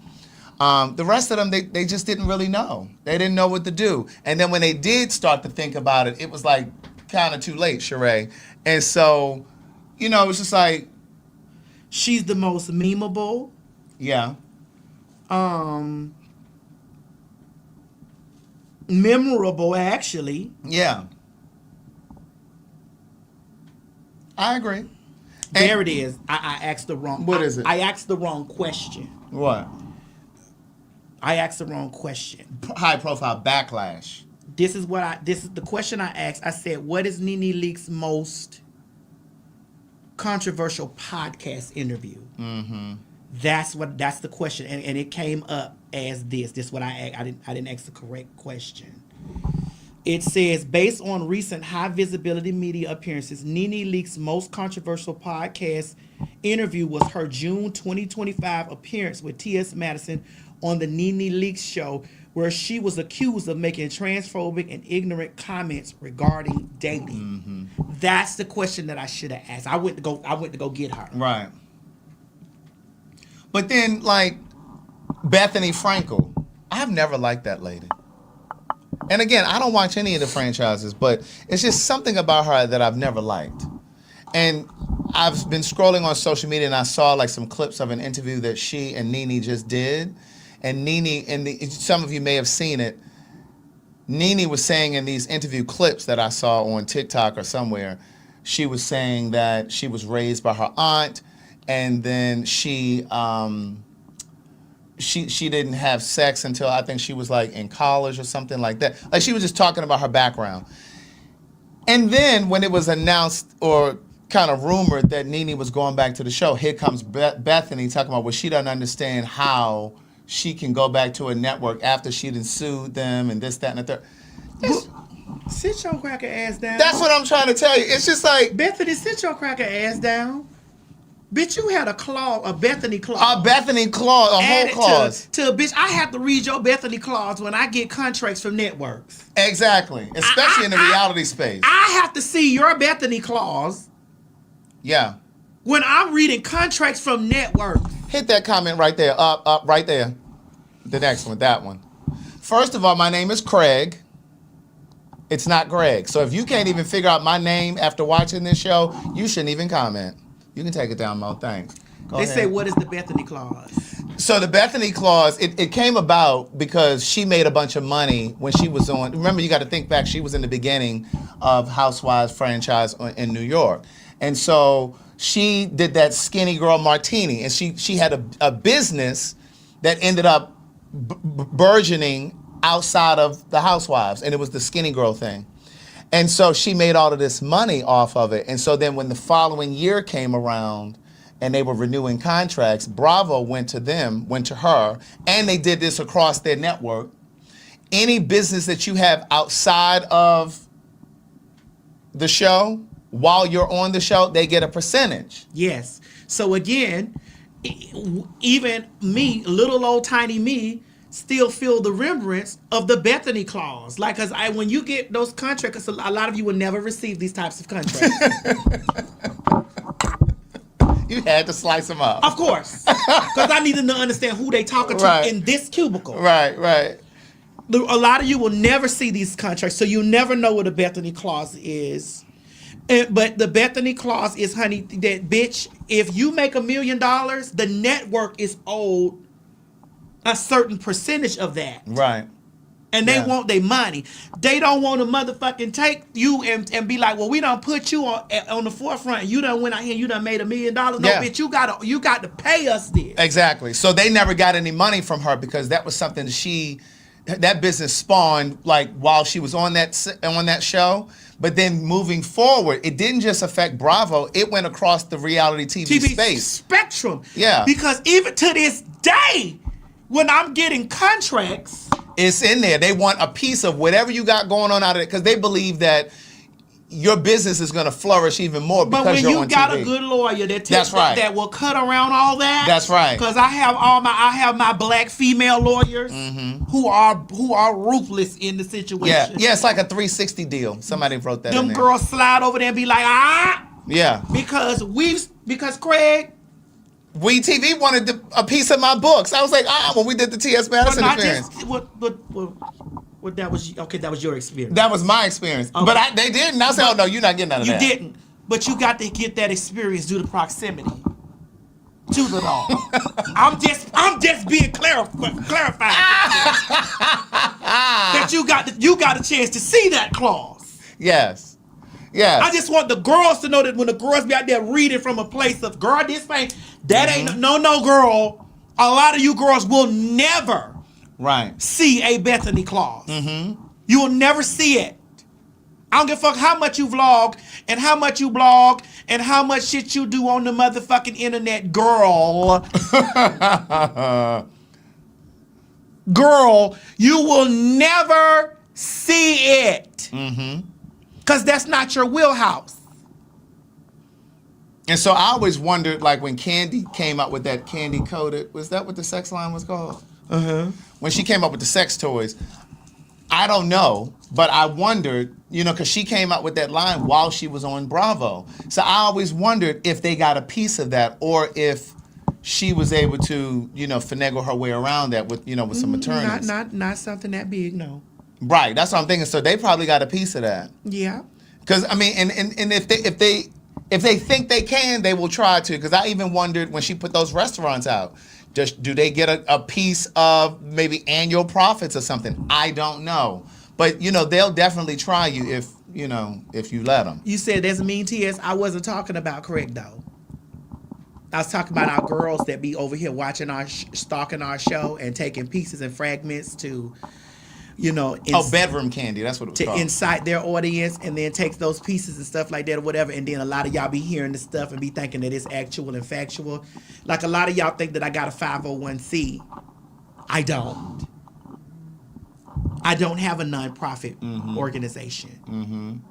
The rest of them, they just didn't really know. They didn't know what to do. And then when they did start to think about it, it was like kind of too late, Sheree. And so, you know, it's just like... She's the most memeable. Yeah. Memorable, actually. Yeah. I agree. There it is. I asked the wrong... What is it? I asked the wrong question. What? I asked the wrong question. High profile backlash. This is the question I asked. I said, what is Nene Leakes' most controversial podcast interview? That's the question, and it came up as this. This is what I didn't ask the correct question. It says, based on recent high visibility media appearances, Nene Leakes' most controversial podcast interview was her June 2025 appearance with T.S. Madison on the Nene Leakes show, where she was accused of making transphobic and ignorant comments regarding dating. That's the question that I should have asked. I went to go get her. Right. But then, like, Bethany Frankel, I've never liked that lady. And again, I don't watch any of the franchises, but it's just something about her that I've never liked. And I've been scrolling on social media and I saw like some clips of an interview that she and Nene just did. And Nene, some of you may have seen it, Nene was saying in these interview clips that I saw on TikTok or somewhere, she was saying that she was raised by her aunt, and then she didn't have sex until I think she was like in college or something like that. Like she was just talking about her background. And then when it was announced or kind of rumored that Nene was going back to the show, here comes Bethany talking about, well, she doesn't understand how she can go back to a network after she done sued them and this, that, and the third. Sit your cracker ass down. That's what I'm trying to tell you. It's just like... Bethany, sit your cracker ass down. Bitch, you had a Bethany clause. A Bethany clause, a whole clause. To bitch, I have to read your Bethany clause when I get contracts from networks. Exactly. Especially in the reality space. I have to see your Bethany clause. Yeah. When I'm reading contracts from networks. Hit that comment right there. Up, right there. The next one, that one. First of all, my name is Craig. It's not Greg. So if you can't even figure out my name after watching this show, you shouldn't even comment. You can take it down, Mo. Thanks. They say, what is the Bethany Clause? So the Bethany Clause, it came about because she made a bunch of money when she was on. Remember, you got to think back. She was in the beginning of Housewives franchise in New York, and so she did that Skinny Girl Martini, and she had a business that ended up burgeoning outside of the Housewives, and it was the Skinny Girl thing. And so she made all of this money off of it. And so then when the following year came around and they were renewing contracts, Bravo went to her, and they did this across their network. Any business that you have outside of the show, while you're on the show, they get a percentage. Yes. So again, even me, little old tiny me, still feel the remembrance of the Bethany Clause. Like, cause when you get those contracts, a lot of you will never receive these types of contracts. You had to slice them up. Of course. Because I needed to understand who they talking to in this cubicle. Right. A lot of you will never see these contracts, so you never know what a Bethany Clause is. But the Bethany Clause is, honey, that bitch, if you make $1 million, the network is owed a certain percentage of that. Right. And they want their money. They don't want to motherfucking take you and be like, well, we don't put you on the forefront. You done went out here and you done made $1 million. No, bitch, you got to pay us this. Exactly. So they never got any money from her because that was something that business spawned like while she was on that show. But then moving forward, it didn't just affect Bravo. It went across the reality TV space. Spectrum. Yeah. Because even to this day, when I'm getting contracts, it's in there. They want a piece of whatever you got going on out of it because they believe that your business is going to flourish even more because you're on TV. But when you got a good lawyer that will cut around all that. That's right. Because I have my black female lawyers who are ruthless in the situation. Yeah, it's like a 360 deal. Somebody wrote that in there. Them girls slide over there and be like, Yeah. Because Craig, We TV wanted a piece of my books. I was like, when we did the T.S. Madison experience. That was your experience. That was my experience. Okay. But they didn't. I said, oh, no, you're not getting none of that. You didn't. But you got to get that experience due to proximity to the law. I'm just being clarified. That you got a chance to see that clause. Yes. I just want the girls to know that when the girls be out there reading from a place of, girl, this ain't, that ain't, no, girl. A lot of you girls will never see a Bethany Clause. You will never see it. I don't give a fuck how much you vlog and how much you blog and how much shit you do on the motherfucking internet, girl. Girl, you will never see it. Because that's not your wheelhouse. And so I always wondered, like when Candy came out with that Candy Coated, was that what the sex line was called? When she came up with the sex toys, I don't know, but I wondered, because she came out with that line while she was on Bravo. So I always wondered if they got a piece of that or if she was able to, finagle her way around that with some attorneys. Not something that big, no. Right, that's what I'm thinking. So they probably got a piece of that. Yeah. Because I mean, and if they think they can, they will try to. Because I even wondered when she put those restaurants out, do they get a piece of maybe annual profits or something? I don't know, but they'll definitely try you if you let them. You said that's mean TS. I wasn't talking about Craig though. I was talking about our girls that be over here watching stalking our show and taking pieces and fragments to. Bedroom candy. That's what it was called. To incite their audience and then takes those pieces and stuff like that or whatever. And then a lot of y'all be hearing this stuff and be thinking that it's actual and factual. Like a lot of y'all think that I got a 501c. I don't. I don't have a nonprofit organization.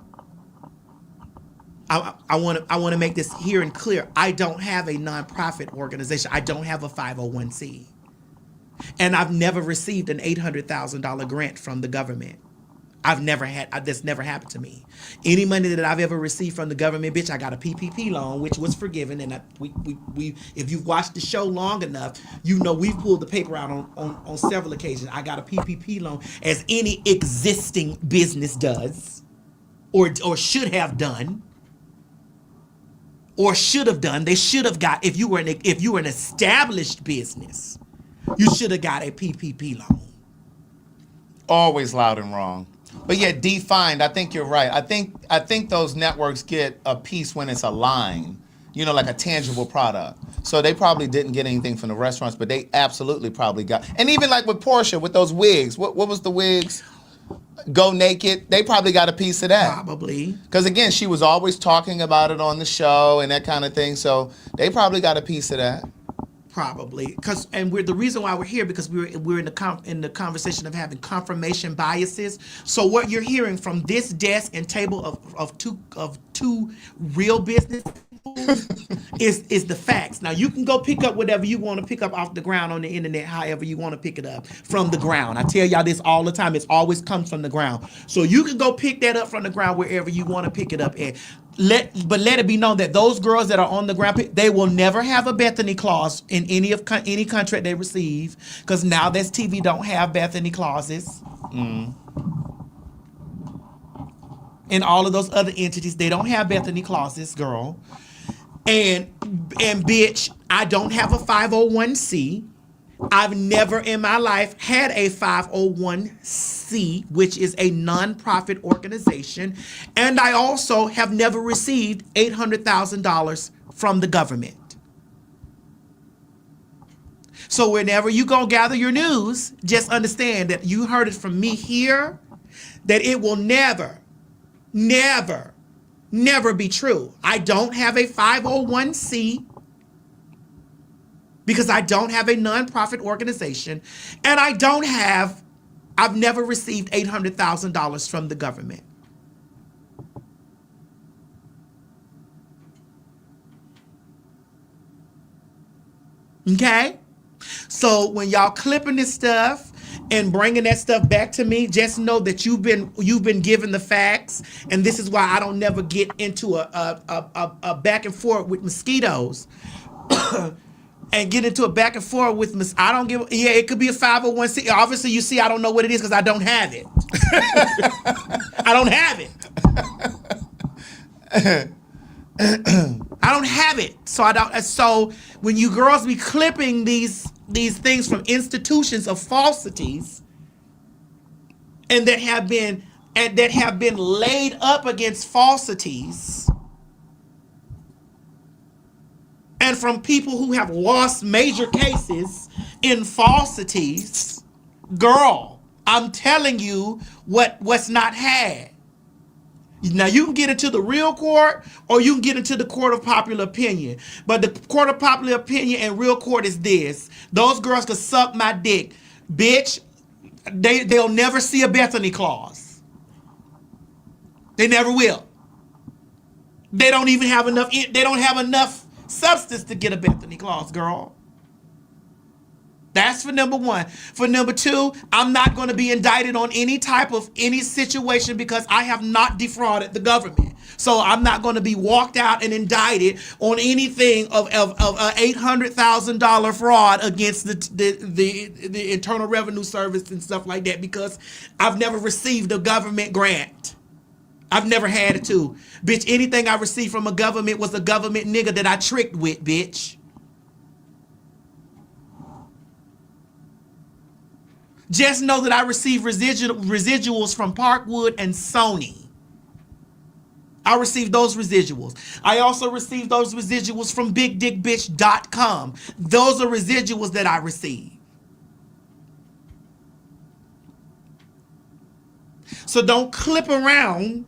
I want to make this here and clear. I don't have a nonprofit organization. I don't have a 501c. And I've never received an $800,000 grant from the government. That's never happened to me. Any money that I've ever received from the government, bitch, I got a PPP loan, which was forgiven. And we if you've watched the show long enough, we've pulled the paper out on several occasions. I got a PPP loan, as any existing business does, or should have done. or should have done. They should have got, if you were an established business, you should have got a PPP loan. Always loud and wrong. But yet defined, I think you're right. I think those networks get a piece when it's a line, like a tangible product. So they probably didn't get anything from the restaurants, but they absolutely probably got. And even like with Portia, with those wigs, what was the wigs? Go Naked. They probably got a piece of that. Probably. Because again, she was always talking about it on the show and that kind of thing. So they probably got a piece of that. Probably, the reason why we're here because we're in the conversation of having confirmation biases. So what you're hearing from this desk and table of two real business is the facts. Now you can go pick up whatever you want to pick up off the ground on the internet, however you want to pick it up from the ground. I tell y'all this all the time. It always comes from the ground. So you can go pick that up from the ground wherever you want to pick it up at. Let it be known that those girls that are on the ground, they will never have a Bethany clause in any contract they receive, because now this TV don't have Bethany clauses. And all of those other entities, they don't have Bethany clauses, girl. And bitch, I don't have a 501c. I've never in my life had a 501c, which is a nonprofit organization. And I also have never received $800,000 from the government. So whenever you go gather your news, just understand that you heard it from me here, that it will never, never, never be true. I don't have a 501c. Because I don't have a nonprofit organization, and I've never received $800,000 from the government. Okay? So when y'all clipping this stuff and bringing that stuff back to me, just know that you've been given the facts, and this is why I don't never get into a back and forth with mosquitoes. And get into a back and forth with I don't give. Yeah, it could be a 501c. Obviously, you see, I don't know what it is because I don't have it. I don't have it. I don't have it. So I don't. So when you girls be clipping these things from institutions of falsities, and that have been laid up against falsities. And from people who have lost major cases in falsities, girl, I'm telling you what's not had. Now you can get into the real court or you can get into the court of popular opinion. But the court of popular opinion and real court is this. Those girls could suck my dick. Bitch, they'll never see a Bethany clause. They never will. They don't even have enough. They don't have enough substance to get a Bethany clause, girl. That's for number one. For number two, I'm not going to be indicted on any situation because I have not defrauded the government. So I'm not going to be walked out and indicted on anything of $800,000 fraud against the Internal Revenue Service and stuff like that because I've never received a government grant. I've never had it to. Bitch, anything I received from a government was a government nigga that I tricked with, bitch. Just know that I received residuals from Parkwood and Sony. I received those residuals. I also received those residuals from BigDickBitch.com. Those are residuals that I received. So don't clip around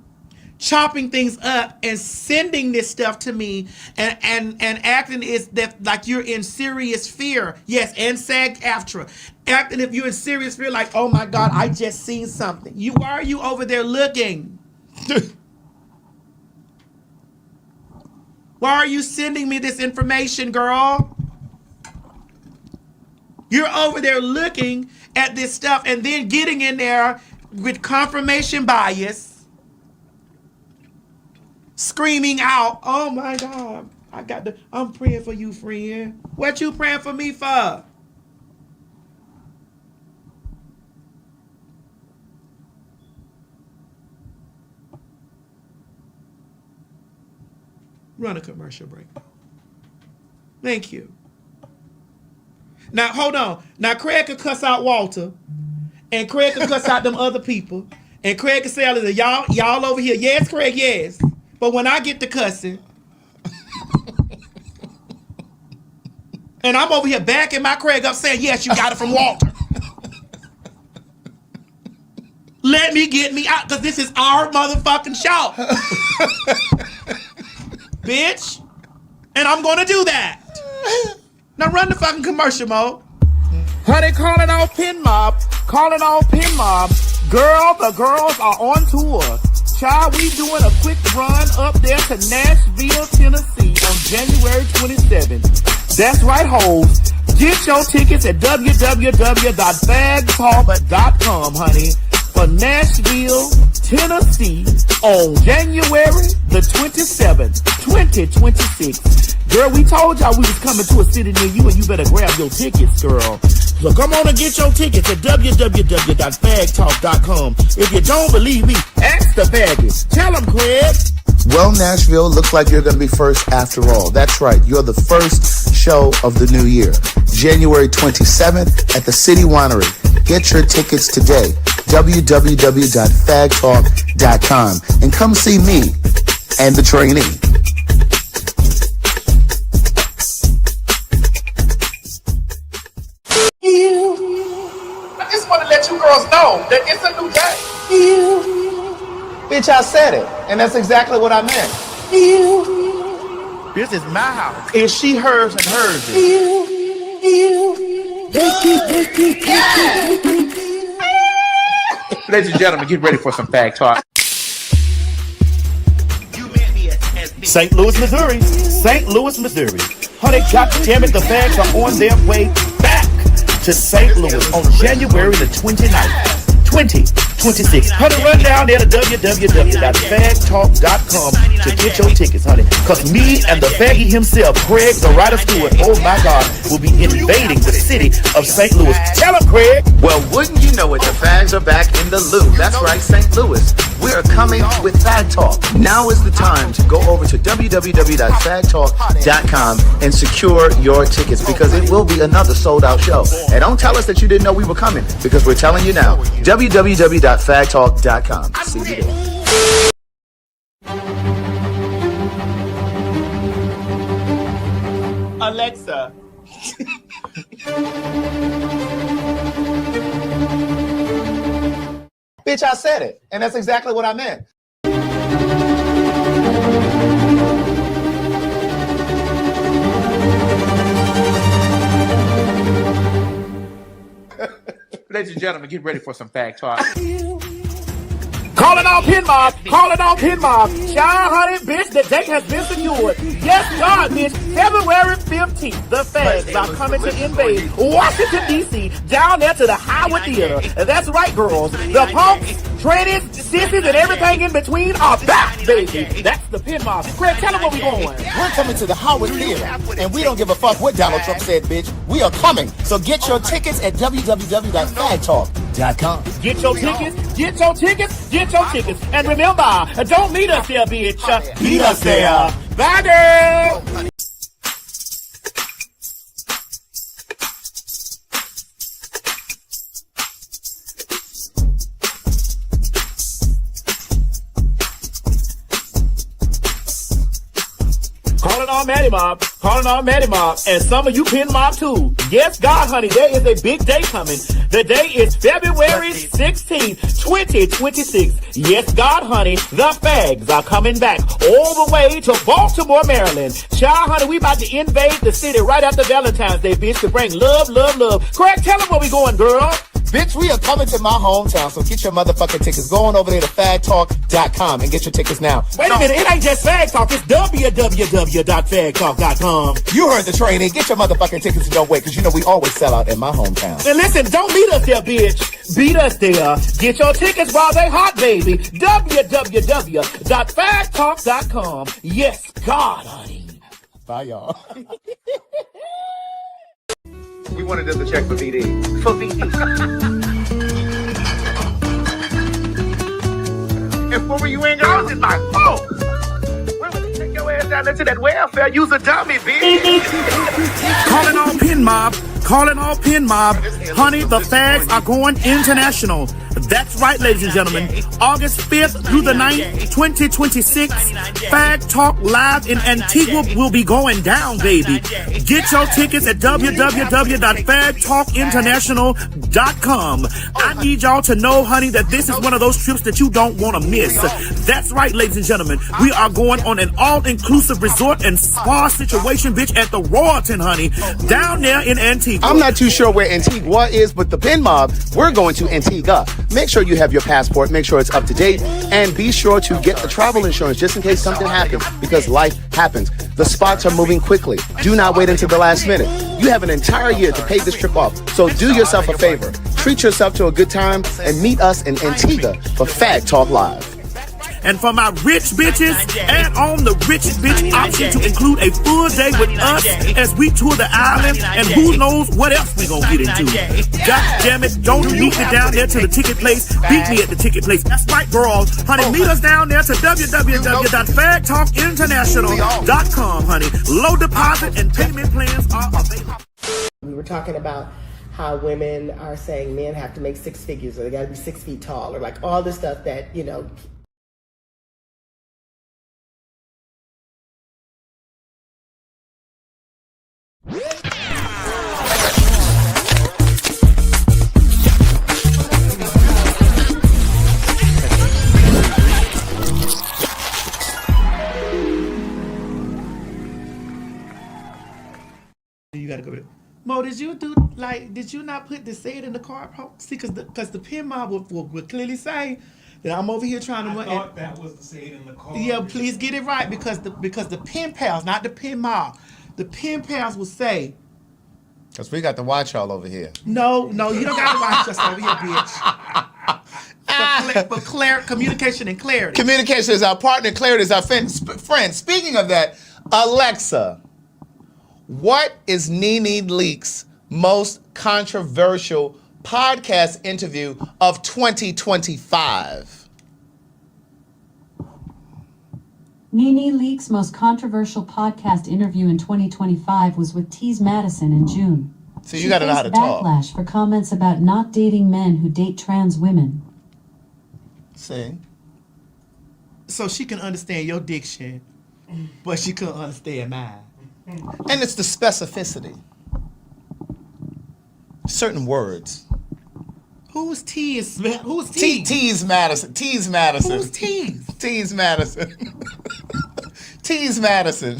chopping things up and sending this stuff to me and acting is that like you're in serious fear. Yes, and SAG-AFTRA. Acting if you're in serious fear, like, oh my God, I just seen something. Why are you over there looking? Why are you sending me this information, girl? You're over there looking at this stuff and then getting in there with confirmation bias. Screaming out, oh my God, I'm praying for you, friend. What you praying for me for? Run a commercial break. Thank you. Now, hold on. Now, Craig could cuss out Walter, and Craig could cuss out them other people, and Craig could say, y'all over here, yes, Craig, yes. But when I get to cussing, and I'm over here backing my Craig up saying, yes, you got it from Walter. Let me get me out, because this is our motherfucking show. Bitch. And I'm going to do that. Now run the fucking commercial, Mo. Honey, calling all Pin Mob. Calling all Pin Mob. Girl, the girls are on tour. Child, we doing a quick run up there to Nashville, Tennessee on January 27th. That's right, hoes. Get your tickets at www.PhagTawlk.com, honey. For Nashville, Tennessee on January the 27th, 2026. Girl, we told y'all we was coming to a city near you and you better grab your tickets, girl. So come on and get your tickets at www.PhagTawlk.com. If you don't believe me, ask the faggots. Tell them, Craig. Well, Nashville, looks like you're going to be first after all. That's right. You're the first show of the new year. January 27th at the City Winery. Get your tickets today. www.PhagTawlk.com. And come see me and the trainee. I just want to let you girls know that it's a new day. Bitch, I said it. And that's exactly what I meant. This is my house. It's she, hers, and hers. Ladies and gentlemen, get ready for some Phag Talk. St. Louis, Missouri. St. Louis, Missouri. Honey, goddammit, the Fags are on their way back to St. Louis on January the 29th. 2026. Honey, run down there to www.PhagTawlk.com to get your tickets, honey. Because me and the faggy himself, Craig, the writer Stewart, oh my God, will be invading the city of St. Louis. Tell him, Craig. Well, wouldn't you know it, the Fags are back in the Lou. That's right, St. Louis. We're coming with Phag Talk. Now is the time to go over to www.PhagTawlk.com and secure your tickets because it will be another sold out show. And don't tell us that you didn't know we were coming because we're telling you now. www.PhagTawlk.com. See you there. Alexa. Bitch, I said it. And that's exactly what I meant. Ladies and gentlemen, get ready for some Phag Talk. Calling on Pin Mob, calling on Pin Mob. Child, honey, bitch, the date has been secured. Yes, God, bitch, February 15th, the Fags are coming to invade Washington, D.C., down there to the Howard Theater. That's right, girls. The punks, trannies, sissies, and everything in between are back, baby. That's the Pin Mob. Craig, tell them where we going. We're coming to the Howard Theater, and we don't give a fuck what Donald Trump said, bitch. We are coming. So get your tickets at www.PhagTawlk.com. Get your tickets, get your tickets, get your tickets. And remember, don't meet us there, bitch. Meet us there. Bye, girl. Calling on Matty Mob, calling on Matty Mob, and some of you Pin Mob too. Yes, God, honey, there is a big day coming. The day is February 16th, 2026. Yes, God, honey, the Fags are coming back all the way to Baltimore, Maryland. Child, honey, we about to invade the city right after Valentine's Day, bitch, to bring love, love, love. Craig, tell them where we going, girl. Bitch, we are coming to my hometown, so get your motherfucking tickets. Go on over there to PhagTawlk.com and get your tickets now. Wait a minute, it ain't just Phag Talk, it's www.PhagTawlk.com. You heard the trainee. Get your motherfucking tickets and don't wait, because you know we always sell out in my hometown. And listen, don't meet us there, bitch. Beat us there. Get your tickets while they hot, baby. www.PhagTawlk.com. Yes, God, honey. Bye, y'all. We wanted them to check for VD. For VD. And what were you in? I was in my phone. Where would you take your ass down? got listed at welfare, use a dummy, bitch. Calling all pin mob. Calling all pin mob. Honey, the fags are going international. That's right, ladies and gentlemen. August 5th through the 9th, 2026, PhagTawlk Live in Antigua will be going down, baby. Get your tickets at www.PhagTawlkinternational.com. I need y'all to know, honey, that this is one of those trips that you don't want to miss. That's right, ladies and gentlemen. We are going on an all-inclusive resort and spa situation, bitch, at the Royalton, honey, down there in Antigua. I'm not too sure where Antigua is, but the Pin Mob, we're going to Antigua. Make sure you have your passport, make sure it's up to date, and be sure to get the travel insurance just in case something happens, because life happens. The spots are moving quickly. Do not wait until the last minute. You have an entire year to pay this trip off, so do yourself a favor. Treat yourself to a good time and meet us in Antigua for PhagTawlk Live. And for my rich bitches, add on the rich bitch option to include a full day with us as we tour the island, and who knows what else we gonna get into. God damn it, don't meet me down there to the ticket place. Beat me at the ticket place. That's right, girls. Honey, meet us down there to www.PhagTawlkinternational.com, honey. Low deposit and payment plans are available. We were talking about how women are saying men have to make six figures, or they gotta be 6 feet tall, or like all the stuff that, you know, You gotta go with it. Mo, did you not put the say it in the card? See, because the Pin Mob will clearly say that I'm over here trying to. I thought that was the say it in the card. Yeah, please get it right, because the Pen Pals, not the Pin Mob, the Pen Pals will say. Because we got to watch y'all over here. No, you don't gotta watch us over here, bitch. For communication and clarity. Communication is our partner, clarity is our friend. Speaking of that, Alexa, what is Nene Leakes' most controversial podcast interview of 2025? Nene Leakes' most controversial podcast interview in 2025 was with Tease Madison in June. So you gotta know how to talk. Backlash for comments about not dating men who date trans women. See? So she can understand your diction, but she couldn't understand mine. And it's the specificity. Certain words. Who's Tease? Who's Tease? Tease Madison. Tease Madison. Who's Tease? Tease Madison. Tease Madison.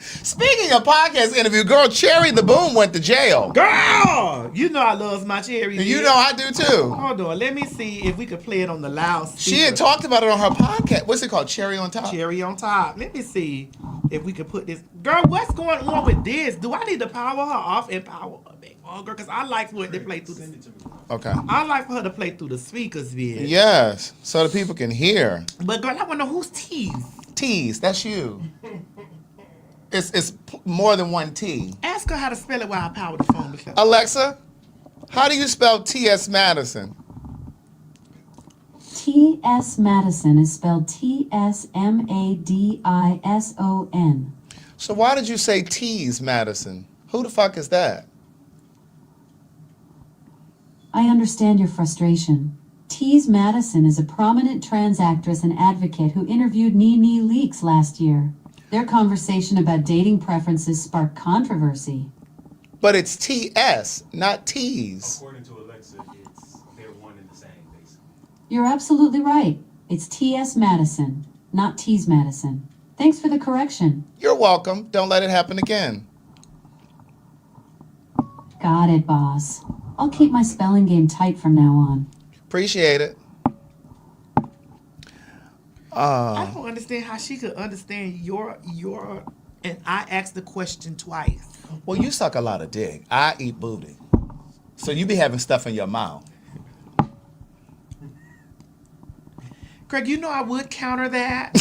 Speaking of podcast interview, girl, Cherry the Boom went to jail. Girl! You know I love my Cherry. You know I do too. Hold on, let me see if we could play it on the loudspeaker. She had talked about it on her podcast. What's it called? Cherry on Top? Cherry on Top. Let me see if we could put this. Girl, what's going on with this? Do I need to power her off and power her back on, girl? Because I like for it to play through the... Okay. I like for her to play through the speakers, bitch. Yes, so the people can hear. But girl, I want to know who's Tease. Tease, that's you. It's more than one T. Ask her how to spell it while I power the phone. Alexa, how do you spell T.S. Madison? T.S. Madison is spelled T.S.M.A.D.I.S.O.N. So why did you say Tease Madison? Who the fuck is that? I understand your frustration. Tease Madison is a prominent trans actress and advocate who interviewed Nene Leakes last year. Their conversation about dating preferences sparked controversy. But it's T.S., not Tease. According to Alexa, they're one and the same, basically. You're absolutely right. It's T.S. Madison, not Tease Madison. Thanks for the correction. You're welcome. Don't let it happen again. Got it, boss. I'll keep my spelling game tight from now on. Appreciate it. I don't understand how she could understand your and I asked the question twice. Well, you suck a lot of dick. I eat booty. So you be having stuff in your mouth. Greg, you know I would counter that.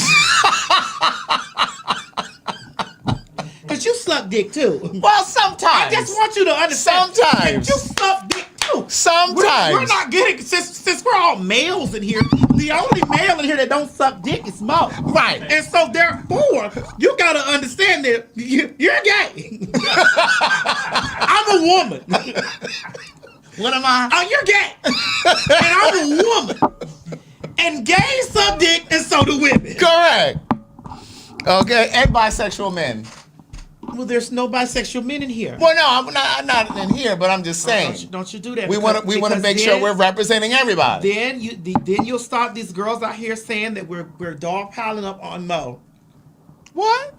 Because you suck dick too. Well, sometimes. I just want you to understand. Sometimes. You suck dick too. No. Sometimes. We're not getting, since we're all males in here, the only male in here that don't suck dick is Mo. Right. And so therefore, you got to understand that you're gay. I'm a woman. What am I? Oh, you're gay. And I'm a woman. And gays suck dick, and so do women. Correct. Okay, and bisexual men. Well, there's no bisexual men in here. Well, no, I'm not in here, but I'm just saying. Don't you do that? We want to make sure we're representing everybody. Then you'll start these girls out here saying that we're dog piling up on Mo. What?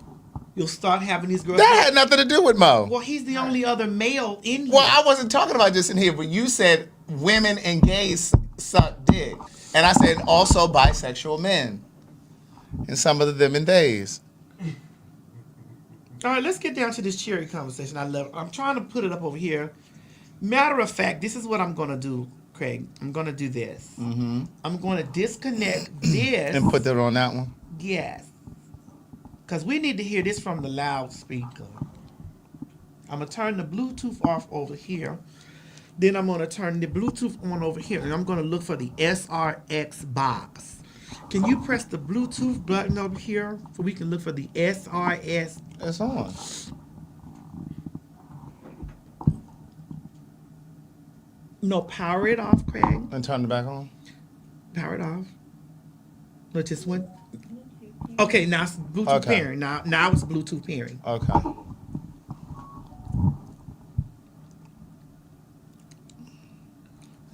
You'll start having these girls. That had nothing to do with Mo. Well, he's the only other male in here. Well, I wasn't talking about just in here, but you said women and gays suck dick. And I said also bisexual men. And some of them in days. All right, let's get down to this cherry conversation. I'm trying to put it up over here. Matter of fact, this is what I'm going to do, Craig. I'm going to do this. Mm-hmm. I'm going to disconnect this. And put that on that one? Yes. Because we need to hear this from the loudspeaker. I'm going to turn the Bluetooth off over here. Then I'm going to turn the Bluetooth on over here. And I'm going to look for the SRX box. Can you press the Bluetooth button over here so we can look for the SRS? It's on. No, power it off, Craig. And turn it back on? Power it off. Look, just went. Okay, now it's Bluetooth pairing. Now it's Bluetooth pairing. Okay.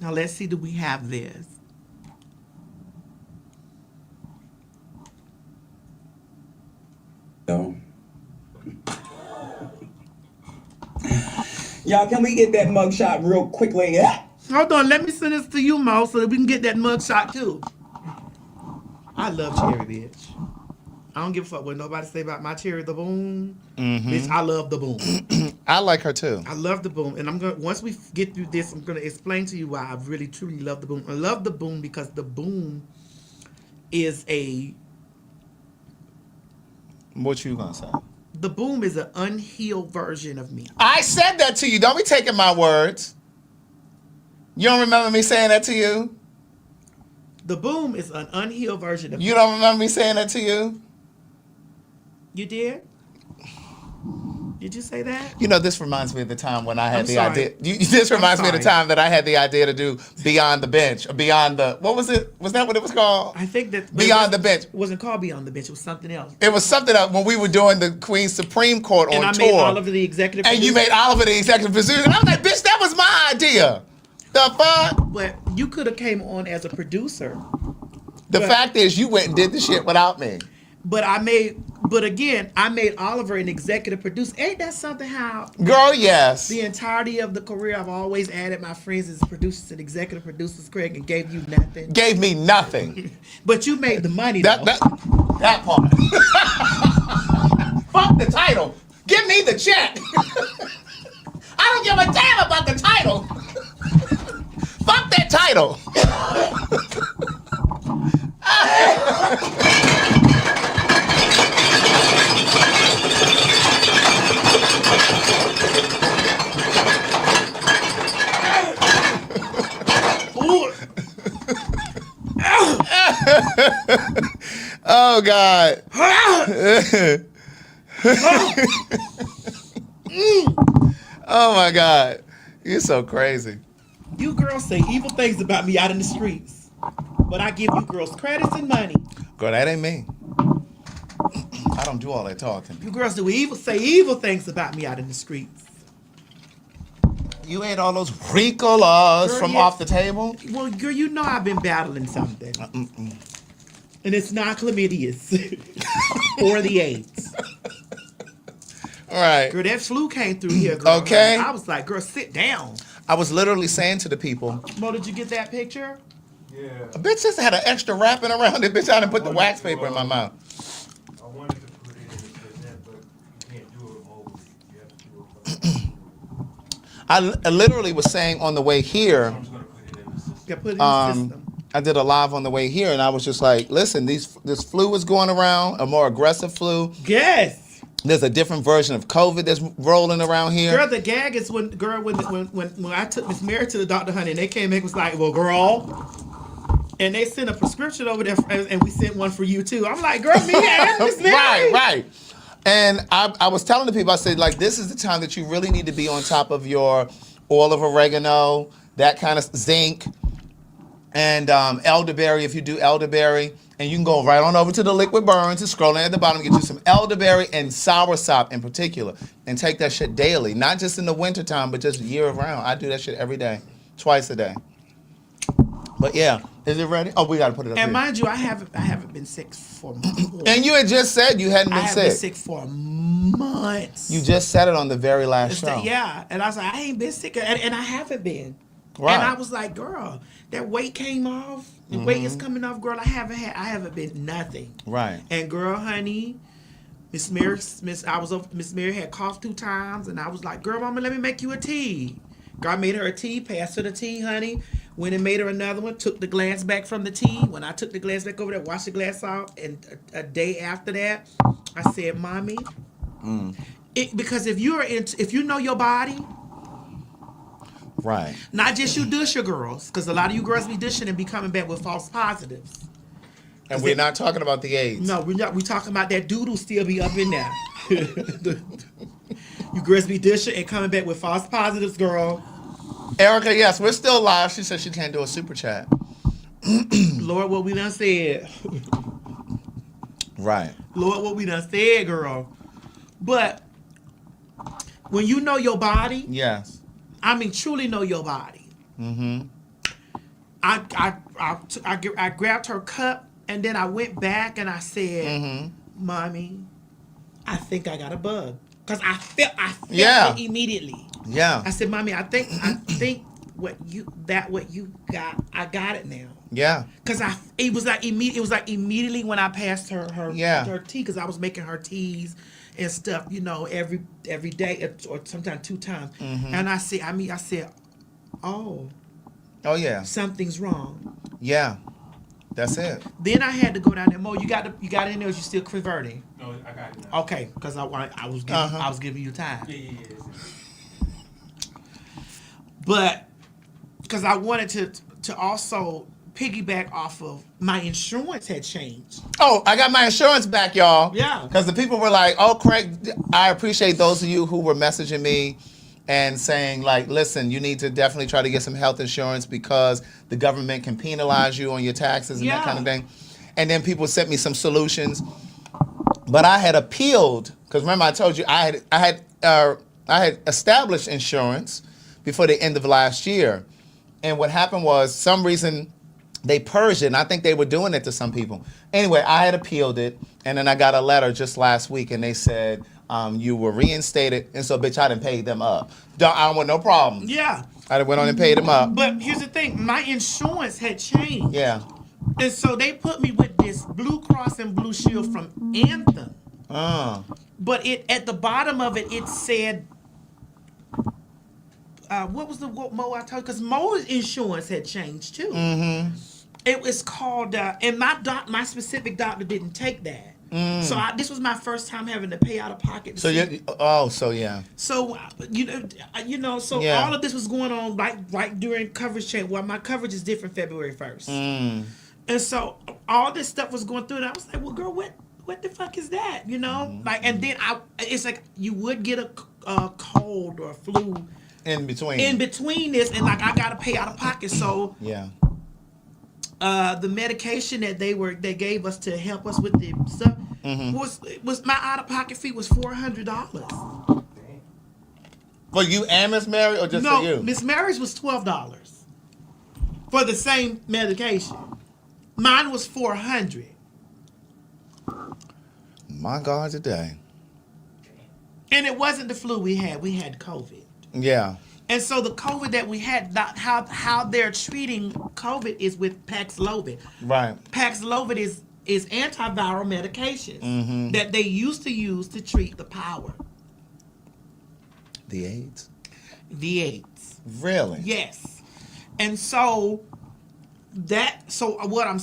Now let's see, do we have this? Y'all, can we get that mugshot real quickly? Hold on, let me send this to you, Mo, so that we can get that mugshot too. I love Cherry, bitch. I don't give a fuck what nobody say about my Cherry the Boom. Mm-hmm. Bitch, I love the Boom. I like her too. I love the Boom, and I'm gonna once we get through this, I'm gonna explain to you why I really truly love the Boom. I love the Boom because the Boom is a. What you gonna say? The Boom is an unhealed version of me. I said that to you. Don't be taking my words. You don't remember me saying that to you? The Boom is an unhealed version of me. You don't remember me saying that to you? You did? Did you say that? You know, this reminds me of the time when I had the sorry. idea. This reminds me of the time that I had the idea to do Beyond the Bench. Or Beyond the, what was it? Was that what it was called? I think that Beyond the Bench. It wasn't called Beyond the Bench. It was something else. It was something else when we were doing the Queen's Supreme Court on tour. And I made Oliver the executive producer. And you made Oliver the executive producer. And I was like, bitch, that was my idea. The fuck? But you could have came on as a producer. The fact is, you went and did the shit without me. But I made Oliver an executive producer. Ain't that something how? Girl, yes. The entirety of the career, I've always added my friends as producers and executive producers, Craig, and gave you nothing. Gave me nothing. But you made the money, that part. Fuck the title. Give me the check. I don't give a damn about the title. Fuck that title. Oh God. Oh my God. You're so crazy. You girls say evil things about me out in the streets, but I give you girls credits and money. Girl, that ain't me. I don't do all that talking. You girls say evil things about me out in the streets. You ate all those Ricolas Girl, from yes. off the table? Well, girl, you know I've been battling something. And it's not chlamydias or the AIDS. All right. Girl, that flu came through here, girl. Okay. I was like, girl, sit down. I was literally saying to the people, Mo, did you get that picture? Yeah. a bitch just had an extra wrapping around it. Bitch, I done put the wax paper in my mouth. I wanted to put it in the cassette, but you can't do it over. You have to do it. I literally was saying on the way here, Yeah, put it in the system. I did a live on the way here, and I was just like, listen, this flu is going around, a more aggressive flu. Yes. There's a different version of COVID that's rolling around here. Girl, the gag is when I took Miss Mary to the doctor, honey, and they came back was like, well, girl, and they sent a prescription over there, and we sent one for you too. I'm like, girl, me and Miss Mary. Right. And I was telling the people, I said, like, this is the time that you really need to be on top of your oil of oregano, that kind of zinc, and elderberry if you do elderberry. And you can go right on over to the Liquid Burns and scroll in at the bottom, get you some elderberry and soursop in particular, and take that shit daily. Not just in the wintertime, but just year round. I do that shit every day, twice a day. But yeah, is it ready? Oh, we got to put it up And here. mind you, I haven't been sick for months. And you had just said you hadn't been I sick. haven't been sick for months. You just said it on the very last show. Yeah, and I was like, I ain't been sick, and I haven't been. Right. And I was like, girl, that weight came off. The weight is coming off, girl. I haven't been nothing. Right. And girl, honey, Miss Mary had coughed 2 times, and I was like, girl, mama, let me make you a tea. Girl, I made her a tea, passed her the tea, honey. Went and made her another one, took the glass back from the tea. When I took the glass back over there, washed the glass off, and a day after that, I said, mommy, because if you know your body. Right. Not just you dusher girls, because a lot of you girls be dishing and be coming back with false positives. And we're not talking about the AIDS. No, we're not. We're talking about that doodle still be up in there. You girls be dishing and coming back with false positives, girl. Erica, yes, we're still live. She said she can't do a super chat. Lord, what we done said. Right. Lord, what we done said, girl. But when you know your body. Yes. I mean, truly know your body. Mm-hmm. I grabbed her cup, and then I went back and I said, Mommy, I think I got a bug. Because I felt it immediately. Yeah. I said, Mommy, I think what you got, I got it now. Yeah. Because it was like immediately when I passed her tea, because I was making her teas and stuff, every day or sometimes 2 times. And I said, oh yeah, something's wrong. Yeah, that's it. Then I had to go down there. Mo, you got it in there? Or you still converting? No, I got it now. Okay, because I was giving you time. Yeah. But because I wanted to also piggyback off of my insurance had changed. Oh, I got my insurance back, y'all. Yeah. Because the people were like, oh, Craig, I appreciate those of you who were messaging me and saying, like, listen, you need to definitely try to get some health insurance because the government can penalize you on your taxes and that kind of thing. And then people sent me some solutions. But I had appealed, because remember I told you I had established insurance before the end of last year. And what happened was, some reason they purged it, and I think they were doing it to some people. Anyway, I had appealed it, and then I got a letter just last week, and they said, you were reinstated, and so, bitch, I done paid them up. I don't want no problems. Yeah. I went on and paid them up. But here's the thing, my insurance had changed. Yeah. And so they put me with this Blue Cross and Blue Shield from Anthem. But at the bottom of it, it said, what was what Mo I told you? Because Mo's insurance had changed too. Mm-hmm. It was called, and my specific doctor didn't take that. So this was my first time having to pay out of pocket. So yeah. So all of this was going on right during coverage change. Well, my coverage is different February 1st. And so all this stuff was going through, and I was like, well, girl, what the fuck is that? And then it's like you would get a cold or a flu in between this, and like I gotta pay out of pocket. So yeah. The medication that they gave us to help us with the stuff was my out of pocket fee was $400. For you and Miss Mary, or just for you? No, Miss Mary's was $12 for the same medication. Mine was $400. My God, today. And it wasn't the flu we had. We had COVID. Yeah. And so the COVID that we had, how they're treating COVID is with Paxlovid. Right. Paxlovid is antiviral medication that they used to use to treat the power. The AIDS? The AIDS. Really? Yes. And so what I'm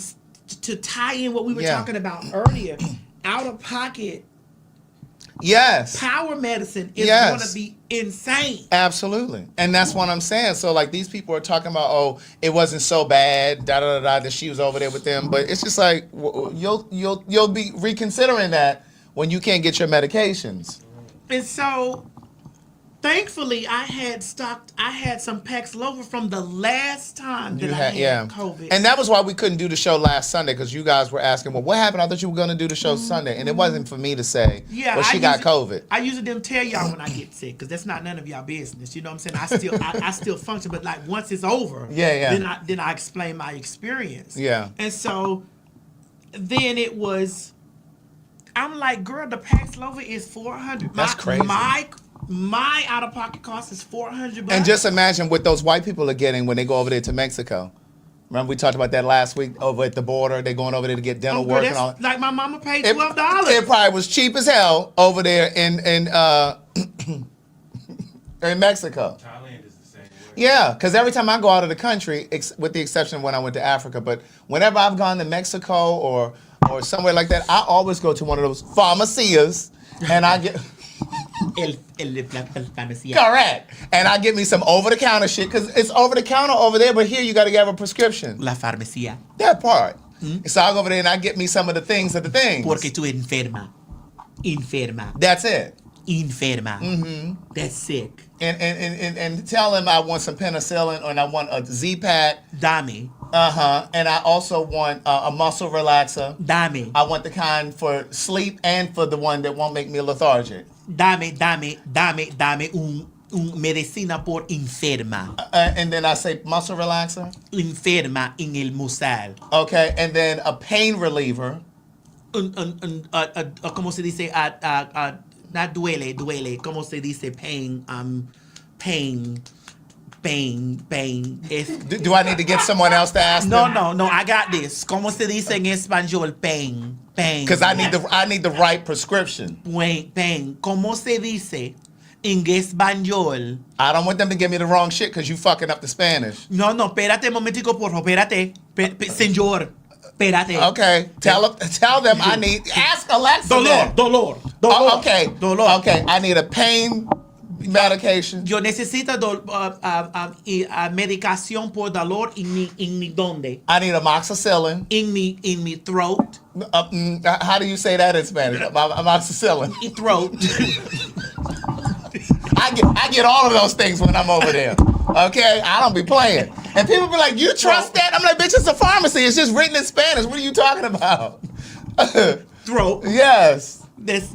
to tie in what we were talking about earlier, out of pocket Yes. Power medicine is going to be insane. Absolutely. And that's what I'm saying. So like these people are talking about, oh, it wasn't so bad, that she was over there with them. But it's just like you'll be reconsidering that when you can't get your medications. And so thankfully I had some Paxlovid from the last time that I had COVID. And that was why we couldn't do the show last Sunday, because you guys were asking, well, what happened? I thought you were going to do the show Sunday. And it wasn't for me to say, well, she got COVID. I usually didn't tell y'all when I get sick, because that's not none of y'all business. You know what I'm saying? I still function, but like once it's over, then I explain my experience. Yeah. And so then it was, I'm like, girl, the Paxlovid is $400. That's crazy. My out-of-pocket cost is $400. And just imagine what those white people are getting when they go over there to Mexico. Remember we talked about that last week over at the border. They're going over there to get dental work and all. Like my mama paid $12. It probably was cheap as hell over there in Mexico. Thailand is the same way. Yeah, because every time I go out of the country, with the exception of when I went to Africa, but whenever I've gone to Mexico or somewhere like that, I always go to one of those pharmacias and I get... Correct. And I get me some over-the-counter shit, because it's over-the-counter over there, but here you got to have a prescription. La farmacia. That part. So I go over there and I get me some of the things. Porque tú enferma. That's it. Enferma. That's sick. And tell them I want some penicillin and I want a Z-Pack. Dame. And I also want a muscle relaxer. Dame. I want the kind for sleep and for the one that won't make me lethargic. Dame un medicina por enferma. And then I say muscle relaxer. Enferma en el musal. Okay, and then a pain reliever. ¿Cómo se dice? Not duele. ¿Cómo se dice pain? Pain. Do I need to get someone else to ask them? No, I got this. ¿Cómo se dice en español pain? Because I need the right prescription. Pain. ¿Cómo se dice en español? I don't want them to give me the wrong shit because you fucking up the Spanish. No, espérate un momentico, por favor, espérate. Señor, espérate. Okay, tell them I need, ask Alexa. Dolor. Okay, I need a pain medication. Yo necesito medicación por dolor en mi donde. I need amoxicillin. In mi throat. How do you say that in Spanish? Amoxicillin. Throat. I get all of those things when I'm over there. Okay, I don't be playing. And people be like, "You trust that?" I'm like, "Bitch, it's a pharmacy. It's just written in Spanish. What are you talking about?" Throat. Yes. That's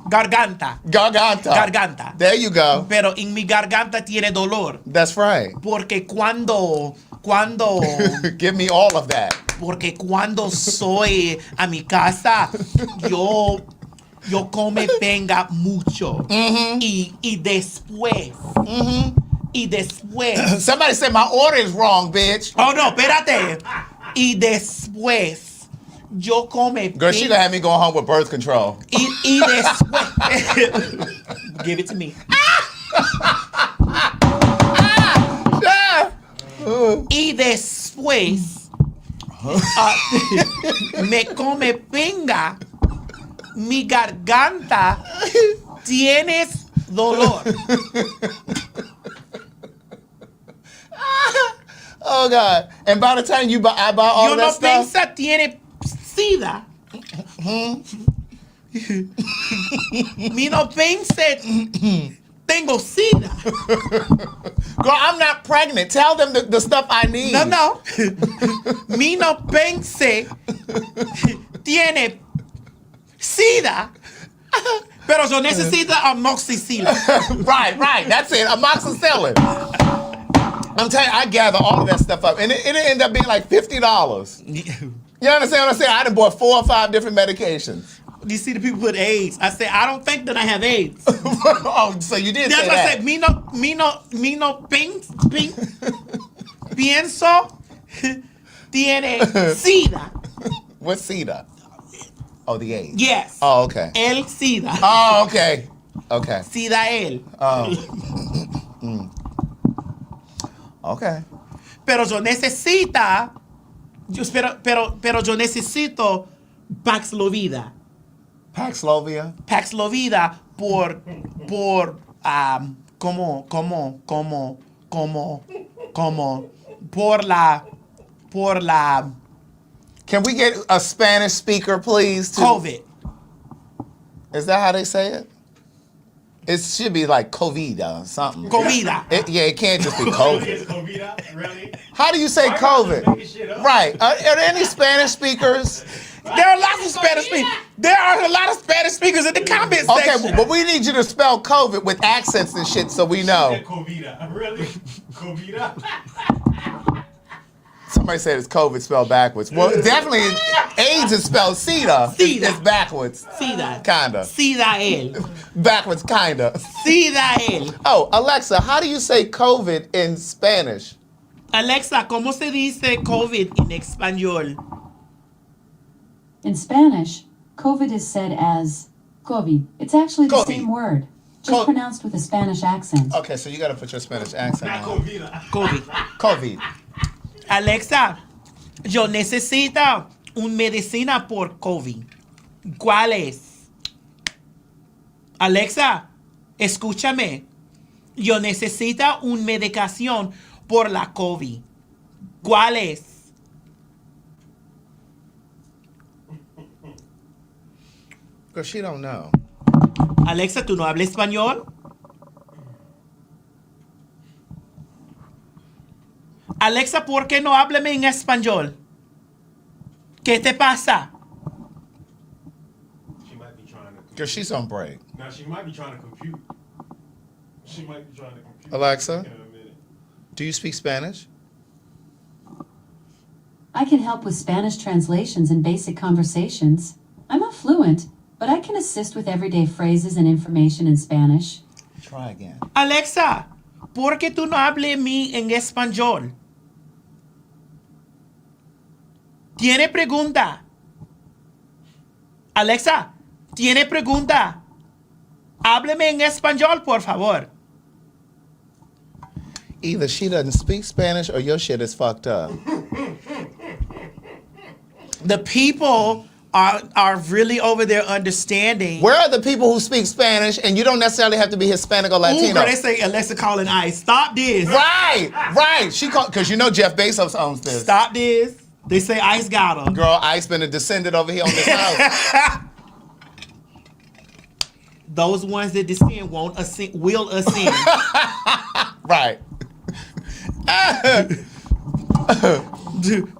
garganta. Garganta. There you go. Pero en mi garganta tiene dolor. That's right. Porque cuando give me all of that. Porque cuando soy a mi casa, yo come penga mucho. Y después. Y después. Somebody said my order is wrong, bitch. Oh no, espérate. Y después. Yo come. Girl, she gonna have me going home with birth control. Y después. Give it to me. Y después. Me come pinga. Mi garganta. Tienes dolor. Oh God! And by the time I buy all yo that stuff. Yo no piensa tiene sida. Mi no pense tengo sida. Girl, I'm not pregnant. Tell them the stuff I need. No. Mi no pense tiene sida. Pero yo necesito amoxicillin. Right. That's it. Amoxicillin. I'm telling you, I gather all of that stuff up, and it ended up being like $50. You understand what I'm saying? I done bought 4 or 5 different medications. You see the people with AIDS. I say, I don't think that I have AIDS. Oh, so you did say that. That's what I said. Mi no pienso tiene sida. What's sida? Oh, the AIDS. Yes. Oh, okay. El sida. Oh, okay. Sida el. Oh. Okay. Pero yo necesito Paxlovida. Paxlovia? Paxlovida por, por la, Can we get a Spanish speaker, please? COVID. Is that how they say it? It should be like COVID or something. Covida. It can't just be COVID. It's Covida? Really? How do you say Why not just COVID? make shit up? Right. Are there any Spanish speakers? There are lots of Spanish speakers. There are a lot of Spanish speakers in the comment section. Okay, but we need you to spell COVID with accents and shit so we know. Covida. Really? Covida? Somebody said it's COVID spelled backwards. Well, definitely AIDS is spelled SIDA. It's backwards. SIDA. Kinda. SIDA. Backwards, kinda. SIDA. Oh, Alexa, how do you say COVID in Spanish? Alexa, ¿cómo se dice COVID en español? In Spanish, COVID is said as COVID. It's actually the COVID. same word, just pronounced with a Spanish accent. Okay, so you gotta put your Spanish accent on. COVID. COVID. Alexa, yo necesito un medicina por COVID. ¿Cuál es? Alexa, escúchame. Yo necesito una medicación por la COVID. ¿Cuál es? Because she don't know. Alexa, ¿tú no hablas español? Alexa, ¿por qué no háblame en español? ¿Qué te pasa? She might be trying to. Because she's on break. Now she might be trying to compute. She might be trying to compute. Alexa, do you speak Spanish? I can help with Spanish translations and basic conversations. I'm not fluent, but I can assist with everyday phrases and information in Spanish. Try again. Alexa, ¿por qué tú no hablas mí en español? ¿Tiene pregunta? Alexa, ¿tiene pregunta? Háblame en español, por favor. Either she doesn't speak Spanish or your shit is fucked up. The people are really over there understanding. Where are the people who speak Spanish and you don't necessarily have to be Hispanic or Latino? Ooh, girl, they say Alexa calling ICE. Stop this. Right. She called, because you know Jeff Bezos owns this. Stop this. They say ICE got her. Girl, ICE been a descendant over here on this house. Those ones that descend won't ascend, will ascend. Right.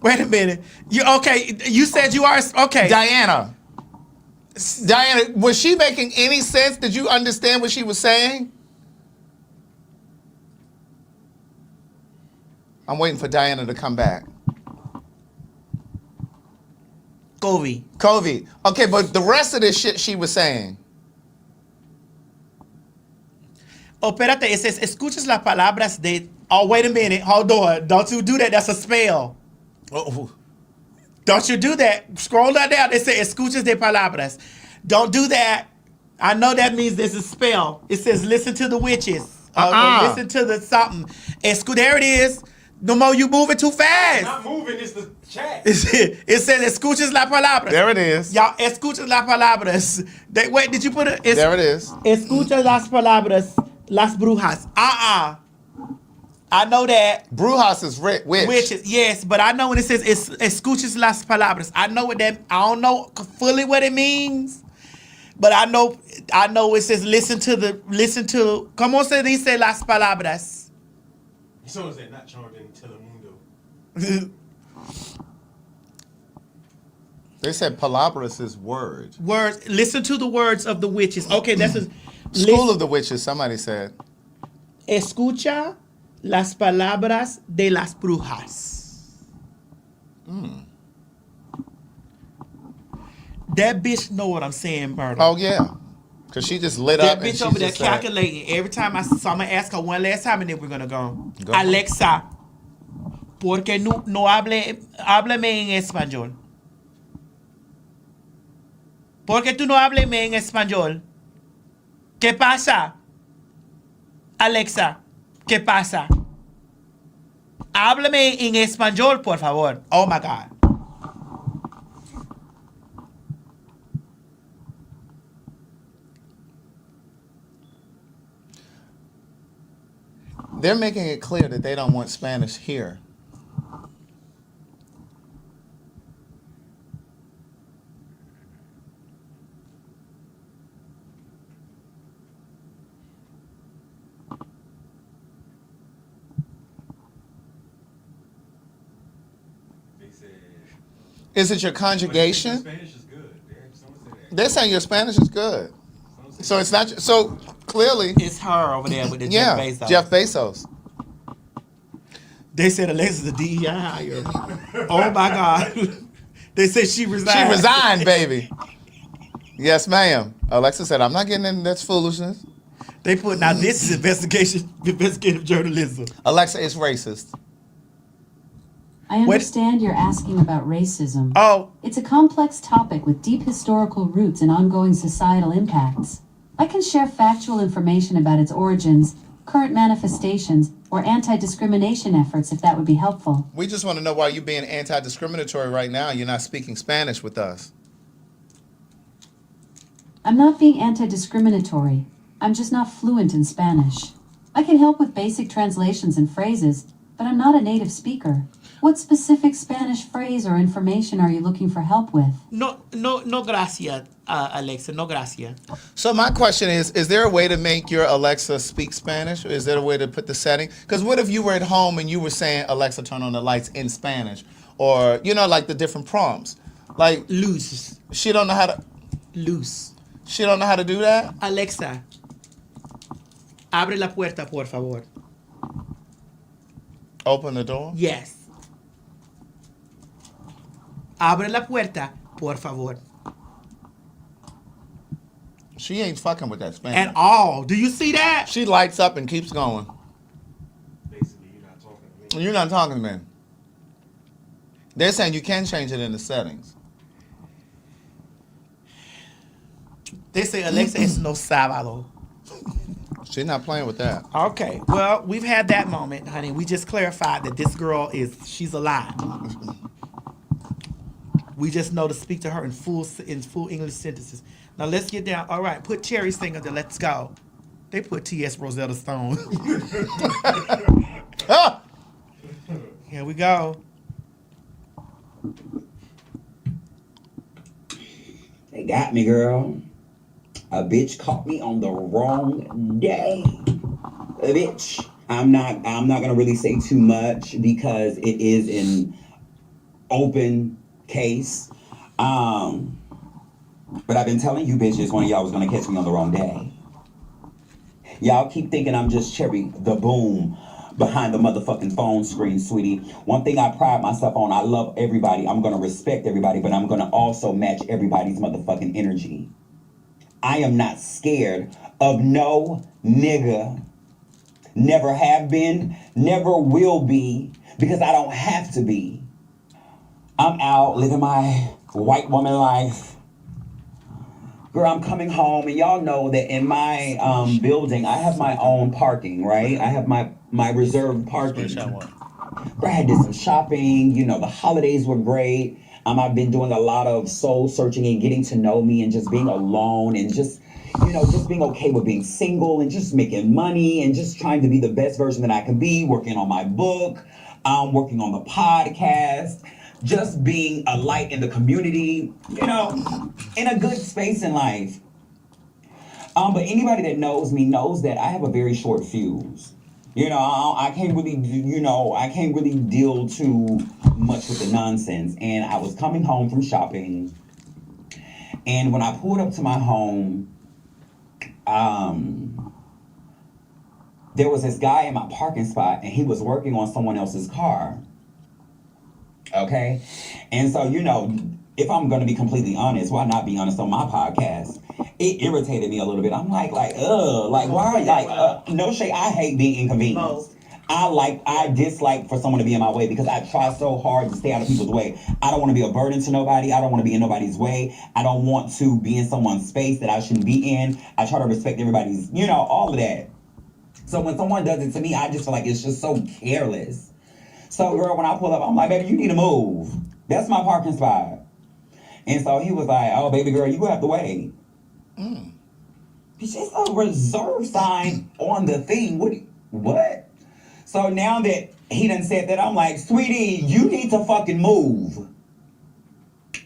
Wait a minute. You okay? You said you are okay. Diana, was she making any sense? Did you understand what she was saying? I'm waiting for Diana to come back. COVID. Okay, but the rest of this shit she was saying. Oh, espérate, it says, escuchas las palabras de... Oh, wait a minute. Hold on. Don't you do that. That's a spell. Oh. Don't you do that. Scroll that down. It says, escuchas de palabras. Don't do that. I know that means there's a spell. It says, listen to the witches. Or listen to the something. There it is. No more you moving too fast. It's not moving, it's the chat. It says, escuchas las palabras. There it is. Y'all, escuchas las palabras. Wait, did you put it? There it is. Escucha las palabras, las brujas. I know that. Brujas is witch. Witches, yes, but I know when it says escuchas las palabras. I know what that, I don't know fully what it means. But I know it says listen to, ¿cómo se dice las palabras? So is that not charmed in Telemundo? They said palabras is word. Words. Listen to the words of the witches. Okay, that's a School of the Witches, somebody said. Escucha las palabras de las brujas. That bitch know what I'm saying, Myrtle. Oh, yeah. Because she just lit that up. That bitch over there calculating. Every time so I'm going to ask her one last time and then we're going to go. Alexa, ¿por qué no háblame en español? ¿Por qué tú no háblame en español? ¿Qué pasa? Alexa, ¿qué pasa? Háblame en español, por favor. Oh, my God. They're making it clear that they don't want Spanish here. Is it your conjugation? Spanish is good. They're saying your Spanish is good. So it's not. So clearly, it's her over there with the Jeff Bezos. Jeff Bezos. They said Alexa's a DEI hire. Oh my God. They said she resigned. She resigned, baby. Yes, ma'am. Alexa said, "I'm not getting into this foolishness." They put now. This is investigative journalism. Alexa is racist. I understand you're asking about racism. Oh. It's a complex topic with deep historical roots and ongoing societal impacts. I can share factual information about its origins, current manifestations, or anti-discrimination efforts if that would be helpful. We just want to know why you're being anti-discriminatory right now. You're not speaking Spanish with us. I'm not being anti-discriminatory. I'm just not fluent in Spanish. I can help with basic translations and phrases, but I'm not a native speaker. What specific Spanish phrase or information are you looking for help with? No gracias, Alexa, no gracias. So my question is there a way to make your Alexa speak Spanish? Or is there a way to put the setting? Because what if you were at home and you were saying, Alexa, turn on the lights in Spanish? Or, like the different prompts. Like, luz. She don't know how to... Luz. She don't know how to do that? Alexa, abre la puerta, por favor. Open the door? Yes. Abre la puerta, por favor. She ain't fucking with that Spanish. At all. Do you see that? She lights up and keeps going. Basically, you're not talking to me. You're not talking to me. They're saying you can change it in the settings. They say Alexa es no sábado. She's not playing with that. Okay. Well, we've had that moment, honey. We just clarified that this girl she's alive. We just know to speak to her in full English sentences. Now let's get down. All right, put Cherry Singer there. Let's go. They put T.S. Rosetta Stone. Here we go. They got me, girl. A bitch caught me on the wrong day. A bitch. I'm not gonna really say too much because it is an open case. But I've been telling you bitches one of y'all was gonna catch me on the wrong day. Y'all keep thinking I'm just Cherry the Boom behind the motherfucking phone screen, sweetie. One thing I pride myself on, I love everybody. I'm gonna respect everybody, but I'm gonna also match everybody's motherfucking energy. I am not scared of no nigga. Never have been, never will be, because I don't have to be. I'm out living my white woman life. Girl, I'm coming home, and y'all know that in my building, I have my own parking, right? I have my reserved parking. Girl, I did some shopping. The holidays were great. I've been doing a lot of soul searching and getting to know me and just being alone and just being okay with being single and just making money and just trying to be the best version that I can be, working on my book, working on the podcast, just being a light in the community, in a good space in life. But anybody that knows me knows that I have a very short fuse. I can't really deal too much with the nonsense. And I was coming home from shopping, and when I pulled up to my home, there was this guy in my parking spot, and he was working on someone else's car. Okay? And so, if I'm going to be completely honest, why not be honest on my podcast? It irritated me a little bit. I'm why are you no shade, I hate being inconvenienced. I dislike for someone to be in my way because I try so hard to stay out of people's way. I don't want to be a burden to nobody. I don't want to be in nobody's way. I don't want to be in someone's space that I shouldn't be in. I try to respect everybody's, all of that. So when someone does it to me, I just feel like it's just so careless. So girl, when I pull up, I'm like, baby, you need to move. That's my parking spot. And so he was like, oh, baby girl, you have to wait. It's just a reserve sign on the thing. What? So now that he done said that, I'm like, sweetie, you need to fucking move.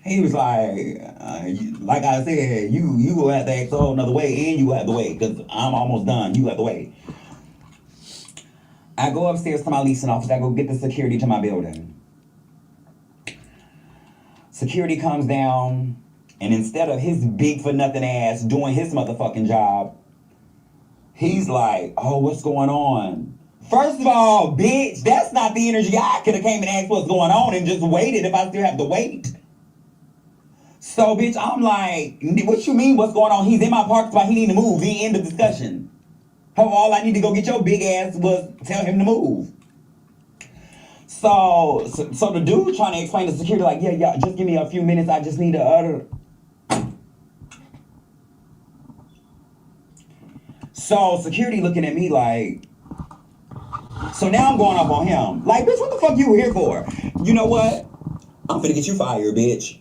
He was like I said, you will have to ask a whole another way, and you will have to wait, because I'm almost done. You have to wait. I go upstairs to my leasing office. I go get the security to my building. Security comes down, and instead of his big for nothing ass doing his motherfucking job, he's like, oh, what's going on? First of all, bitch, that's not the energy. I could have came and asked what's going on and just waited if I still have to wait. So, bitch, I'm like, what you mean what's going on? He's in my parking spot. He need to move. The end of discussion. All I need to go get your big ass was tell him to move. So the dude trying to explain to security, like, yeah, just give me a few minutes. I just need to utter. So security looking at me like, so now I'm going up on him. Like, bitch, what the fuck you here for? You know what? I'm finna get you fired, bitch.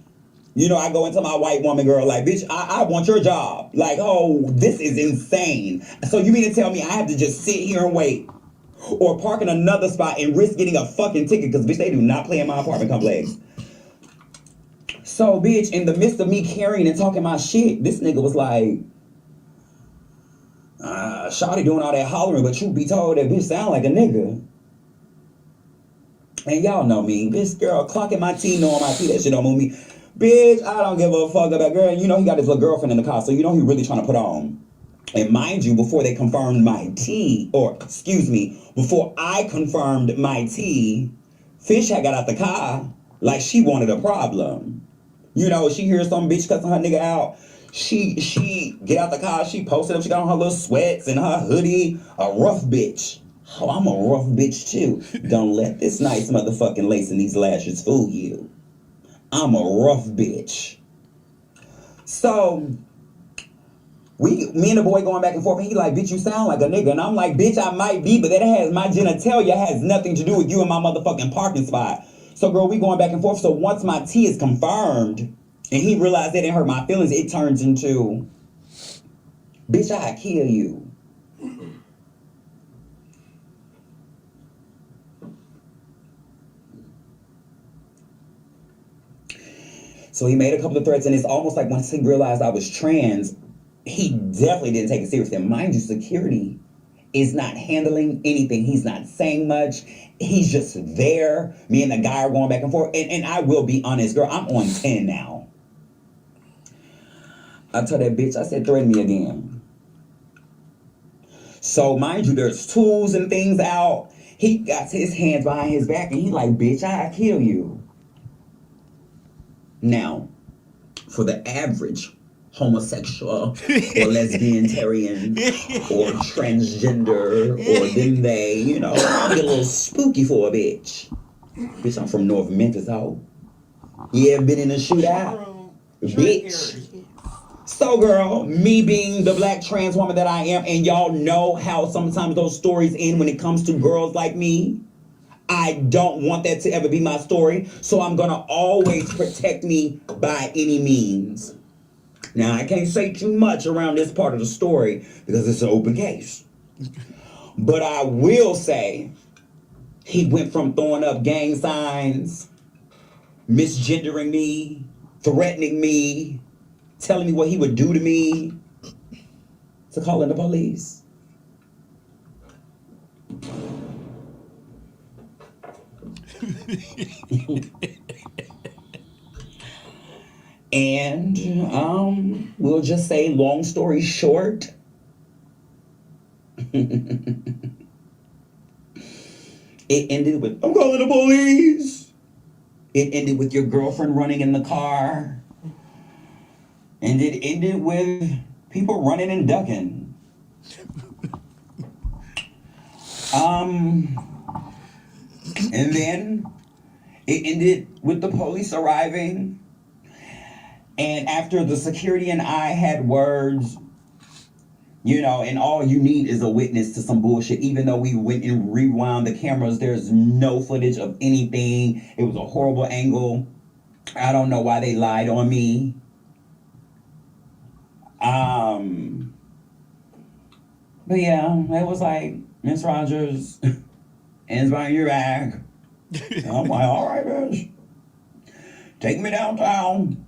You know, I go into my white woman girl like, bitch, I want your job. Like, oh, this is insane. So you mean to tell me I have to just sit here and wait? Or park in another spot and risk getting a fucking ticket? Because, bitch, they do not play in my apartment complex. So, bitch, in the midst of me carrying and talking my shit, this nigga was like, Shawty doing all that hollering, but you be told that bitch sound like a nigga. And y'all know me. This girl clocking my T, knowing my T, that shit don't move me. Bitch, I don't give a fuck about girl. You know he got his little girlfriend in the car, so you know he really trying to put on. And mind you, before they confirmed my T, before I confirmed my T, Fish had got out the car like she wanted a problem. You know, she hears some bitch cussing her nigga out. She get out the car, she posted up, she got on her little sweats and her hoodie, a rough bitch. Oh, I'm a rough bitch too. Don't let this nice motherfucking lace and these lashes fool you. I'm a rough bitch. So, me and the boy going back and forth, and he like, bitch, you sound like a nigga. And I'm like, bitch, I might be, but that has, my genitalia has nothing to do with you in my motherfucking parking spot. So, girl, we going back and forth. So, once my T is confirmed, and he realized that it hurt my feelings, it turns into, bitch, I kill you. So he made a couple of threats, and it's almost like once he realized I was trans, he definitely didn't take it seriously. And mind you, security is not handling anything. He's not saying much. He's just there. Me and the guy are going back and forth. And I will be honest, girl, I'm on 10 now. I told that bitch, I said, threaten me again. So mind you, there's tools and things out. He got his hands behind his back, and he like, bitch, I kill you. Now, for the average homosexual or lesbian-tarian or transgender or them they, you know, I get a little spooky for a bitch. Bitch, I'm from North Memphis, ho. You ever been in a shootout? Bitch. So, girl, me being the black trans woman that I am, and y'all know how sometimes those stories end when it comes to girls like me. I don't want that to ever be my story, so I'm gonna always protect me by any means. Now, I can't say too much around this part of the story because it's an open case. But I will say, he went from throwing up gang signs, misgendering me, threatening me, telling me what he would do to me, to calling the police. And we'll just say, long story short, it ended with, I'm calling the police. It ended with your girlfriend running in the car. And it ended with people running and ducking. And then it ended with the police arriving. And after the security and I had words, you know, and all you need is a witness to some bullshit. Even though we went and rewound the cameras, there's no footage of anything. It was a horrible angle. I don't know why they lied on me. But yeah, it was like, Miss Rogers, Ends by your back. And I'm like, all right, bitch. Take me downtown.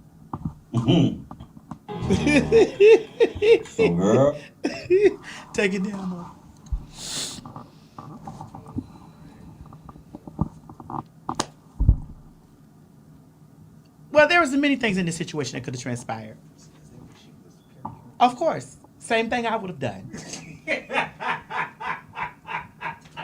So, girl. Take it down, Mo. Well, there was many things in this situation that could have transpired. Of course. Same thing I would have done.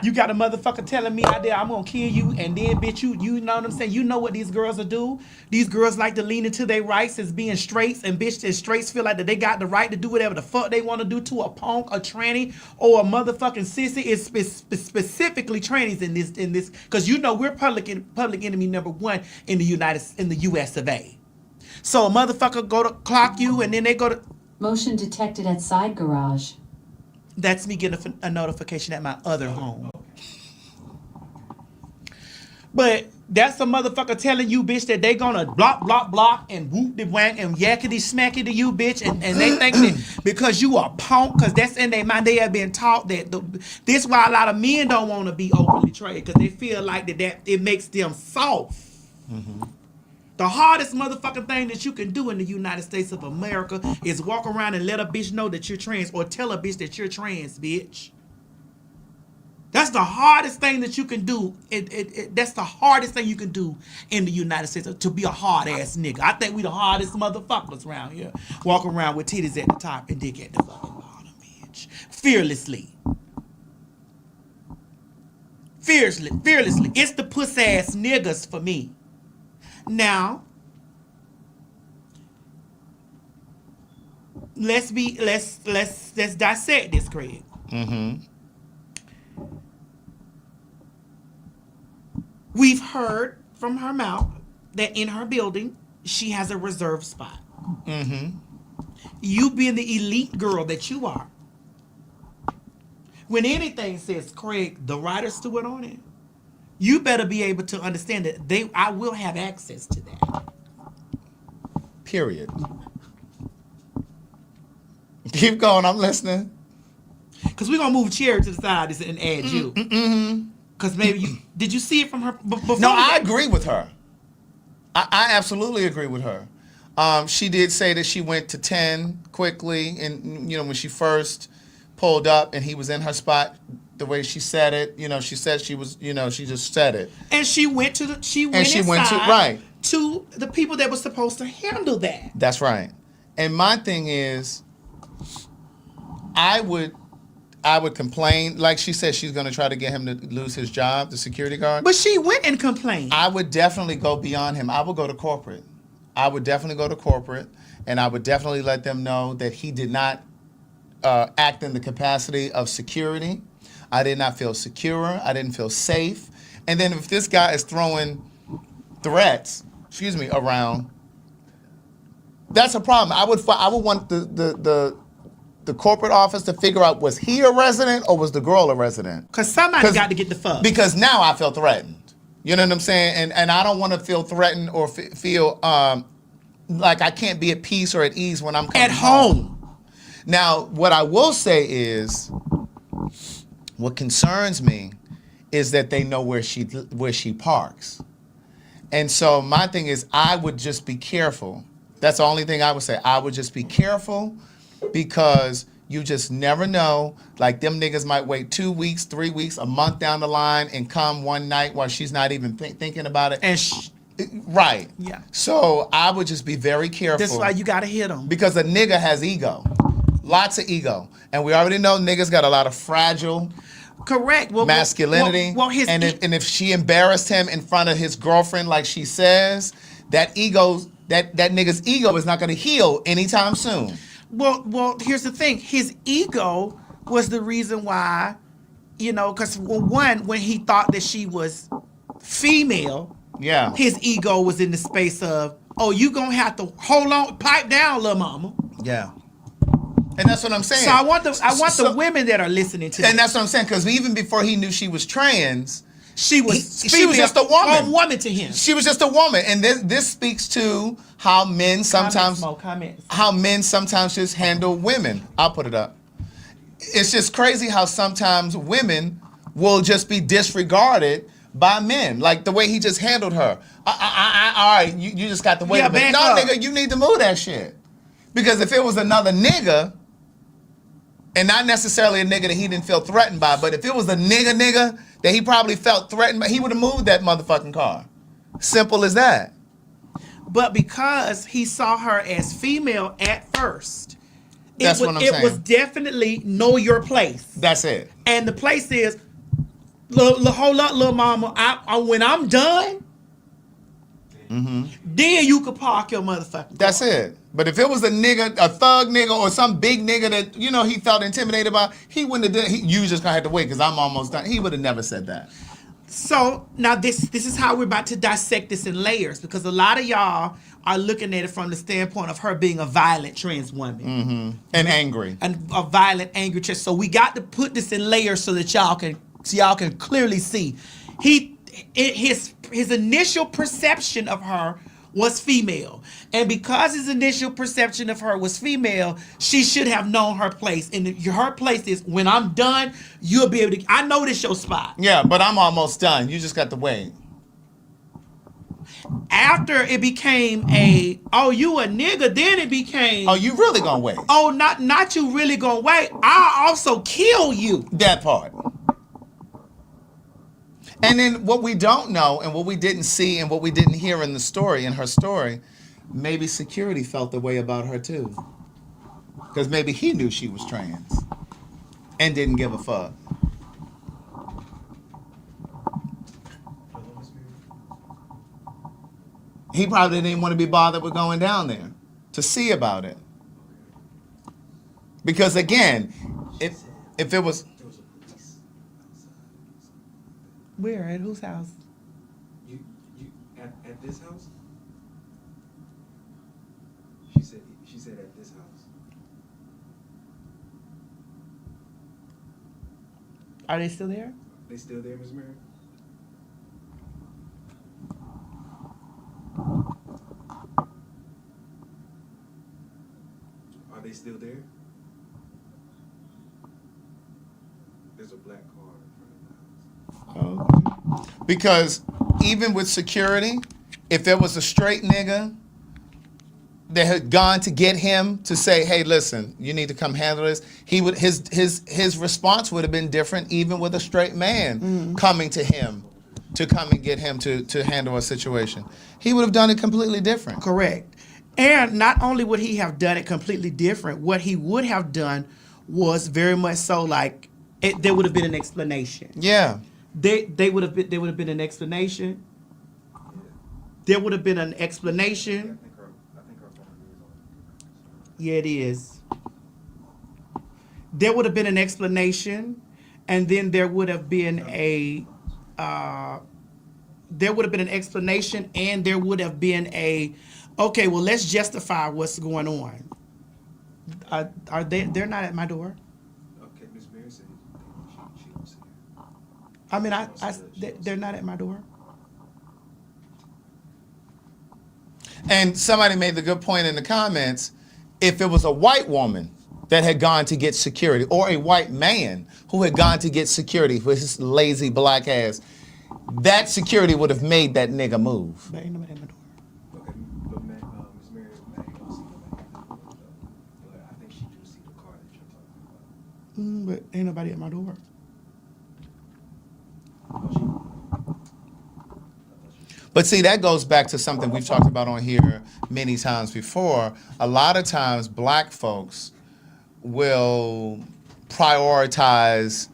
You got a motherfucker telling me out there, I'm gonna kill you, and then bitch, you know what I'm saying? You know what these girls will do? These girls like to lean into their rights as being straights, and bitch, and straights feel like that they got the right to do whatever the fuck they want to do to a punk, a tranny, or a motherfucking sissy. It's specifically trannies in this, because you know we're public enemy number one in the US of A. So a motherfucker go to clock you, and then they go to Motion detected at side garage. That's me getting a notification at my other home. But that's a motherfucker telling you, bitch, that they gonna block, and whoop the wang and yakety smacky to you, bitch, and they think that because you are punk, because that's in their mind, they have been taught that. This is why a lot of men don't want to be openly traded, because they feel like that it makes them soft. Mm-hmm. The hardest motherfucking thing that you can do in the United States of America is walk around and let a bitch know that you're trans, or tell a bitch that you're trans, bitch. That's the hardest thing that you can do. That's the hardest thing you can do in the United States, to be a hard ass nigga. I think we the hardest motherfuckers around here. Walk around with titties at the top and dick at the fucking bottom, bitch. Fearlessly. Fearlessly. It's the puss ass niggas for me. Now, let's dissect this, Craig. Mm-hmm. We've heard from her mouth that in her building she has a reserved spot. Mm-hmm. You being the elite girl that you are, when anything says Craig, the writer Stewart on it, you better be able to understand that I will have access to that. Period. Keep going, I'm listening. Because we're going to move Cherry to the side and add you. Because maybe did you see it from her before? No, I agree with her. I absolutely agree with her. She did say that she went to 10 quickly, and when she first pulled up and he was in her spot, the way she said it, she said she was, she just said it. And she went to the people that were supposed to handle that. That's right. And my thing is, I would complain. Like she said, she's going to try to get him to lose his job, the security guard. But she went and complained. I would definitely go beyond him. I would go to corporate. I would definitely go to corporate, and I would definitely let them know that he did not act in the capacity of security. I did not feel secure. I didn't feel safe. And then if this guy is throwing threats, around, that's a problem. I would want the corporate office to figure out, was he a resident or was the girl a resident? Because somebody got to get the fuck. Because now I feel threatened. You know what I'm saying? And I don't want to feel threatened or feel like I can't be at peace or at ease when I'm coming at home. Now, what I will say is, what concerns me is that they know where she parks. And so my thing is, I would just be careful. That's the only thing I would say. I would just be careful, because you just never know. Like, them niggas might wait 2 weeks, 3 weeks, a month down the line and come one night while she's not even thinking about it. And right. Yeah. So I would just be very careful. That's why you got to hit them. Because a nigga has ego. Lots of ego. And we already know niggas got a lot of fragile masculinity. And if she embarrassed him in front of his girlfriend like she says, that nigga's ego is not going to heal anytime soon. Well, here's the thing. His ego was the reason why, because when he thought that she was female, yeah, his ego was in the space of, oh, you gonna have to hold on, pipe down, little mama. Yeah. And that's what I'm saying. So I want the women that are listening to this. And that's what I'm saying, because even before he knew she was trans, she was just a woman. A woman to him. She was just a woman. And this speaks to how men sometimes just handle women. I'll put it up. It's just crazy how sometimes women will just be disregarded by men. Like the way he just handled her. All right, you just got to wait a minute. No, nigga, you need to move that shit. Because if it was another nigga, and not necessarily a nigga that he didn't feel threatened by, but if it was a nigga that he probably felt threatened by, he would have moved that motherfucking car. Simple as that. But because he saw her as female at first, That's what I'm saying. It was definitely know your place. That's it. And the place is, hold up, little mama. When I'm done, then you could park your motherfucking car. That's it. But if it was a nigga, a thug nigga, or some big nigga that, you know, he felt intimidated by, he wouldn't have done, you just gonna have to wait because I'm almost done. He would have never said that. So now this is how we're about to dissect this in layers, because a lot of y'all are looking at it from the standpoint of her being a violent trans woman. And angry. And a violent, angry trans. So we got to put this in layers so that y'all can clearly see. His initial perception of her was female. And because his initial perception of her was female, she should have known her place. And her place is, when I'm done, you'll be able to, I know this your spot. Yeah, but I'm almost done. You just got to wait. After it became you a nigga, then it became, oh, you really gonna wait? Oh, not you really gonna wait. I'll also kill you. That part. And then what we don't know and what we didn't see and what we didn't hear in the story, in her story, maybe security felt the way about her too. Because maybe he knew she was trans and didn't give a fuck. He probably didn't want to be bothered with going down there to see about it. Because again, if it was... Where? At whose house? You at this house? She said at this house. Are they still there? They still there, Ms. Mary? Are they still there? There's a black car in front of the house. Because even with security, if there was a straight nigga that had gone to get him to say, hey, listen, you need to come handle this, his response would have been different even with a straight man coming to him to come and get him to handle a situation. He would have done it completely different. Correct. And not only would he have done it completely different, what he would have done was very much so like there would have been an explanation. Yeah. There would have been an explanation. There would have been an explanation. Yeah, it is. There would have been an explanation, and then there would have been an explanation, and there would have been okay, well, let's justify what's going on. Are they? They're not at my door. Okay, Ms. Mary said she don't see her. I mean, they're not at my door. And somebody made the good point in the comments, if it was a white woman that had gone to get security, or a white man who had gone to get security with his lazy black ass, that security would have made that nigga move. But ain't nobody at my door. Okay, but Ms. Mary, Maggie don't see nobody at the door, though. But I think she do see the car that you're talking about. But ain't nobody at my door. But see, that goes back to something we've talked about on here many times before. A lot of times black folks will prioritize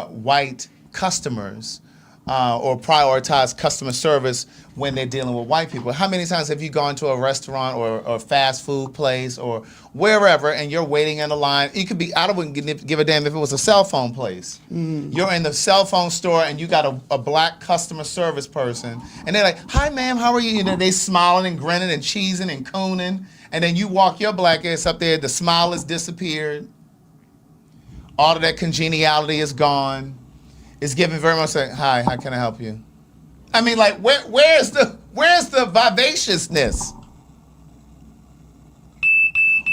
white customers or prioritize customer service when they're dealing with white people. How many times have you gone to a restaurant or a fast food place or wherever and you're waiting in a line? It could be, I wouldn't give a damn if it was a cell phone place. You're in the cell phone store and you got a black customer service person and they're like, hi ma'am, how are you? You know, they smiling and grinning and cheesing and cooning. And then you walk your black ass up there, the smile has disappeared. All of that congeniality is gone. It's given very much like, hi, how can I help you? I mean, like, where's the vivaciousness?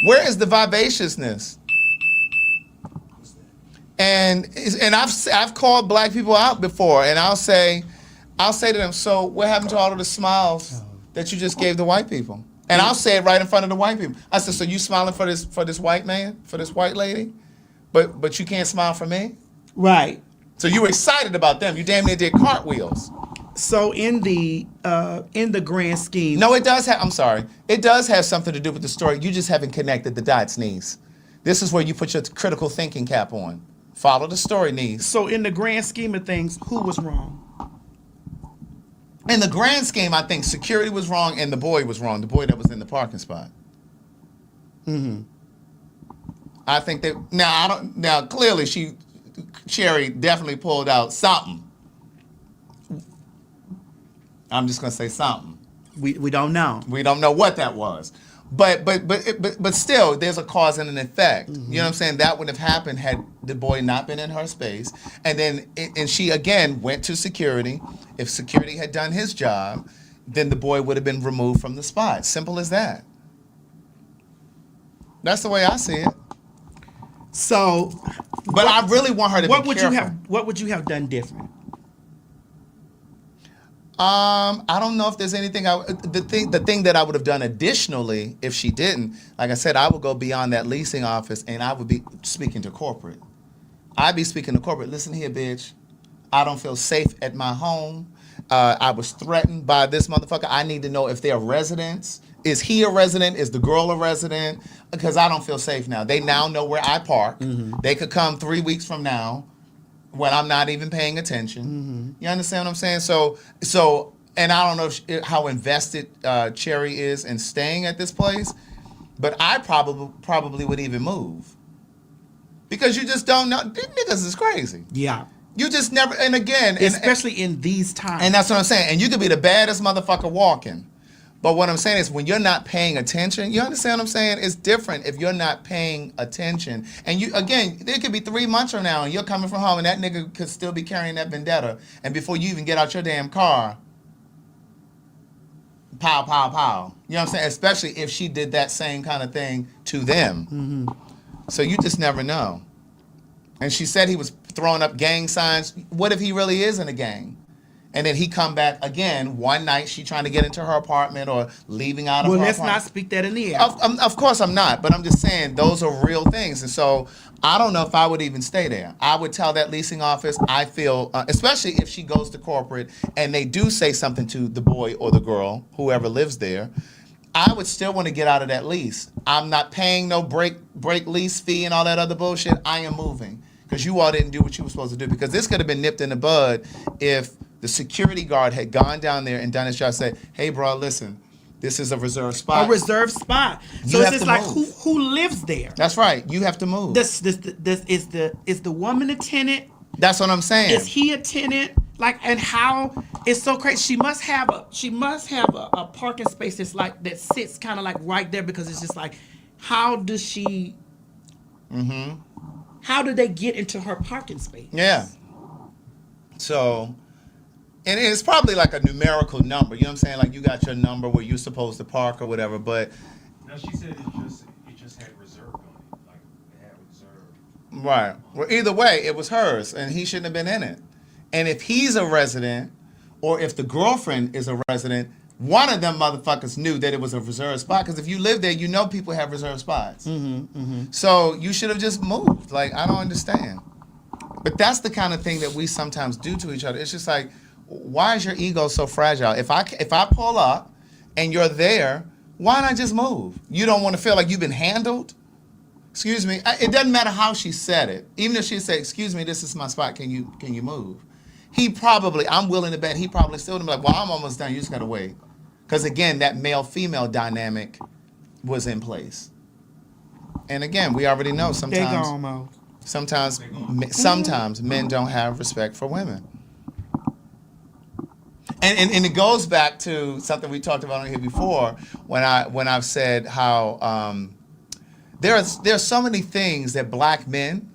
Where is the vivaciousness? And I've called black people out before, and I'll say to them, so what happened to all of the smiles that you just gave the white people? And I'll say it right in front of the white people. I said, so you smiling for this white man, for this white lady, but you can't smile for me? Right. So you were excited about them. You damn near did cartwheels. So in the grand scheme, no, it does have. I'm sorry. It does have something to do with the story. You just haven't connected the dots, niece. This is where you put your critical thinking cap on. Follow the story, niece. So in the grand scheme of things, who was wrong? In the grand scheme, I think security was wrong and the boy was wrong. The boy that was in the parking spot. Mm-hmm. I think that now clearly Cherry definitely pulled out something. I'm just gonna say something. We don't know. We don't know what that was. But still, there's a cause and an effect. Mm-hmm. You know what I'm saying? That wouldn't have happened had the boy not been in her space. And she again went to security. If security had done his job, then the boy would have been removed from the spot. Simple as that. That's the way I see it. So, but I really want her to be careful. What would you have done different? I don't know if there's anything. The thing that I would have done additionally if she didn't, like I said, I would go beyond that leasing office and I would be speaking to corporate. I'd be speaking to corporate. Listen here, bitch. I don't feel safe at my home. I was threatened by this motherfucker. I need to know if they're residents. Is he a resident? Is the girl a resident? Because I don't feel safe now. They now know where I park. Mm-hmm. They could come 3 weeks from now when I'm not even paying attention. Mm-hmm. You understand what I'm saying? So, and I don't know how invested Cherry is in staying at this place, but I probably would even move. Because you just don't know. These niggas is crazy. Yeah. You just never, and again. Especially in these times. And that's what I'm saying. And you could be the baddest motherfucker walking. But what I'm saying is when you're not paying attention, you understand what I'm saying? It's different if you're not paying attention. And you, again, there could be 3 months from now and you're coming from home and that nigga could still be carrying that vendetta. And before you even get out your damn car, pow, pow, pow. You know what I'm saying? Especially if she did that same kind of thing to them. Mm-hmm. So you just never know. And she said he was throwing up gang signs. What if he really is in a gang? And then he come back again one night. She trying to get into her apartment or leaving out of her apartment. Well, let's not speak that in the air. Of course I'm not, but I'm just saying those are real things. And so I don't know if I would even stay there. I would tell that leasing office, I feel, especially if she goes to corporate and they do say something to the boy or the girl, whoever lives there, I would still want to get out of that lease. I'm not paying no break lease fee and all that other bullshit. I am moving because you all didn't do what you were supposed to do. Because this could have been nipped in the bud if the security guard had gone down there and done his job, said, hey, bro, listen, this is a reserved spot. A reserved spot. So it's just like, who lives there? That's right. You have to move. This is the woman a tenant? That's what I'm saying. Is he a tenant? Like, and how it's so crazy. She must have a parking space that sits kind of like right there because it's just like, how does she? Mm-hmm. How do they get into her parking space? Yeah. So. And it's probably like a numerical number, you know what I'm saying? Like you got your number where you're supposed to park or whatever, but... No, she said it just had reserved on it. Like, it had reserved. Right. Well, either way, it was hers, and he shouldn't have been in it. And if he's a resident, or if the girlfriend is a resident, one of them motherfuckers knew that it was a reserved spot, because if you live there, you know people have reserved spots. Mm-hmm, mm-hmm. So you should have just moved. Like, I don't understand. But that's the kind of thing that we sometimes do to each other. It's just like... Why is your ego so fragile? If I pull up and you're there, why not just move? You don't want to feel like you've been handled? Excuse me. It doesn't matter how she said it. Even if she said, excuse me, this is my spot. Can you move? He probably, I'm willing to bet, he probably still would be like, well, I'm almost done. You just got to wait. Because again, that male-female dynamic was in place. And again, we already know sometimes men don't have respect for women. And it goes back to something we talked about on here before when I've said how there are so many things that black men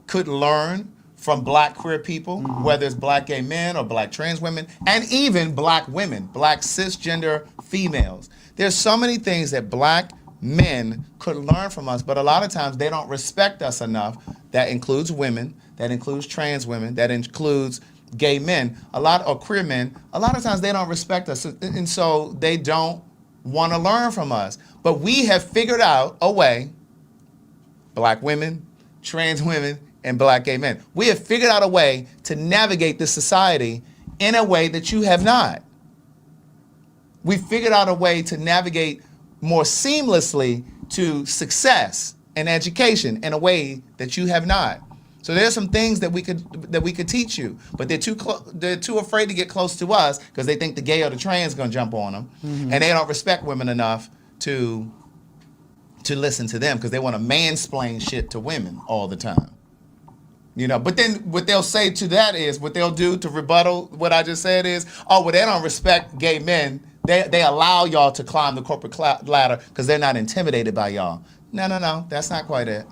could learn from black queer people, mm-hmm. whether it's black gay men or black trans women, and even black women, black cisgender females. There's so many things that black men could learn from us, but a lot of times they don't respect us enough. That includes women, that includes trans women, that includes gay men, or queer men. A lot of times they don't respect us, and so they don't want to learn from us. But we have figured out a way, black women, trans women, and black gay men. We have figured out a way to navigate this society in a way that you have not. We figured out a way to navigate more seamlessly to success and education in a way that you have not. So there's some things that we could teach you, but they're too afraid to get close to us because they think the gay or the trans gonna jump on them, and they don't respect women enough to listen to them because they want to mansplain shit to women all the time. You know, but then what they'll say to that is, what they'll do to rebuttal what I just said is, oh, well, they don't respect gay men. They allow y'all to climb the corporate ladder because they're not intimidated by y'all. No, that's not quite it.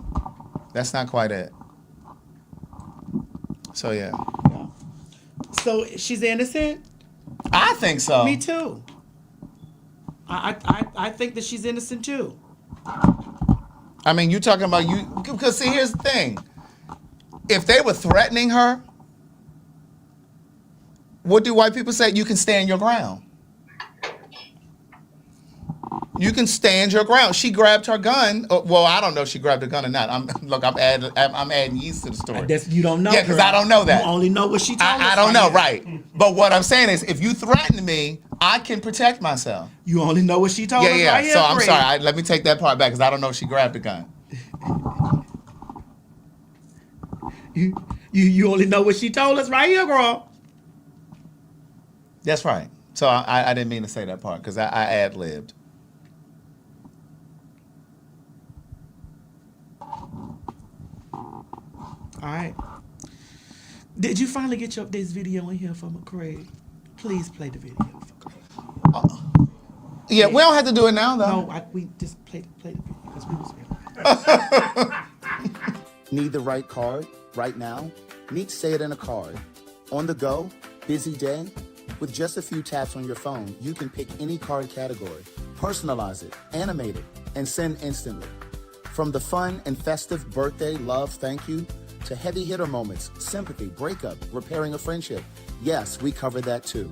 That's not quite it. So, yeah. So she's innocent? I think so. Me too. I think that she's innocent too. I mean, you talking about you, because see, here's the thing. If they were threatening her, what do white people say? You can stand your ground. You can stand your ground. She grabbed her gun. Well, I don't know if she grabbed her gun or not. I'm adding yeast to the story. You don't know. Yeah, because I don't know that. You only know what she told us. I don't know, right. But what I'm saying is, if you threaten me, I can protect myself. You only know what she told us. Yeah. Right here, So I'm sorry. Let me take that part back because I don't know if she grabbed the gun. You only know what she told us right here, girl. That's right. So I didn't mean to say that part because I ad-libbed. All right. Did you finally get this video in here for McCrae? Please play the video for Craig. Yeah, we don't have to do it now, though. No, we just play the video because we was here. Need the right card right now? Meet Say It in a Card. On the go, busy day? With just a few taps on your phone, you can pick any card category, personalize it, animate it, and send instantly. From the fun and festive birthday, love, thank you, to heavy hitter moments, sympathy, breakup, repairing a friendship. Yes, we cover that too.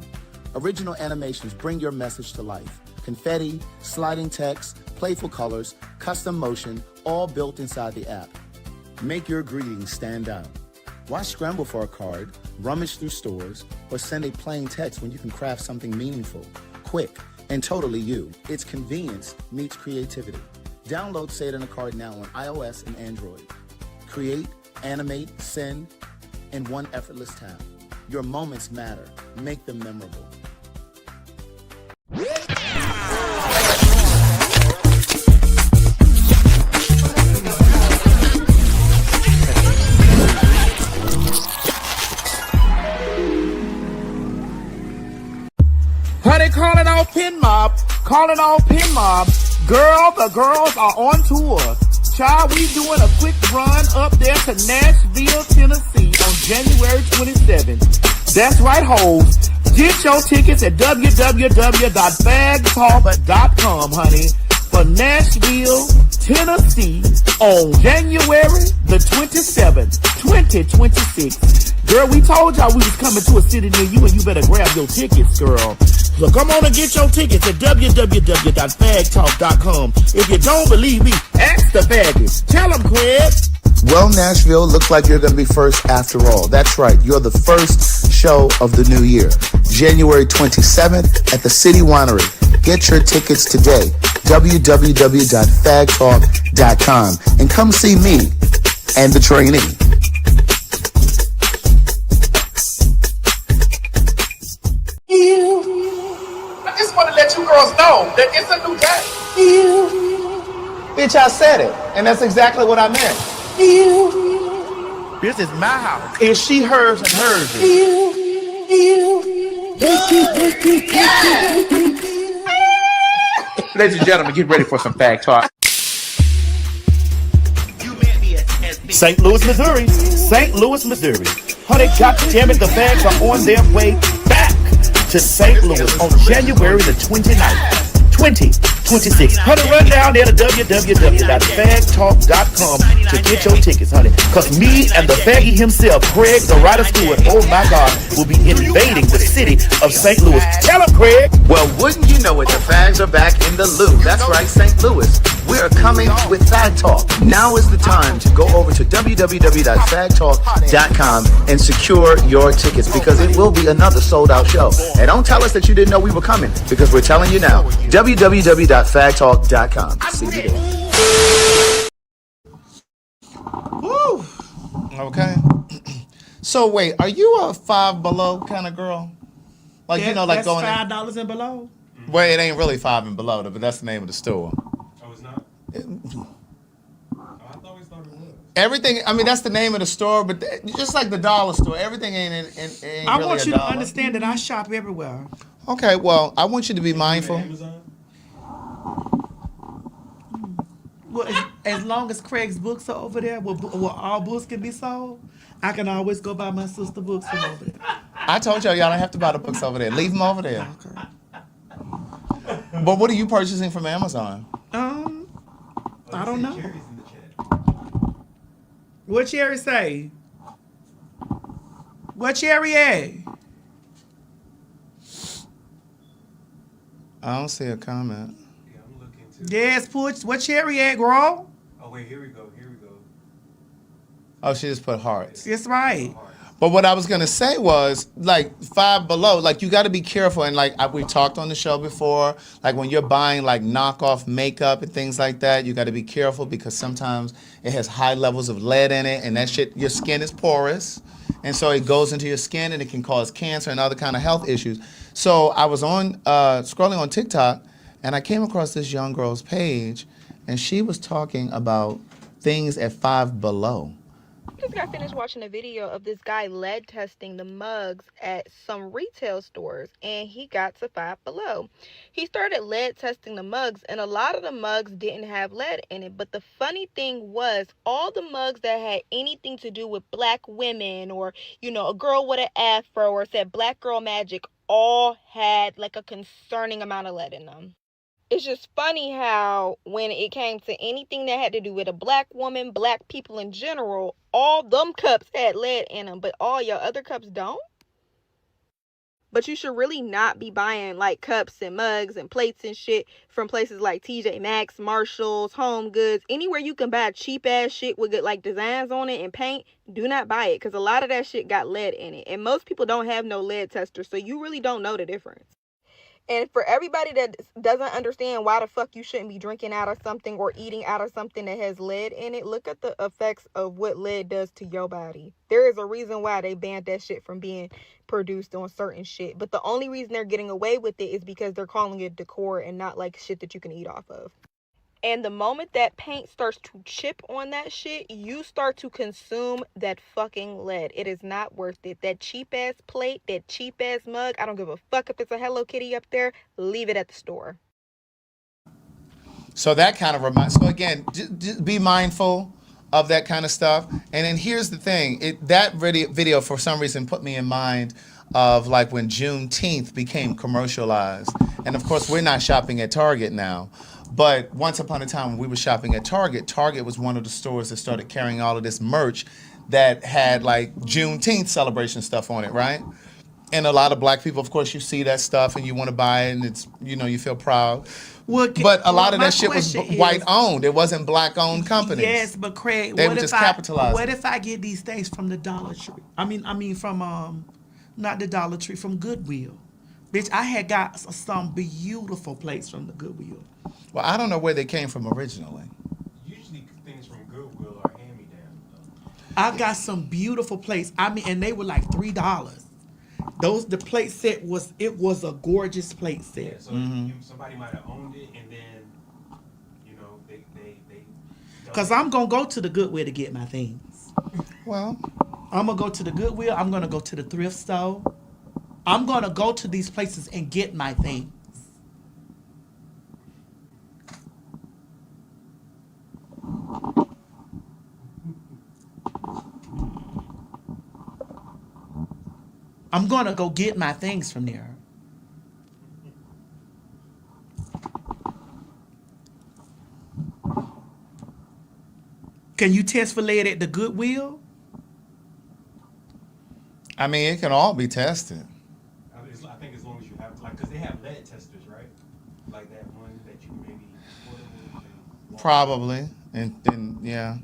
Original animations bring your message to life. Confetti, sliding text, playful colors, custom motion, all built inside the app. Make your greetings stand out. Why scramble for a card, rummage through stores, or send a plain text when you can craft something meaningful, quick, and totally you? It's convenience meets creativity. Download Say It in a Card now on iOS and Android. Create, animate, send in one effortless tap. Your moments matter. Make them memorable. Honey, calling all Pin Mob, calling all Pin Mob. Girl, the girls are on tour. Child, we doing a quick run up there to Nashville, Tennessee on January 27th. That's right, hoes. Get your tickets at www.PhagTawlk.com, honey, for Nashville, Tennessee on January the 27th, 2026. Girl, we told y'all we was coming to a city near you and you better grab your tickets, girl. So come on and get your tickets at www.PhagTawlk.com. If you don't believe me, ask the faggots. Tell them, Craig. Well, Nashville, looks like you're going to be first after all. That's right. You're the first show of the new year. January 27th at the City Winery. Get your tickets today. www.PhagTawlk.com. And come see me and the trainee. I just want to let you girls know that it's a new day. Bitch, I said it. And that's exactly what I meant. This is my house. It's she, hers, and hers. Ladies and gentlemen, get ready for some fact talk. St. Louis, Missouri. St. Louis, Missouri. Honey, goddammit, the fags are on their way back to St. Louis on January the 29th, 2026. Honey, run down there to www.PhagTawlk.com to get your tickets, honey. Because me and the faggy himself, Craig, the writer Stewart, oh my God, will be invading the city of St. Louis. Tell him, Craig. Well, wouldn't you know it, the fags are back in the loo. That's right, St. Louis. We are coming with PhagTawlk. Now is the time to go over to www.PhagTawlk.com and secure your tickets because it will be another sold-out show. And don't tell us that you didn't know we were coming because we're telling you now. www.PhagTawlk.com. See you there. Woo. Okay. So wait, are you a Five Below kind of girl? Like That- you know, like that's going $5 and below. Well, it ain't really Five and Below, but that's the name of the store. Oh, it's not? I always thought it was. Everything. I mean, that's the name of the store, but just like the dollar store, everything ain't I really want a you dollar. to understand that I shop everywhere. Okay, well, I want you to be mindful. Well, as long as Craig's books are over there, where all books can be sold, I can always go buy my sister books from over there. I told y'all don't have to buy the books over there. Leave them over there. But what are you purchasing from Amazon? I don't know. What Cherry say? What Cherry at? I don't see a comment. Yes, Pooch. What Cherry at, girl? Oh, wait, here we go. Here we go. Oh, she just put hearts. That's right. But what I was gonna say was, like, Five Below, like, you got to be careful. And like we talked on the show before, like when you're buying like knockoff makeup and things like that, you got to be careful because sometimes it has high levels of lead in it, and that shit, your skin is porous, and so it goes into your skin and it can cause cancer and other kind of health issues. So I was on scrolling on TikTok, and I came across this young girl's page, and she was talking about things at Five Below. Just got finished watching a video of this guy lead testing the mugs at some retail stores, and he got to Five Below. He started lead testing the mugs, and a lot of the mugs didn't have lead in it. But the funny thing was, all the mugs that had anything to do with black women, or a girl with an afro, or said black girl magic, all had like a concerning amount of lead in them. It's just funny how when it came to anything that had to do with a black woman, black people in general, all them cups had lead in them, but all your other cups don't. But you should really not be buying like cups and mugs and plates and shit from places like TJ Maxx, Marshalls, Home Goods, anywhere you can buy cheap ass shit with good like designs on it and paint. Do not buy it because a lot of that shit got lead in it, and most people don't have no lead tester, so you really don't know the difference. And for everybody that doesn't understand why the fuck you shouldn't be drinking out of something or eating out of something that has lead in it, look at the effects of what lead does to your body. There is a reason why they banned that shit from being produced on certain shit. But the only reason they're getting away with it is because they're calling it decor and not like shit that you can eat off of. And the moment that paint starts to chip on that shit, you start to consume that fucking lead. It is not worth it. That cheap ass plate, that cheap ass mug, I don't give a fuck if it's a Hello Kitty up there. Leave it at the store. So that kind of reminds. So again, just be mindful of that kind of stuff. And then here's the thing: that video for some reason put me in mind of like when Juneteenth became commercialized. And of course, we're not shopping at Target now. But once upon a time when we were shopping at Target, Target was one of the stores that started carrying all of this merch that had like Juneteenth celebration stuff on it, right? And a lot of black people, of course, you see that stuff and you want to buy it and it's, you feel proud. But a lot of that shit was white owned. It wasn't black owned companies. Yes, but Craig, they were just capitalizing. What if I get these things from the Dollar Tree? I mean from not the Dollar Tree, from Goodwill. Bitch, I had got some beautiful plates from the Goodwill. Well, I don't know where they came from originally. Usually things from Goodwill are hand-me-downs. I got some beautiful plates. And they were like $3. The plate set was a gorgeous plate set. Yeah, so somebody might have owned it, and then they. Because I'm gonna go to the Goodwill to get my things. Well, I'm gonna go to the Goodwill. I'm gonna go to the thrift store. I'm gonna go to these places and get my things. I'm gonna go get my things from there. Can you test for lead at the Goodwill? I mean, it can all be tested. I think as long as you have, like, because they have lead testers, right? Like that one that you maybe order with. Probably, and yeah.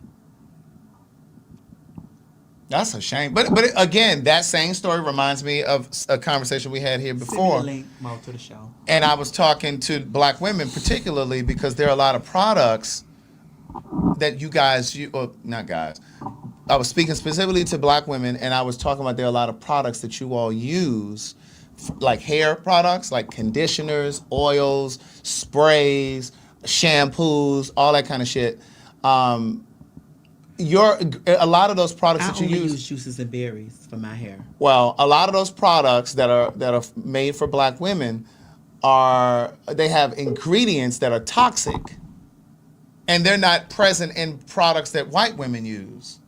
That's a shame. But again, that same story reminds me of a conversation we had here before. Send me a link, Mo, to the show. And I was talking to black women particularly because there are a lot of products that you guys, not guys, I was speaking specifically to black women, and I was talking about there are a lot of products that you all use, like hair products, like conditioners, oils, sprays, shampoos, all that kind of shit. A lot of those products that you use juices and berries for my hair. Well, a lot of those products that are made for black women they have ingredients that are toxic, and they're not present in products that white women use.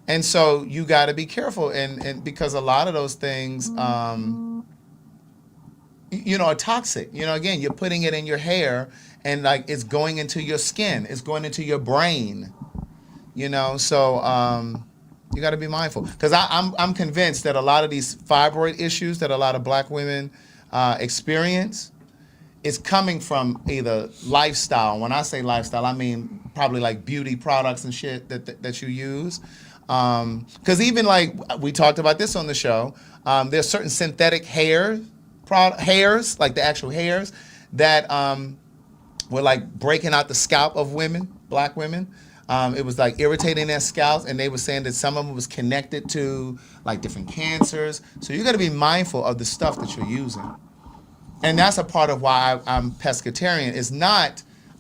And so you got to be careful, and because a lot of those things, are toxic. Again, you're putting it in your hair, and like it's going into your skin, it's going into your brain. So you got to be mindful, because I'm convinced that a lot of these fibroid issues that a lot of black women experience is coming from either lifestyle. When I say lifestyle, I mean probably like beauty products and shit that you use. Because even like we talked about this on the show, there's certain synthetic hairs, like the actual hairs, that were like breaking out the scalp of women, black women. It was like irritating their scalps, and they were saying that some of them was connected to like different cancers. So you got to be mindful of the stuff that you're using. And that's a part of why I'm pescatarian.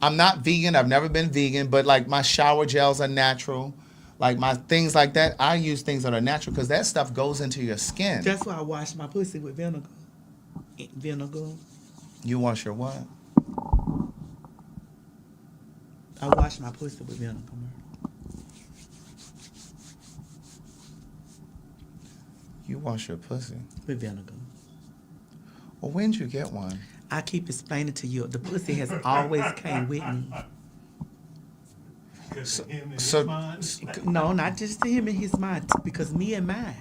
I'm not vegan, I've never been vegan, but like my shower gels are natural. Like my things like that, I use things that are natural because that stuff goes into your skin. That's why I wash my pussy with vinegar. You wash your what? I wash my pussy with vinegar. You wash your pussy? With vinegar. Well, when did you get one? I keep explaining to you, the pussy has always came with me. No, not just to him and his mind, because me and mine.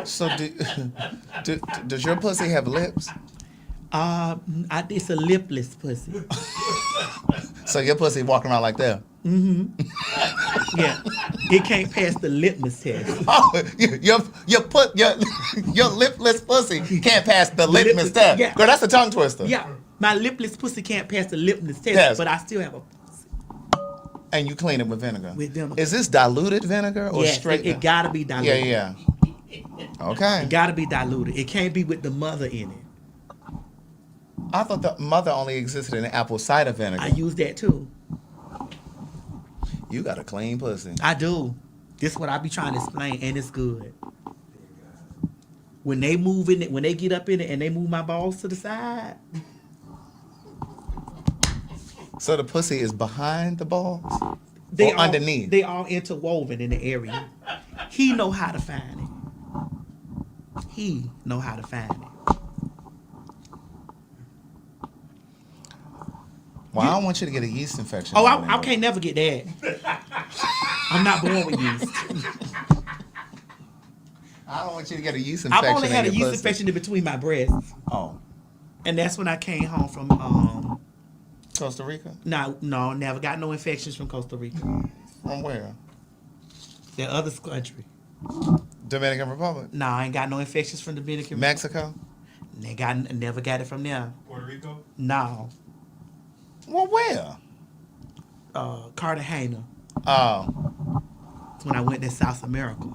So does your pussy have lips? It's a lipless pussy. So your pussy walking around like that? Mm-hmm. Yeah. It can't pass the litmus test. Oh, your lipless pussy can't pass the litmus test. Yeah. Girl, that's a tongue twister. Yeah. My lipless pussy can't pass the litmus test, Yes. but I still have a pussy. And you clean it with vinegar? With vinegar. Is this diluted vinegar or yes, straight? It gotta be diluted. Yeah. Okay. It gotta be diluted. It can't be with the mother in it. I thought the mother only existed in apple cider vinegar. I use that too. You got a clean pussy. I do. This is what I be trying to explain, and it's good. When they move in it, when they get up in it and they move my balls to the side. So the pussy is behind the balls? They or underneath? They all interwoven in the area. He know how to find it. He know how to find it. Well, I don't want you to get a yeast infection. Oh, I can't never get that. I'm not born with yeast. I don't want you to get a yeast infection. I've only had a yeast infection in between my breasts. Oh. And that's when I came home from Costa Rica? No, never got no infections from Costa Rica. From where? The other country. Dominican Republic? No, I ain't got no infections from Dominican Mexico? Never got it from there. Puerto Rico? No. Well, where? Cartagena. Oh. That's when I went to South America.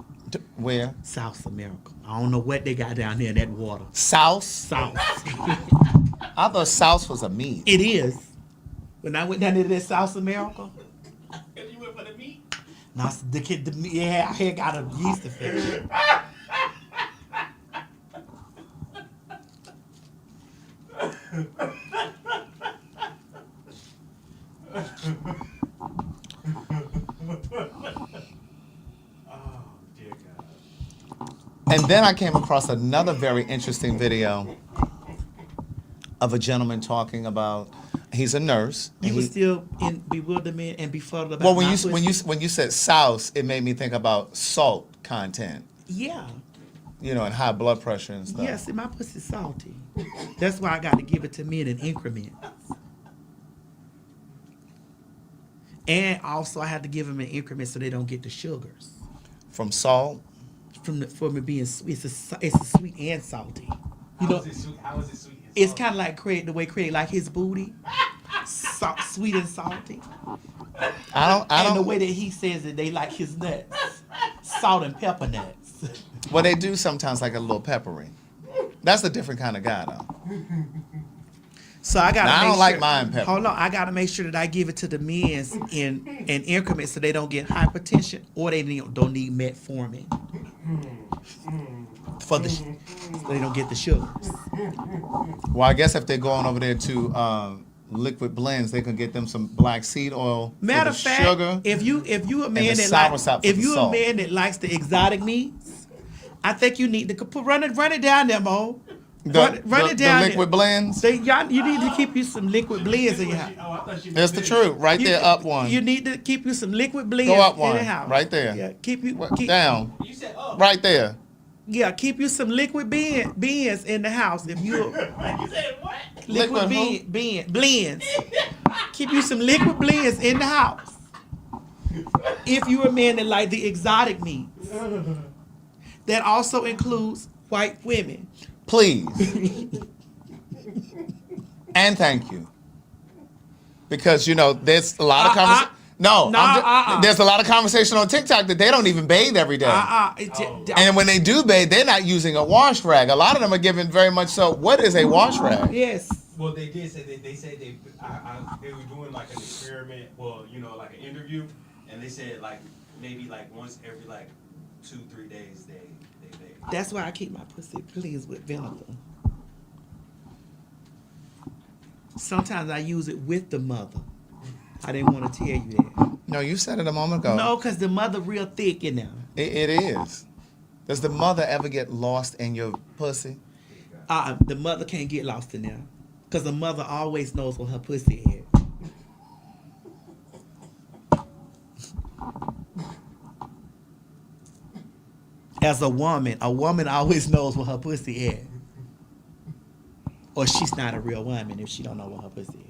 Where? South America. I don't know what they got down there in that water. South? South. I thought South was a meat. It is. When I went down there to that South America. You went for the meat? No, I had got a yeast infection. And then I came across another very interesting video of a gentleman talking about He's a nurse. You were still in bewilderment and befuddled about Well, my pussy? when you said souse, it made me think about salt content. Yeah. You know, and high blood pressure and stuff. Yeah, see, my pussy's salty. That's why I got to give it to men in increments. And also, I had to give them in increments so they don't get the sugars. From salt? From it being sweet. It's a sweet and salty. You know, How is it sweet? How is it sweet? it's kind of like the way Craig like his booty. Sweet and salty. I don't. And the way that he says it, they like his nuts. Salt and pepper nuts. Well, they do sometimes like a little peppery. That's a different kind of guy, though. So I gotta. I don't like mine pepper. Hold on, I gotta make sure that I give it to the men in increments so they don't get hypertension or they don't need metformin so they don't get the sugars. Well, I guess if they're going over there to liquid blends, they can get them some black seed oil. Matter of for the fact, sugar. if you a man that likes the exotic meats, I think you need to run it down there, Mo. Run it down. The liquid blends. You need to keep you some liquid blends in your house. That's the truth. Right there, up one. You need to keep you some liquid blends Go up in one. the house. Right there. Yeah, keep down. Right there. Yeah, keep you some liquid blends in the house. If you You said what? liquid blends, keep you some liquid blends in the house. If you're a man that like the exotic meats, that also includes white women. Please. And thank you. Because, you know, there's a lot of conversation. There's a lot of conversation on TikTok that they don't even bathe every day. And when they do bathe, they're not using a wash rag. A lot of them are giving very much so. What is a wash rag? Yes. Well, they did say they said they were doing like an experiment. Well, you know, like an interview, and they said like maybe like once every like 2-3 days they bathe. That's why I keep my pussy cleansed with vinegar. Sometimes I use it with the mother. I didn't want to tell you that. No, you said it a moment ago. No, because the mother real thick in there. It is. Does the mother ever get lost in your pussy? The mother can't get lost in there. Because the mother always knows where her pussy is. As a woman always knows where her pussy is. Or she's not a real woman if she don't know where her pussy is.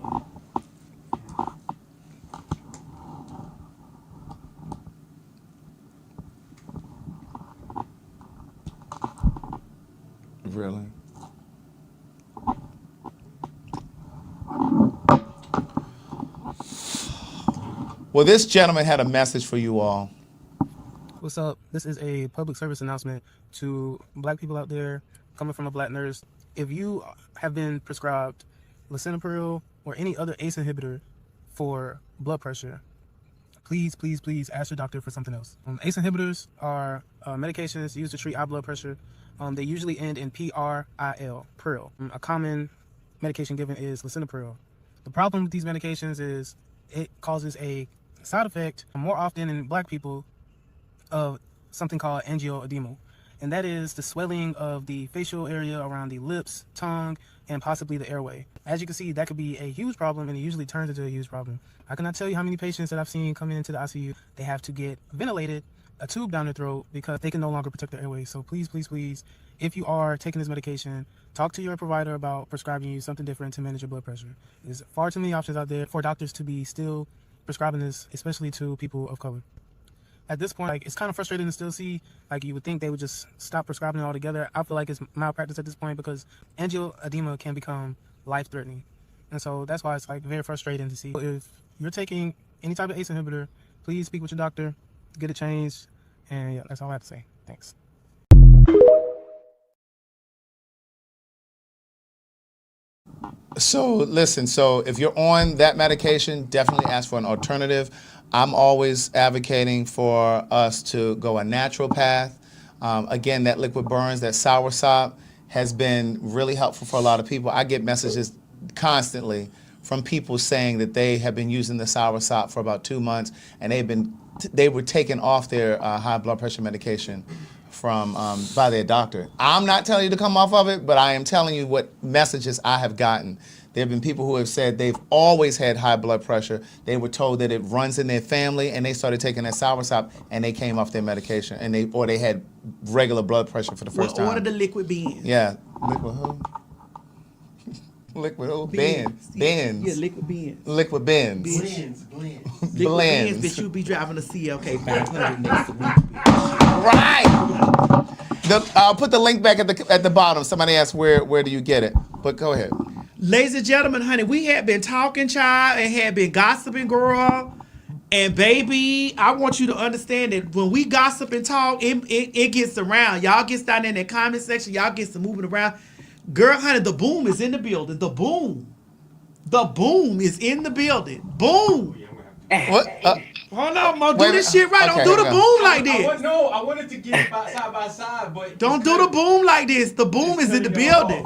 Really? Well, this gentleman had a message for you all. What's up? This is a public service announcement to black people out there, coming from a black nurse. If you have been prescribed lisinopril or any other ACE inhibitor for blood pressure, please ask your doctor for something else. ACE inhibitors are medications used to treat high blood pressure. They usually end in PRIL, pril. A common medication given is lisinopril. The problem with these medications is it causes a side effect more often in black people of something called angioedema. And that is the swelling of the facial area around the lips, tongue, and possibly the airway. As you can see, that could be a huge problem, and it usually turns into a huge problem. I cannot tell you how many patients that I've seen coming into the ICU, they have to get ventilated, a tube down their throat, because they can no longer protect their airways. So please, if you are taking this medication, talk to your provider about prescribing you something different to manage your blood pressure. There's far too many options out there for doctors to be still prescribing this, especially to people of color. At this point, it's kind of frustrating to still see, you would think they would just stop prescribing it altogether. I feel like it's malpractice at this point because angioedema can become life-threatening. And so that's why it's very frustrating to see. If you're taking any type of ACE inhibitor, please speak with your doctor, get it changed, and yeah, that's all I have to say. Thanks. So listen, if you're on that medication, definitely ask for an alternative. I'm always advocating for us to go a natural path. Again, that liquid burns, that soursop has been really helpful for a lot of people. I get messages constantly from people saying that they have been using the soursop for about 2 months and they were taken off their high blood pressure medication by their doctor. I'm not telling you to come off of it, but I am telling you what messages I have gotten There have been people who have said they've always had high blood pressure. They were told that it runs in their family, and they started taking that soursop, and they came off their medication, and they had regular blood pressure for the first Well, order time. the liquid beans. Yeah, liquid who? Liquid who? Beans. Bins. Yeah, liquid beans. Liquid bins. Blends. Liquid Blends. beans, bitch, you'll be driving a CLK 500 next week. Right. I'll put the link back at the bottom. Somebody asked where do you get it? But go ahead. Ladies and gentlemen, honey, we had been talking, child, and had been gossiping, girl. And baby, I want you to understand that when we gossip and talk, it gets around. Y'all gets down in that comment section. Y'all gets to moving around. Girl, honey, the boom is in the building. The boom is in the building. Boom. What? Hold on, Mo. Do this shit right. Don't do the boom like this. I wanted to get it side by side, but don't do the boom like this. The boom is in the building.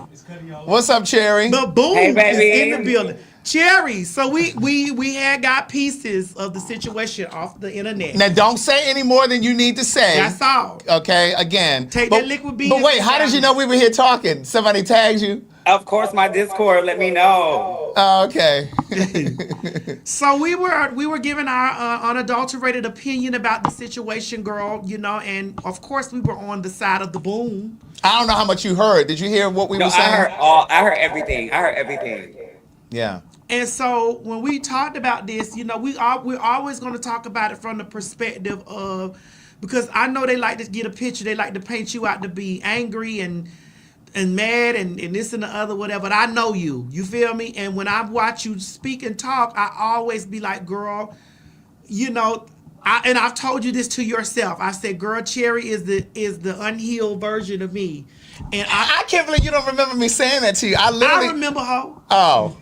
What's up, Cherry? The boom Hey, is baby. in the building. Cherry. So we had got pieces of the situation off the internet. Now don't say any more than you need to say. That's all. Okay, again. Take that liquid beans. But wait, how did you know we were here talking? Somebody tagged you? Of course, my Discord let me know. Oh, okay. So we were giving our unadulterated opinion about the situation, girl. You know, and of course we were on the side of the boom. I don't know how much you heard. Did you hear what we were saying? I heard everything. Yeah. And so when we talked about this, you know, we're always going to talk about it from the perspective of, because I know they like to get a picture. They like to paint you out to be angry and mad and this and the other, whatever. But I know you. You feel me? And when I watch you speak and talk, I always be like, girl, you know, and I've told you this to yourself. I said, girl, Cherry is the unhealed version of me. And I can't believe you don't remember me saying that to you. I remember her. Oh.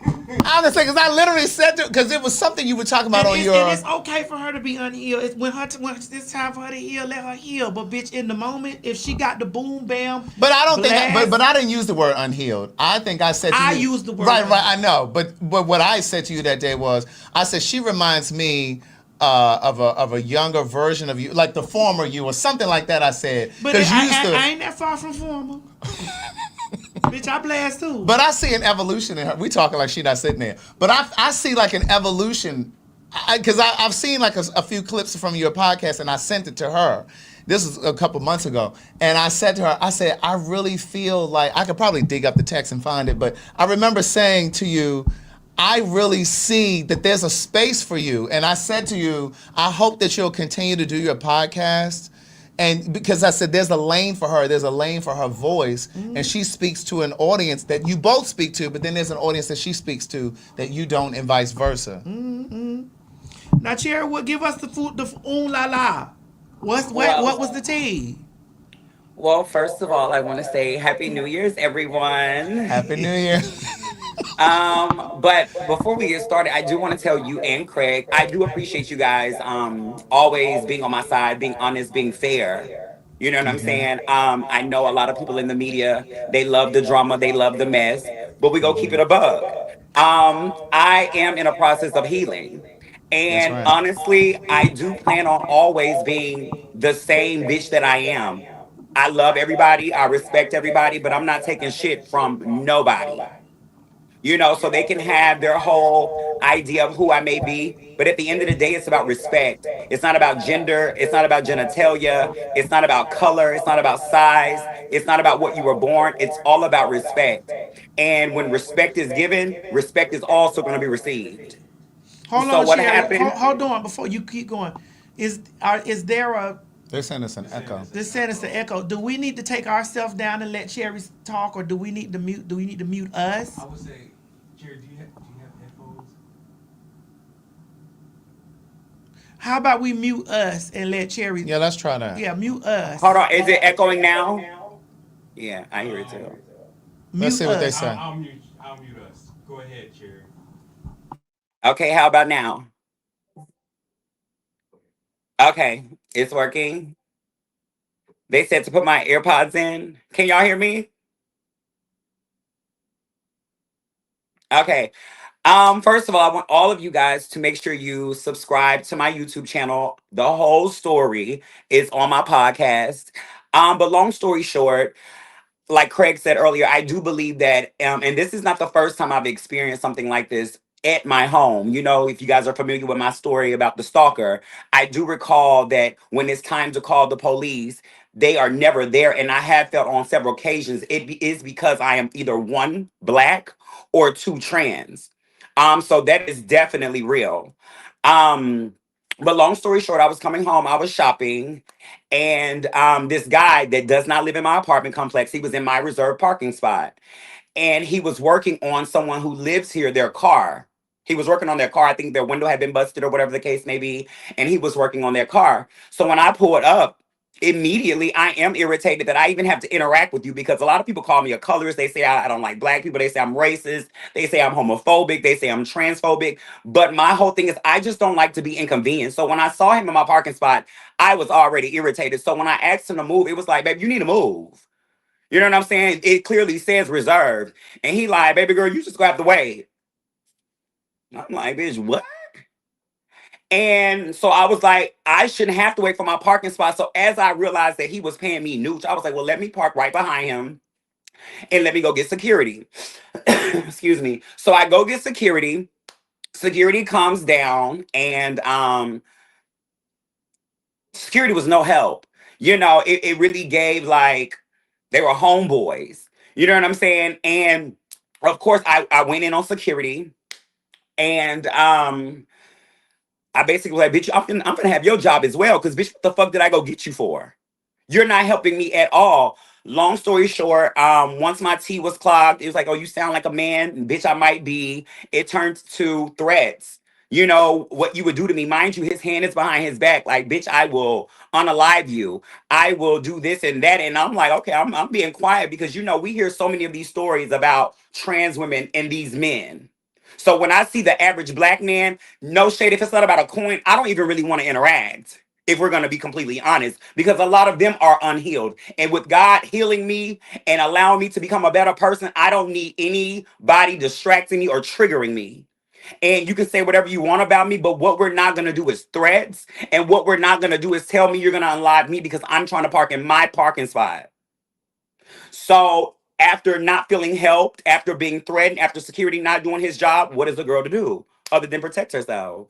I was saying, because I literally said to, because it was something you were talking about and it's okay for her to be unhealed. It's when it's time for her to heal, let her heal. But bitch, in the moment, if she got the boom bam. But I don't think, but I didn't use the word unhealed. I think I said to you. I used the word. Right, I know. But what I said to you that day was, I said, she reminds me of a younger version of you, like the former you or something like that. I said, but I ain't that far from former. Bitch, I blast too. But I see an evolution in her. We talking like she not sitting there, but I see like an evolution, because I've seen like a few clips from your podcast, and I sent it to her. This is a couple months ago, and I said to her, I said, I really feel like, I could probably dig up the text and find it, but I remember saying to you, I really see that there's a space for you. And I said to you, I hope that you'll continue to do your podcast. And because I said there's a lane for her, there's a lane for her voice, and she speaks to an audience that you both speak to, but then there's an audience that she speaks to that you don't, and vice versa. Now, Cherry, what give us the food, the la la? What was the tea? Well, first of all, I want to say Happy New Year's, everyone. Happy New Year. But before we get started, I do want to tell you and Craig, I do appreciate you guys always being on my side, being honest, being fair. You know what I'm saying? I know a lot of people in the media, they love the drama, they love the mess, but we go keep it a bug. I am in a process of healing. And honestly, I do plan on always being the same bitch that I am. I love everybody, I respect everybody, but I'm not taking shit from nobody. You know, so they can have their whole idea of who I may be. But at the end of the day, it's about respect. It's not about gender. It's not about genitalia. It's not about color. It's not about size. It's not about what you were born. It's all about respect. And when respect is given, respect is also going to be received. Hold on, what happened? Hold on, before you keep going. Is there a... They're sending us an echo. They're sending us an echo. Do we need to take ourselves down and let Cherry talk, or do we need to mute? Do we need to mute us? I would say, Cherry, do you have headphones? How about we mute us and let Cherry? Yeah, let's try that. Yeah, mute us. Hold on, is it echoing now? Yeah, I hear it too. Let's see what they say. I'll mute us. Go ahead, Cherry. Okay, how about now? Okay, it's working. They said to put my AirPods in. Can y'all hear me? Okay. First of all, I want all of you guys to make sure you subscribe to my YouTube channel. The whole story is on my podcast. But long story short, like Craig said earlier, I do believe that, and this is not the first time I've experienced something like this at my home. You know, if you guys are familiar with my story about the stalker, I do recall that when it's time to call the police, they are never there. And I have felt on several occasions is because I am either one, black, or two, trans. So that is definitely real. Um, but long story short, I was coming home, I was shopping, and this guy that does not live in my apartment complex, he was in my reserved parking spot. And he was working on someone who lives here, their car. He was working on their car. I think their window had been busted or whatever the case may be. And he was working on their car. So when I pulled up, immediately I am irritated that I even have to interact with you, because a lot of people call me a colorist. They say I don't like black people. They say I'm racist. They say I'm homophobic. They say I'm transphobic. But my whole thing is I just don't like to be inconvenienced. So when I saw him in my parking spot, I was already irritated. So when I asked him to move, it was like, babe, you need to move. You know what I'm saying? It clearly says reserved. And he like, baby girl, you just gonna have to wait. I'm like, bitch, what? And so I was like, I shouldn't have to wait for my parking spot. So as I realized that he was paying me nooch, I was like, well, let me park right behind him and let me go get security. Excuse me. So I go get security. Security comes down, and security was no help. You know, it really gave like they were homeboys. You know what I'm saying? And of course, I went in on security, and I basically was like, bitch, I'm gonna have your job as well, because bitch, what the fuck did I go get you for? You're not helping me at all. Long story short, once my tea was clogged, it was like, oh, you sound like a man, bitch, I might be. It turned to threats. You know, what you would do to me. Mind you, his hand is behind his back. Like, bitch, I will unalive you. I will do this and that. And I'm like, okay, I'm being quiet, because, you know, we hear so many of these stories about trans women and these men. So when I see the average black man, no shade, if it's not about a coin, I don't even really want to interact, if we're going to be completely honest, because a lot of them are unhealed. And with God healing me and allowing me to become a better person, I don't need anybody distracting me or triggering me. And you can say whatever you want about me, but what we're not going to do is threats. And what we're not going to do is tell me you're going to unlive me because I'm trying to park in my parking spot. So after not feeling helped, after being threatened, after security not doing his job, what is the girl to do other than protect herself?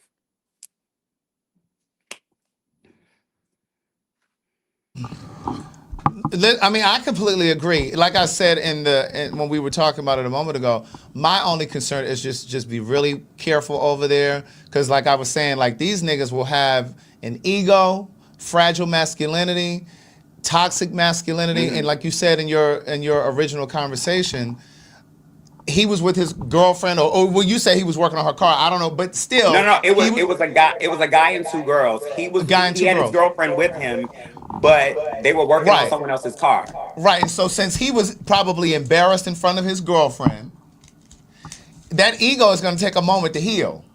I mean, I completely agree. Like I said when we were talking about it a moment ago, my only concern is just be really careful over there, because like I was saying, like these niggas will have an ego, fragile masculinity, toxic masculinity, and like you said in your original conversation, he was with his girlfriend, or well, you say he was working on her car. I don't know, but still, no, it was a guy. It was a guy and two girls. He had his girlfriend with him, but they were working on someone else's car. Right. And so since he was probably embarrassed in front of his girlfriend, that ego is going to take a moment to heal.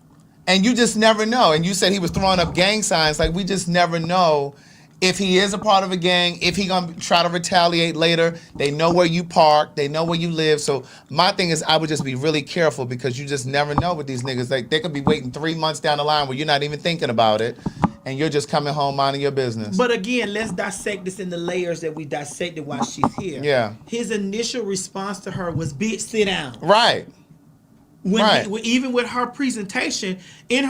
And you just never know. And you said he was throwing up gang signs. Like, we just never know if he is a part of a gang, if he going to try to retaliate later. They know where you park. They know where you live. So my thing is, I would just be really careful, because you just never know with these niggas. Like, they could be waiting 3 months down the line where you're not even thinking about it, and you're just coming home minding your business. But again, let's dissect this in the layers that we dissected while she's here. Yeah. His initial response to her was, bitch, sit down. Right. Even with her presentation, he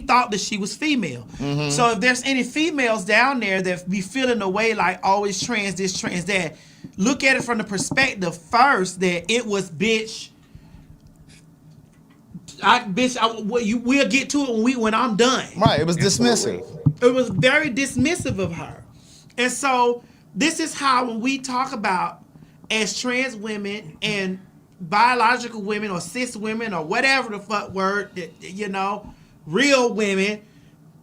thought that she was female. Mm-hmm. So if there's any females down there that be feeling the way like always trans this, trans that, look at it from the perspective first that it was, bitch. We'll get to it when I'm done. Right. It was dismissive. It was very dismissive of her. And so this is how, when we talk about as trans women and biological women or cis women or whatever the fuck word, you know, real women,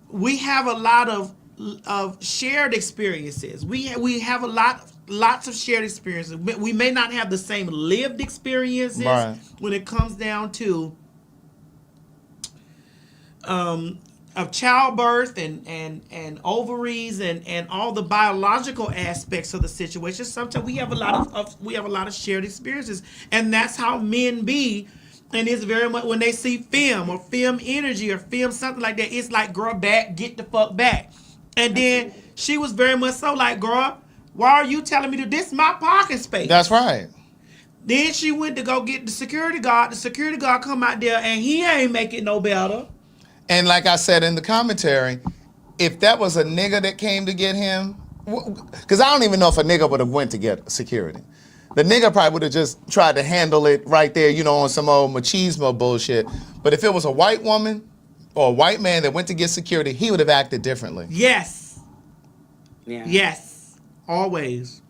we have a lot of shared experiences. We have lots of shared experiences. We may not have the same lived experiences when it comes down to of childbirth and ovaries and all the biological aspects of the situation. Sometimes we have a lot of shared experiences, and that's how men be. And it's very much when they see film or film energy or film something like that, it's like, girl, back, get the fuck back. And then she was very much so like, girl, Why are you telling me that this is my parking space? That's right. Then she went to go get the security guard. The security guard come out there and he ain't make it no better. And like I said in the commentary, if that was a nigga that came to get him, because I don't even know if a nigga would have went to get security. The nigga probably would have just tried to handle it right there, you know, on some old machismo bullshit. But if it was a white woman or a white man that went to get security, he would have acted differently. Yes. Yeah. Yes. Always.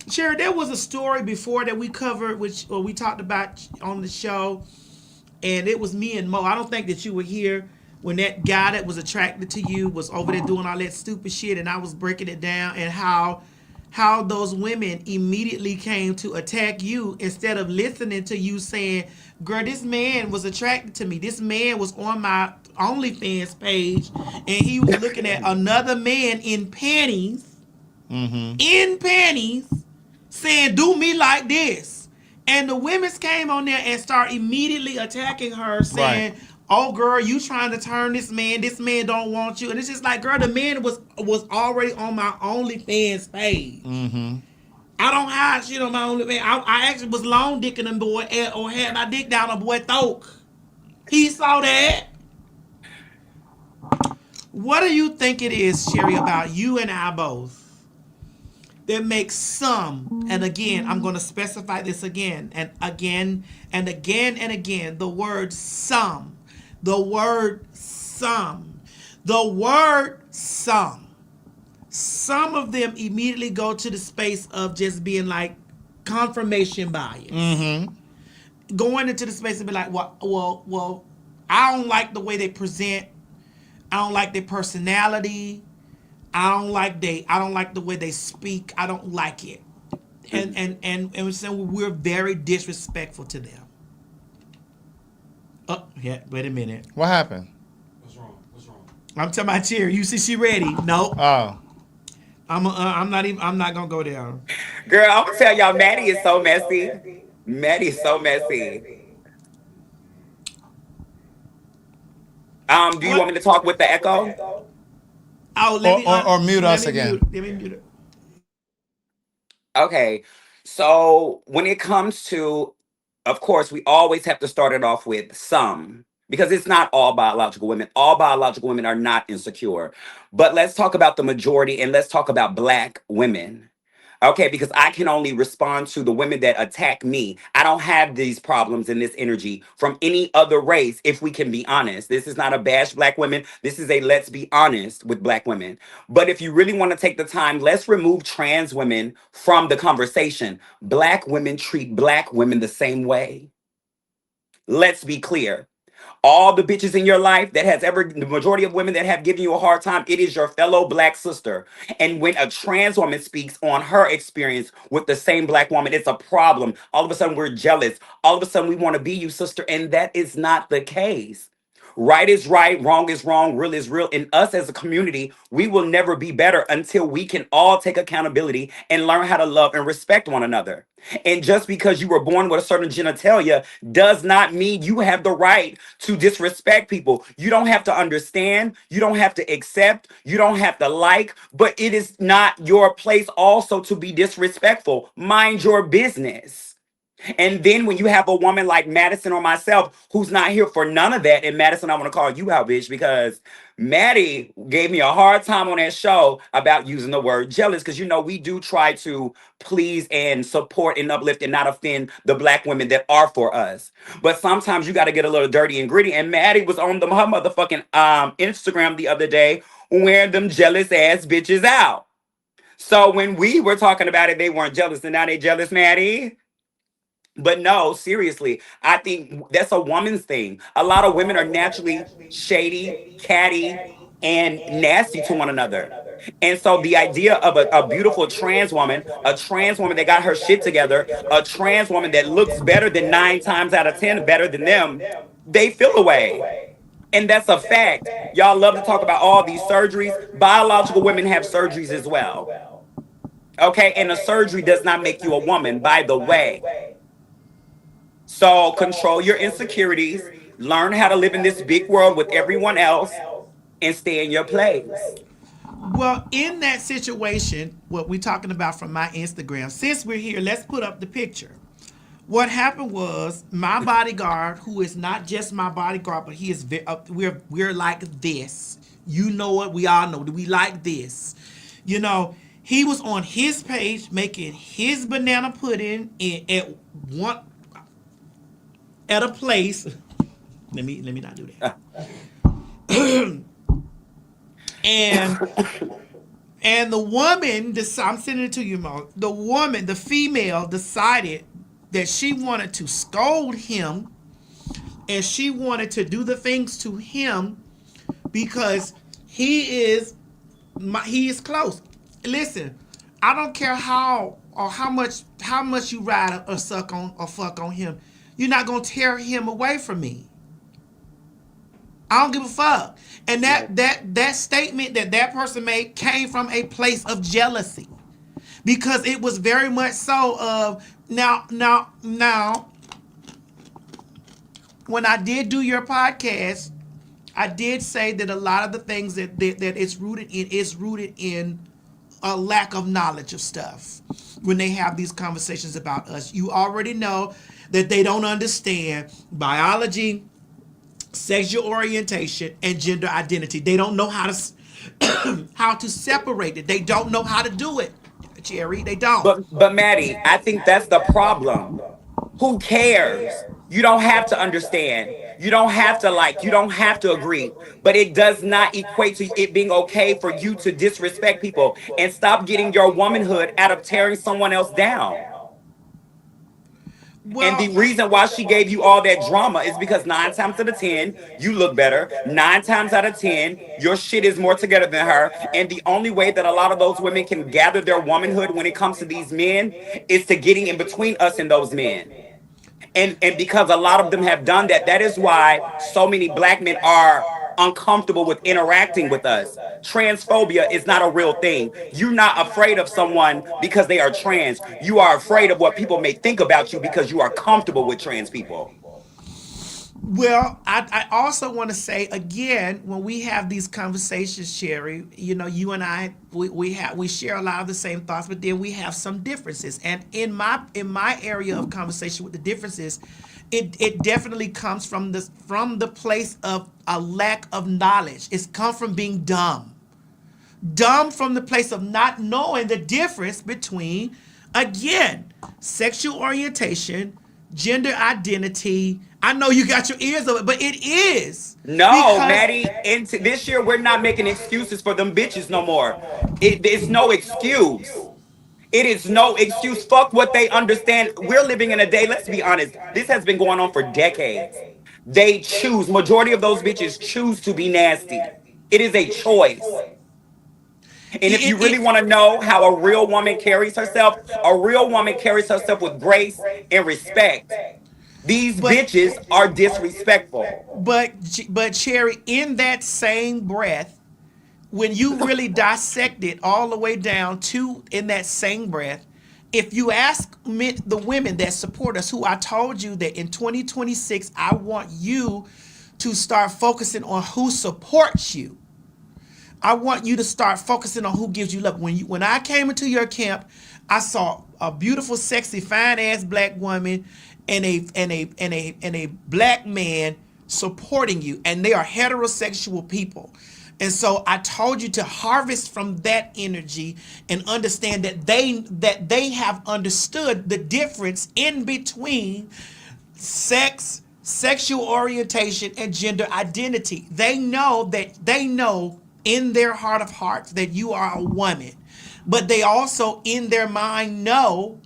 Sherry, there was a story before that we covered, or we talked about on the show, and it was me and Mo. I don't think that you were here when that guy that was attracted to you was over there doing all that stupid shit, and I was breaking it down, and how those women immediately came to attack you instead of listening to you saying, girl, this man was attracted to me. This man was on my OnlyFans page, and he was looking at another man in panties, saying, do me like this. And the women's came on there and start immediately attacking her, saying, right, oh, girl, you trying to turn this man don't want you. And it's just like, girl, the man was already on my OnlyFans page. I don't hide shit on my OnlyFans. I actually was long dicking them boy, or had my dick down on boy Thok. He saw that. What do you think it is, Sherry, about you and I both that makes some, and again, I'm going to specify this again, and again, and again, and again, the word some. The word some. The word some. Some of them immediately go to the space of just being like confirmation bias. Going into the space and be like, well, I don't like the way they present. I don't like their personality. I don't like the way they speak. I don't like it. And so we're very disrespectful to them. Oh, yeah, wait a minute. What happened? What's wrong? I'm talking about Cherry. You see she ready. Nope. Oh. I'm not gonna go there. Girl, I'm gonna tell y'all, Maddie is so messy. Maddie is so messy. Do you want me to talk with the echo? Oh, or mute us again. Let me mute it. Okay. So when it comes to, of course, we always have to start it off with some, because it's not all biological women. All biological women are not insecure. But let's talk about the majority, and let's talk about Black women. Okay, because I can only respond to the women that attack me. I don't have these problems and this energy from any other race, if we can be honest. This is not a bash Black women. This is a let's be honest with Black women. But if you really want to take the time, let's remove trans women from the conversation. Black women treat Black women the same way. Let's be clear. All the bitches in your life the majority of women that have given you a hard time, it is your fellow Black sister. And when a trans woman speaks on her experience with the same Black woman, it's a problem. All of a sudden we're jealous. All of a sudden we want to be you, sister. And that is not the case. Right is right, wrong is wrong, real is real. And us as a community, we will never be better until we can all take accountability and learn how to love and respect one another. And just because you were born with a certain genitalia does not mean you have the right to disrespect people. You don't have to understand, you don't have to accept, you don't have to like, but it is not your place also to be disrespectful. Mind your business. And then when you have a woman like Madison or myself who's not here for none of that, and Madison, I want to call you out, bitch, because Maddie gave me a hard time on that show about using the word jealous, because, you know, we do try to please and support and uplift and not offend the Black women that are for us. But sometimes you got to get a little dirty and gritty. And Maddie was on her motherfucking Instagram the other day wearing them jealous ass bitches out. So when we were talking about it, they weren't jealous, and now they jealous, Maddie. But no, seriously, I think that's a woman's thing. A lot of women are naturally shady, catty, and nasty to one another. And so the idea of a beautiful trans woman, a trans woman that got her shit together, a trans woman that looks better than 9 times out of 10 better than them, they feel away. And that's a fact. Y'all love to talk about all these surgeries. Biological women have surgeries as well. Okay, and a surgery does not make you a woman, by the way. So control your insecurities, learn how to live in this big world with everyone else, and stay in your place. Well, in that situation, what we're talking about from my Instagram, since we're here, let's put up the picture. What happened was my bodyguard, who is not just my bodyguard, but he is we're like this. You know it. We all know that we like this. You know, he was on his page making his banana pudding at a place. Let me not do that. And the woman, I'm sending it to you, Mo. The female decided that she wanted to scold him and she wanted to do the things to him because he is close. Listen, I don't care how much you ride or suck on or fuck on him. You're not gonna tear him away from me. I don't give a fuck. And that statement that person made came from a place of jealousy. Because it was very much so of now when I did do your podcast, I did say that a lot of the things that it's rooted in is rooted in a lack of knowledge of stuff. When they have these conversations about us, you already know that they don't understand biology, sexual orientation, and gender identity. They don't know how to separate it. They don't know how to do it, Cherry. They don't. But Maddie, I think that's the problem. Who cares? You don't have to understand. You don't have to like. You don't have to agree. But it does not equate to it being okay for you to disrespect people and stop getting your womanhood out of tearing someone else down. And the reason why she gave you all that drama is because 9 times out of 10, you look better. 9 times out of 10, your shit is more together than her. And the only way that a lot of those women can gather their womanhood when it comes to these men is to getting in between us and those men. And because a lot of them have done that, that is why so many black men are uncomfortable with interacting with us. Transphobia is not a real thing. You're not afraid of someone because they are trans. You are afraid of what people may think about you because you are comfortable with trans people. Well, I also want to say again, when we have these conversations, Sherry, you know, you and I, we share a lot of the same thoughts, but then we have some differences. And in my area of conversation with the differences, it definitely comes from the place of a lack of knowledge. It's come from being dumb from the place of not knowing the difference between, again, sexual orientation, gender identity. I know you got your ears over it, but it is. No, Maddie, into this year, we're not making excuses for them bitches no more. It's no excuse. It is no excuse. Fuck what they understand. We're living in a day, let's be honest, this has been going on for decades. They choose, majority of those bitches choose to be nasty. It is a choice. And if you really want to know how a real woman carries herself, a real woman carries herself with grace and respect. These bitches are disrespectful. But Cherry, in that same breath, when you really dissect it all the way down to in that same breath, if you ask the women that support us, who I told you that in 2026, I want you to start focusing on who supports you. I want you to start focusing on who gives you love. When I came into your camp, I saw a beautiful, sexy, fine ass black woman and a black man supporting you, and they are heterosexual people. And so I told you to harvest from that energy and understand that they have understood the difference in between sex, sexual orientation, and gender identity. They know in their heart of hearts that you are a woman, but they also in their mind know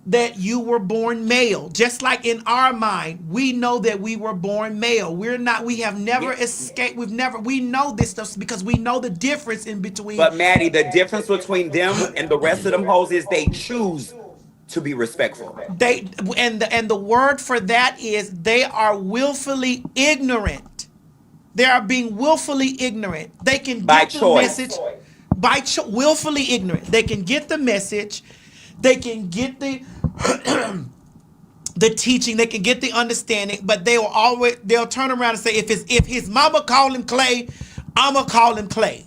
that you were born male. Just like in our mind, we know that we were born male. We have never escaped. We know this stuff because we know the difference in between. But Maddie, the difference between them and the rest of them hoes is they choose to be respectful. And the word for that is they are willfully ignorant. They are being willfully ignorant. They can get the message by willfully ignorant. They can get the message. They can get the teaching. They can get the understanding. But they'll turn around and say, if his mama call him Clay, I'ma call him Clay.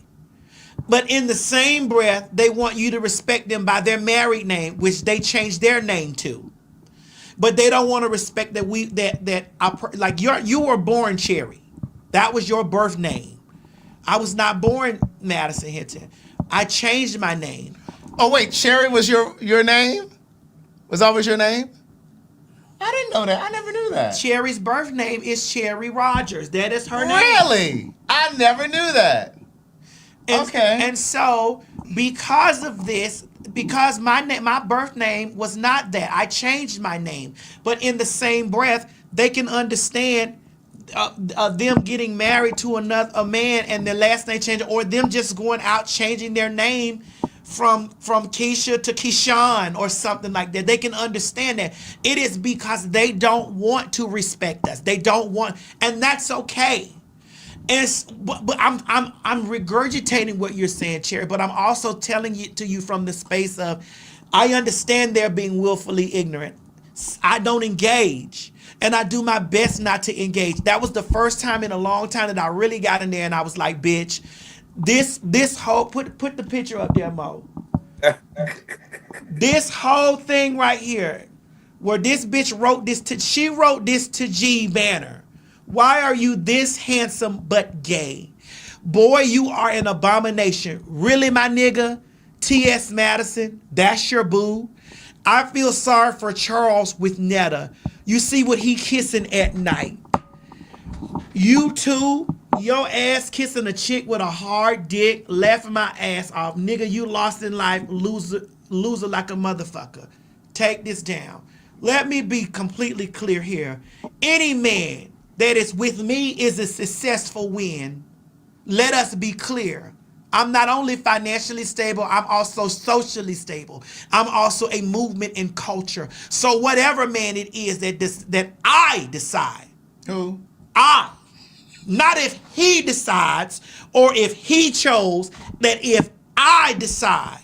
But in the same breath, they want you to respect them by their married name, which they changed their name to. But they don't want to respect that like you were born Cherry. That was your birth name. I was not born Madison Hinton. I changed my name. Oh wait, Cherry was your name? Was always your name? I didn't know that. I never knew that. Cherry's birth name is Cherry Rogers. That is her name. Really? I never knew that. Okay. And so because of this, because my birth name was not that, I changed my name. But in the same breath, they can understand them getting married to a man and their last name changing, or them just going out changing their name from Keisha to Keyshawn or something like that. They can understand that. It is because they don't want to respect us. They don't want, and that's okay. But I'm regurgitating what you're saying, Cherry, but I'm also telling it to you from the space of, I understand they're being willfully ignorant. I don't engage, and I do my best not to engage. That was the first time in a long time that I really got in there, and I was like, bitch, this whole, put the picture up there, Mo. This whole thing right here, where this bitch wrote this she wrote this to G Banner. Why are you this handsome but gay? Boy, you are an abomination. Really, my nigga? T.S. Madison, that's your boo? I feel sorry for Charles with Netta. You see what he kissing at night. You too, your ass kissing a chick with a hard dick, laughing my ass off. Nigga, you lost in life, loser like a motherfucker. Take this down. Let me be completely clear here. Any man that is with me is a successful win. Let us be clear. I'm not only financially stable, I'm also socially stable. I'm also a movement in culture. So whatever man it is that I decide. Who? Not if he decides or if he chose, that if I decide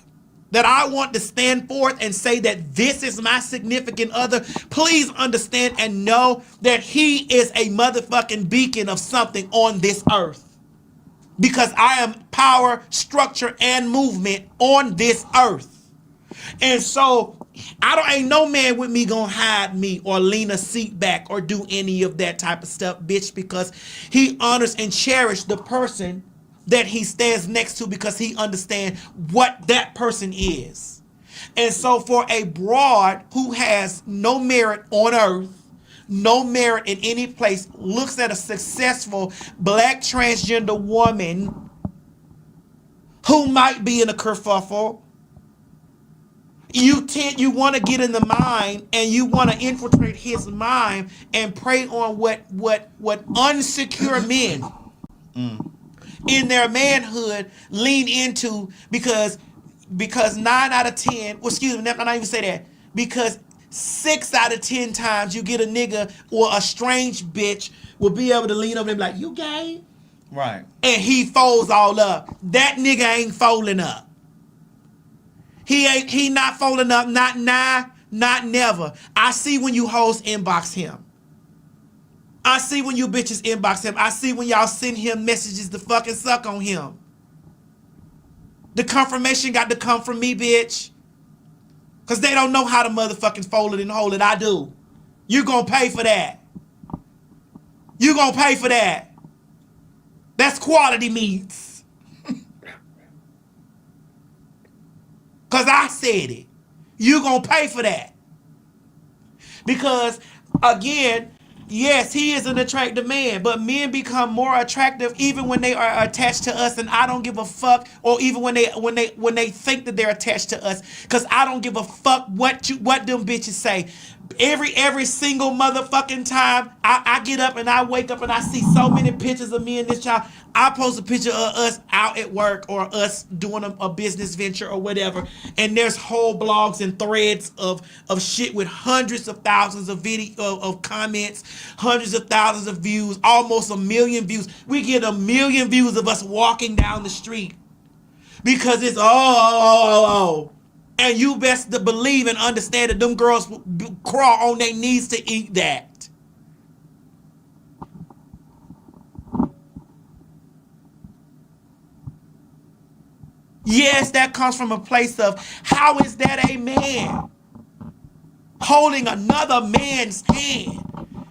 that I want to stand forth and say that this is my significant other, please understand and know that he is a motherfucking beacon of something on this earth. Because I am power, structure, and movement on this earth. And so ain't no man with me gonna hide me or lean a seat back or do any of that type of stuff, bitch, because he honors and cherishes the person that he stands next to, because he understands what that person is. And so for a broad who has no merit on earth, no merit in any place, looks at a successful black transgender woman who might be in a kerfuffle, you want to get in the mind and you want to infiltrate his mind and prey on what unsecure men in their manhood lean into, because 9 out of 10, well, excuse me, not even say that, because 6 out of 10 times you get a nigga or a strange bitch will be able to lean over and be like, you gay? Right. And he folds all up. That nigga ain't folding up. He not folding up, not now, not never. I see when you hoes inbox him. I see when you bitches inbox him. I see when y'all send him messages to fucking suck on him. The confirmation got to come from me, bitch. Because they don't know how to motherfucking fold it and hold it. I do. You gonna pay for that. You gonna pay for that. That's quality meats. Because I said it. You gonna pay for that. Because, again, yes, he is an attractive man, but men become more attractive even when they are attached to us, and I don't give a fuck, or even when they think that they're attached to us, because I don't give a fuck what them bitches say. Every single motherfucking time I get up and I wake up and I see so many pictures of me and this child. I post a picture of us out at work or us doing a business venture or whatever, and there's whole blogs and threads of shit with hundreds of thousands of of comments, hundreds of thousands of views, almost 1 million views. We get 1 million views of us walking down the street because it's and you best to believe and understand that them girls crawl on their knees to eat that. Yes, that comes from a place of how is that a man holding another man's hand,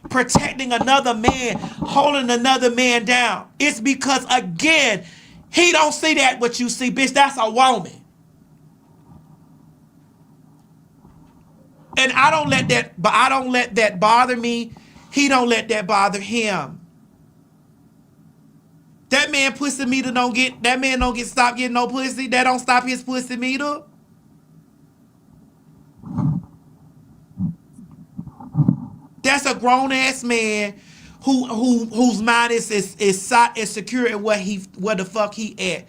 protecting another man, holding another man down? It's because, again, he don't see that what you see, bitch. That's a woman. And I don't let that bother me. He don't let that bother him. That man pussy meter don't get stop getting no pussy. That don't stop his pussy meter. That's a grown ass man whose mind is secure at where the fuck he at.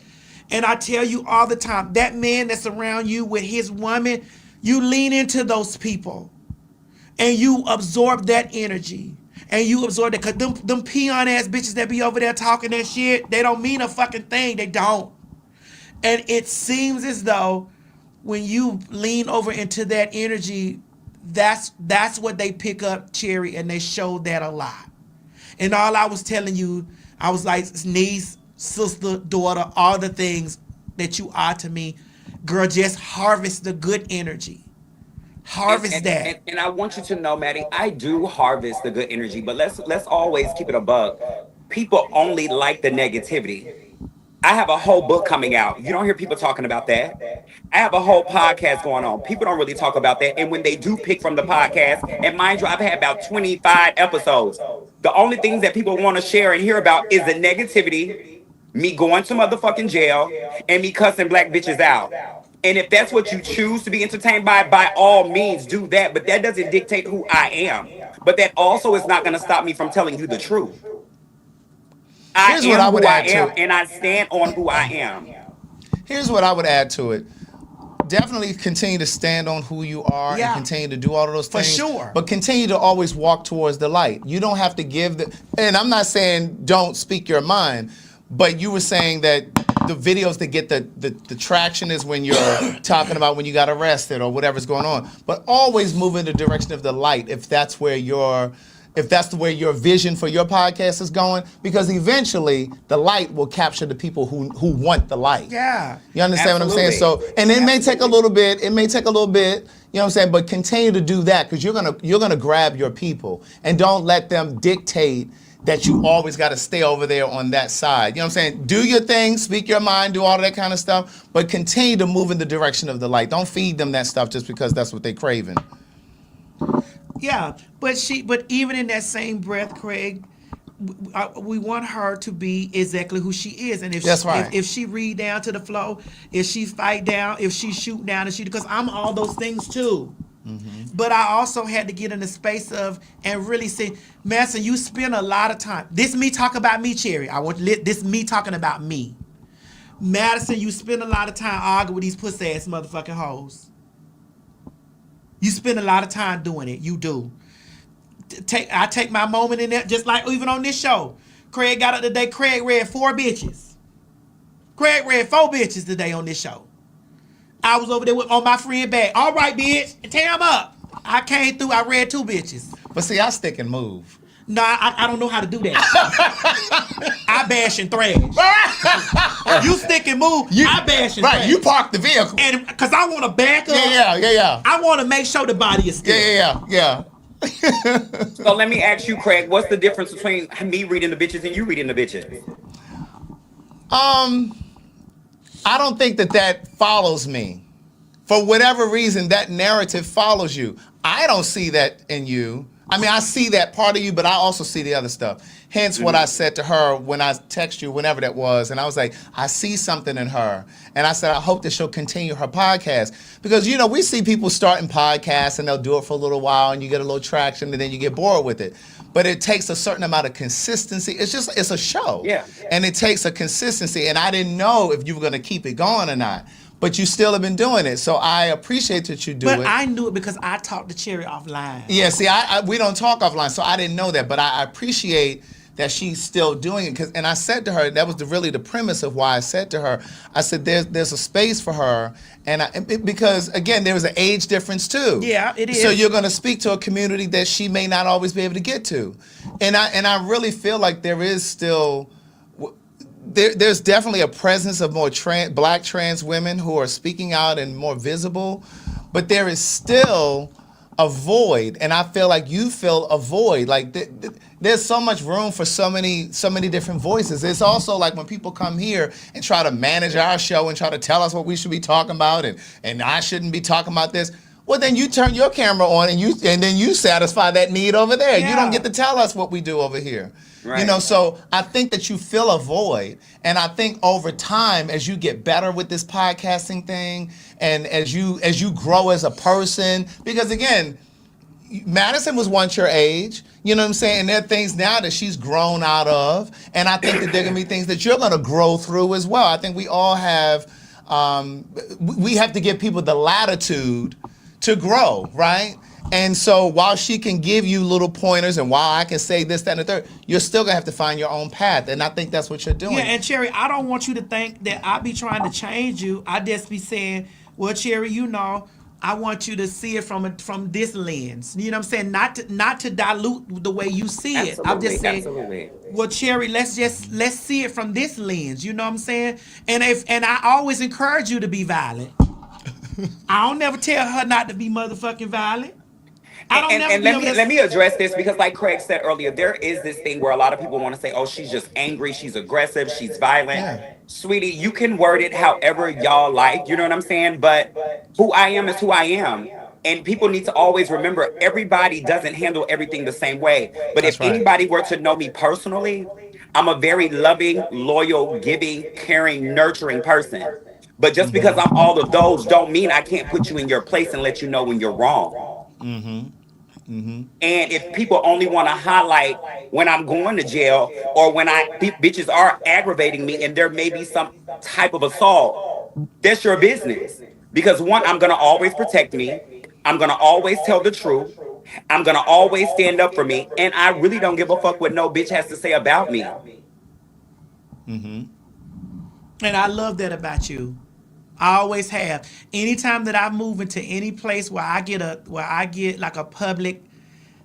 And I tell you all the time, that man that's around you with his woman, you lean into those people and you absorb that energy. And you absorb that, because them peon ass bitches that be over there talking that shit, they don't mean a fucking thing. They don't. And it seems as though when you lean over into that energy, that's what they pick up, Cherry, and they show that a lot. And all I was telling you, I was like, niece, sister, daughter, all the things that you are to me. Girl, just harvest the good energy. Harvest that. And I want you to know, Maddie, I do harvest the good energy, but let's always keep it a buck. People only like the negativity. I have a whole book coming out. You don't hear people talking about that. I have a whole podcast going on. People don't really talk about that. And when they do pick from the podcast, and mind you, I've had about 25 episodes. The only things that people want to share and hear about is the negativity, me going to motherfucking jail, and me cussing black bitches out. And if that's what you choose to be entertained by all means, do that. But that doesn't dictate who I am. But that also is not going to stop me from telling you the truth. Here's what I would add to it. And I stand on who I am. Here's what I would add to it. Definitely continue to stand on who you are and continue to do all of those things. For sure. But continue to always walk towards the light. You don't have to give and I'm not saying don't speak your mind, but you were saying that the videos that get the traction is when you're talking about when you got arrested or whatever's going on. But always move in the direction of the light if that's where your vision for your podcast is going, because eventually the light will capture the people who want the light. Yeah. You understand what I'm saying? So, and it may take a little bit, you know what I'm saying, but continue to do that, because you're gonna grab your people, and don't let them dictate that you always got to stay over there on that side. You know what I'm saying? Do your thing, speak your mind, do all of that kind of stuff, but continue to move in the direction of the light. Don't feed them that stuff just because that's what they're craving. Yeah, but even in that same breath, Craig, we want her to be exactly who she is. And if she read down to the flow, if she fight down, if she shoot down, because I'm all those things too. Mm-hmm. But I also had to get in the space of and really say, Madison, you spend a lot of time. This me talk about me, Cherry. This me talking about me. Madison, you spend a lot of time arguing with these pussy ass motherfucking hoes. You spend a lot of time doing it. You do. I take my moment in there, just like even on this show. Craig got up today. Craig read 4 bitches. Craig read 4 bitches today on this show. I was over there on my friend bag. All right, bitch, tear them up. I came through. I read 2 bitches. But see, I stick and move. Nah, I don't know how to do that. I bash and thrash. You stick and move. I bash and thrash. You park the vehicle. And because I want to back up. Yeah. I want to make sure the body is still. Yeah. So let me ask you, Craig, what's the difference between me reading the bitches and you reading the bitches? I don't think that follows me. For whatever reason, that narrative follows you. I don't see that in you. I mean, I see that part of you, but I also see the other stuff. Hence what I said to her when I text you, whenever that was, and I was like, I see something in her. And I said, I hope that she'll continue her podcast. Because, we see people starting podcasts and they'll do it for a little while and you get a little traction and then you get bored with it. But it takes a certain amount of consistency. It's a show. Yeah. And it takes a consistency. And I didn't know if you were going to keep it going or not. But you still have been doing it, so I appreciate that you do it. But I knew it because I talked to Cherry offline. Yeah, see, we don't talk offline, so I didn't know that. But I appreciate that she's still doing it. And I said to her, that was really the premise of why I said to her, I said, there's a space for her. Because, again, there was an age difference, too. Yeah, it is. So you're going to speak to a community that she may not always be able to get to. And I really feel like there is still... there's definitely a presence of more black trans women who are speaking out and more visible, but there is still a void, and I feel like you feel a void. Like there's so much room for so many different voices. It's also like when people come here and try to manage our show and try to tell us what we should be talking about, and I shouldn't be talking about this. Well, then you turn your camera on and then you satisfy that need over there. Yeah. You don't get to tell us what we do over here. Right. You know, so I think that you fill a void, and I think over time, as you get better with this podcasting thing, and as you grow as a person, because again, Madison was once your age, you know what I'm saying? And there are things now that she's grown out of, and I think that there are gonna be things that you're gonna grow through as well. I think we all have, we have to give people the latitude to grow, right? And so while she can give you little pointers, and while I can say this, that, and the third, you're still gonna have to find your own path. And I think that's what you're doing. Yeah, and Cherry, I don't want you to think that I be trying to change you. I just be saying, well, Cherry, you know, I want you to see it from this lens. You know what I'm saying? Not to dilute the way you see it. I'm just saying, well, Cherry, let's see it from this lens. You know what I'm saying? And I always encourage you to be violent. I don't never tell her not to be motherfucking violent. And let me address this, because like Craig said earlier, there is this thing where a lot of people want to say, oh, she's just angry, she's aggressive, she's violent. Yeah. Sweetie, you can word it however y'all like, you know what I'm saying? But who I am is who I am. And people need to always remember, everybody doesn't handle everything the same way. But if anybody were to know me personally, I'm a very loving, loyal, giving, caring, nurturing person. But just because I'm all of those don't mean I can't put you in your place and let you know when you're wrong. Mm-hmm. Mm-hmm. And if people only want to highlight when I'm going to jail, or when bitches are aggravating me and there may be some type of assault, that's your business. Because one, I'm going to always protect me. I'm going to always tell the truth. I'm going to always stand up for me. And I really don't give a fuck what no bitch has to say about me. Mm-hmm. And I love that about you. I always have. Anytime that I move into any place where I get like a public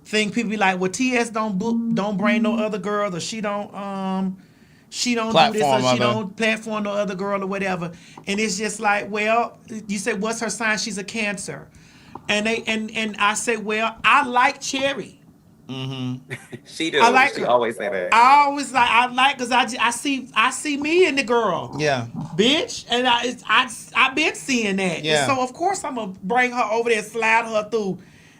thing, people be like, "Well, TS don't bring no other girl, or she don't do this, or she don't platform no other girl, or whatever." And it's just like, well, you say, "What's her sign?" She's a Cancer, and I say, "Well, I like Cherry." Mm-hmm. She do. She always say that. I like because I see me in the girl. Yeah, bitch, and I've been seeing that. Yeah. And so of course I'm gonna bring her over there, slide her through,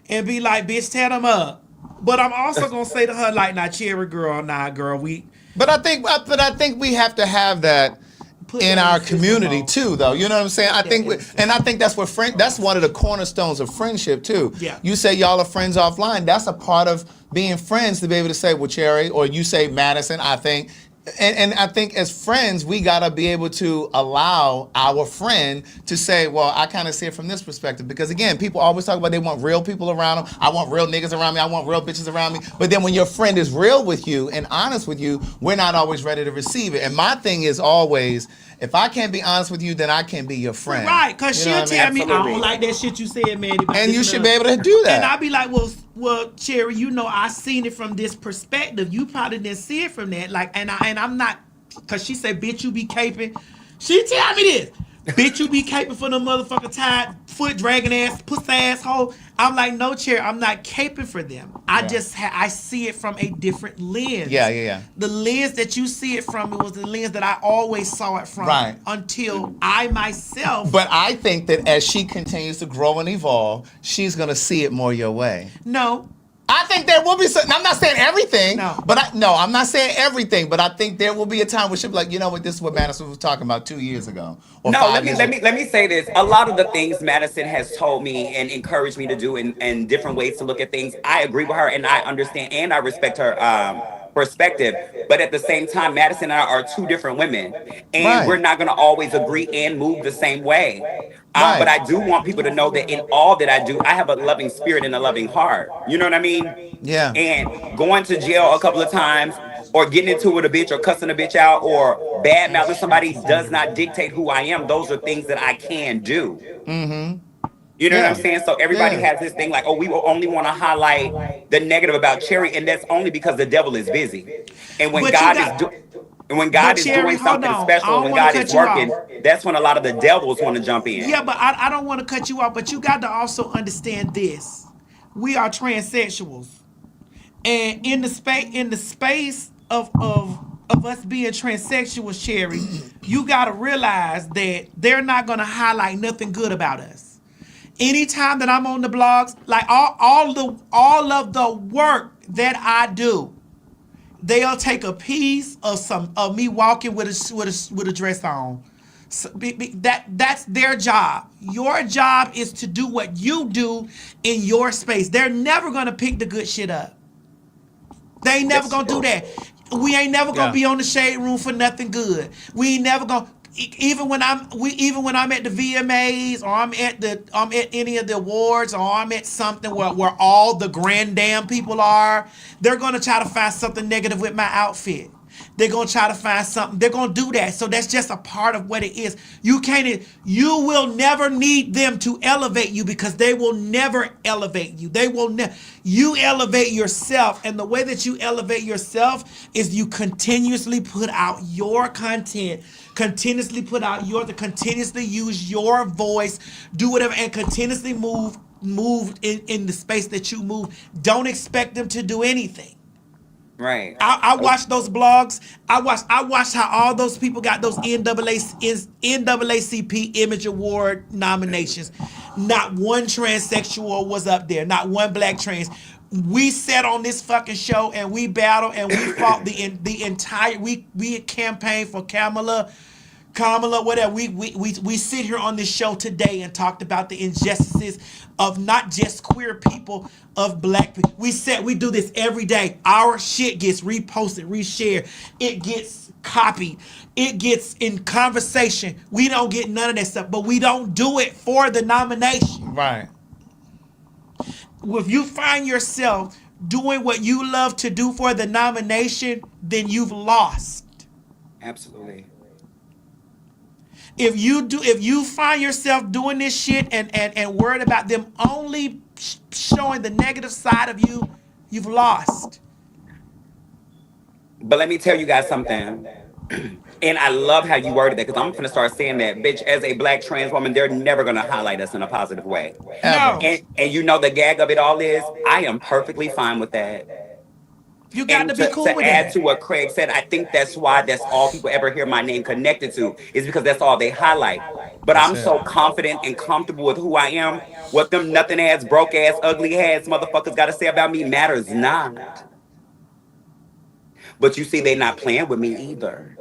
and be like, bitch, tear them up. But I'm also gonna say to her like, "Nah, Cherry girl, nah, girl, we." But I think we have to have that in our community too, though. You know what I'm saying? I think that's what that's one of the cornerstones of friendship too. Yeah. You say y'all are friends offline. That's a part of being friends, to be able to say, well, Cherry, or you say Madison, I think. And I think as friends, we gotta be able to allow our friend to say, well, I kind of see it from this perspective. Because again, people always talk about they want real people around them. I want real niggas around me. I want real bitches around me. But then when your friend is real with you and honest with you, we're not always ready to receive it. And my thing is always, if I can't be honest with you, then I can't be your friend. Right, because she'll tell me, I don't like that shit you said, man. And you should be able to do that. And I'll be like, well, Cherry, you know, I seen it from this perspective. You probably didn't see it from that. Like, and I'm not, because she said, bitch, you be caping. She tell me this. Bitch, you be caping for the motherfucker tied foot dragging ass, pussy asshole. I'm like, no, Cherry, I'm not caping for them. I see it from a different lens. Yeah. The lens that you see it from, it was the lens that I always saw it from. Right. Until I myself. But I think that as she continues to grow and evolve, she's gonna see it more your way. No. I think there will be some, I'm not saying everything, I'm not saying everything, but I think there will be a time where she'll be like, you know what, this is what Madison was talking about 2 years ago. Let me say this. A lot of the things Madison has told me and encouraged me to do in different ways to look at things, I agree with her and I understand and I respect her perspective. But at the same time, Madison and I are two different women, and we're not going to always agree and move the same way. But I do want people to know that in all that I do, I have a loving spirit and a loving heart. You know what I mean? Yeah. And going to jail a couple of times, or getting into it with a bitch, or cussing a bitch out, or bad mouthing somebody does not dictate who I am. Those are things that I can do. Mm-hmm. You know what I'm saying? So everybody has this thing like, oh, we will only want to highlight the negative about Cherry, and that's only because the devil is busy. And when God is doing... And when But God is Cherry, doing hold something on. I special, don't when want to God is cut you off. working, that's when a lot of the devils want to jump in. Yeah, but I don't want to cut you off. But you got to also understand this: we are transsexuals, and in the space of us being transsexuals, Cherry, you got to realize that they're not going to highlight nothing good about us. Anytime that I'm on the blogs, like all of the work that I do, they'll take a piece of some of me walking with a dress on. So, that's their job. Your job is to do what you do in your space. They're never gonna pick the good shit up. They ain't never gonna do that. We ain't never gonna be on the shade room for nothing good. We ain't never gonna even when I'm at the VMAs or I'm at any of the awards or I'm at something where all the grand damn people are, they're gonna try to find something negative with my outfit. They're gonna try to find something. They're gonna do that. So that's just a part of what it is. You will never need them to elevate you because they will never elevate you. They will never. You elevate yourself, and the way that you elevate yourself is you continuously put out your content, continuously continuously use your voice, do whatever, and continuously move in the space that you move. Don't expect them to do anything. Right. I watched those blogs. I watched how all those people got those NAACP Image Award nominations. Not one transsexual was up there. Not one black trans. We sat on this fucking show and we battled and we fought the entire. We campaigned for Kamala, whatever. We sit here on this show today and talked about the injustices of not just queer people, of black people. We do this every day. Our shit gets reposted, reshared. It gets copied. It gets in conversation. We don't get none of that stuff, but we don't do it for the nomination. Right. If you find yourself doing what you love to do for the nomination, then you've lost. Absolutely. If you find yourself doing this shit and worried about them only showing the negative side of you, you've lost. But let me tell you guys something. And I love how you worded that because I'm going to start saying that, bitch, as a black trans woman, they're never going to highlight us in a positive way. Ever. And you know the gag of it all is, I am perfectly fine with that. You got to be cool with to add that. to what Craig said, I think that's why that's all people ever hear my name connected to is because that's all they highlight. But I'm so confident and comfortable with who I am. What them nothing ass, broke ass, ugly ass motherfuckers got to say about me matters not. But you see, they not playing with me either.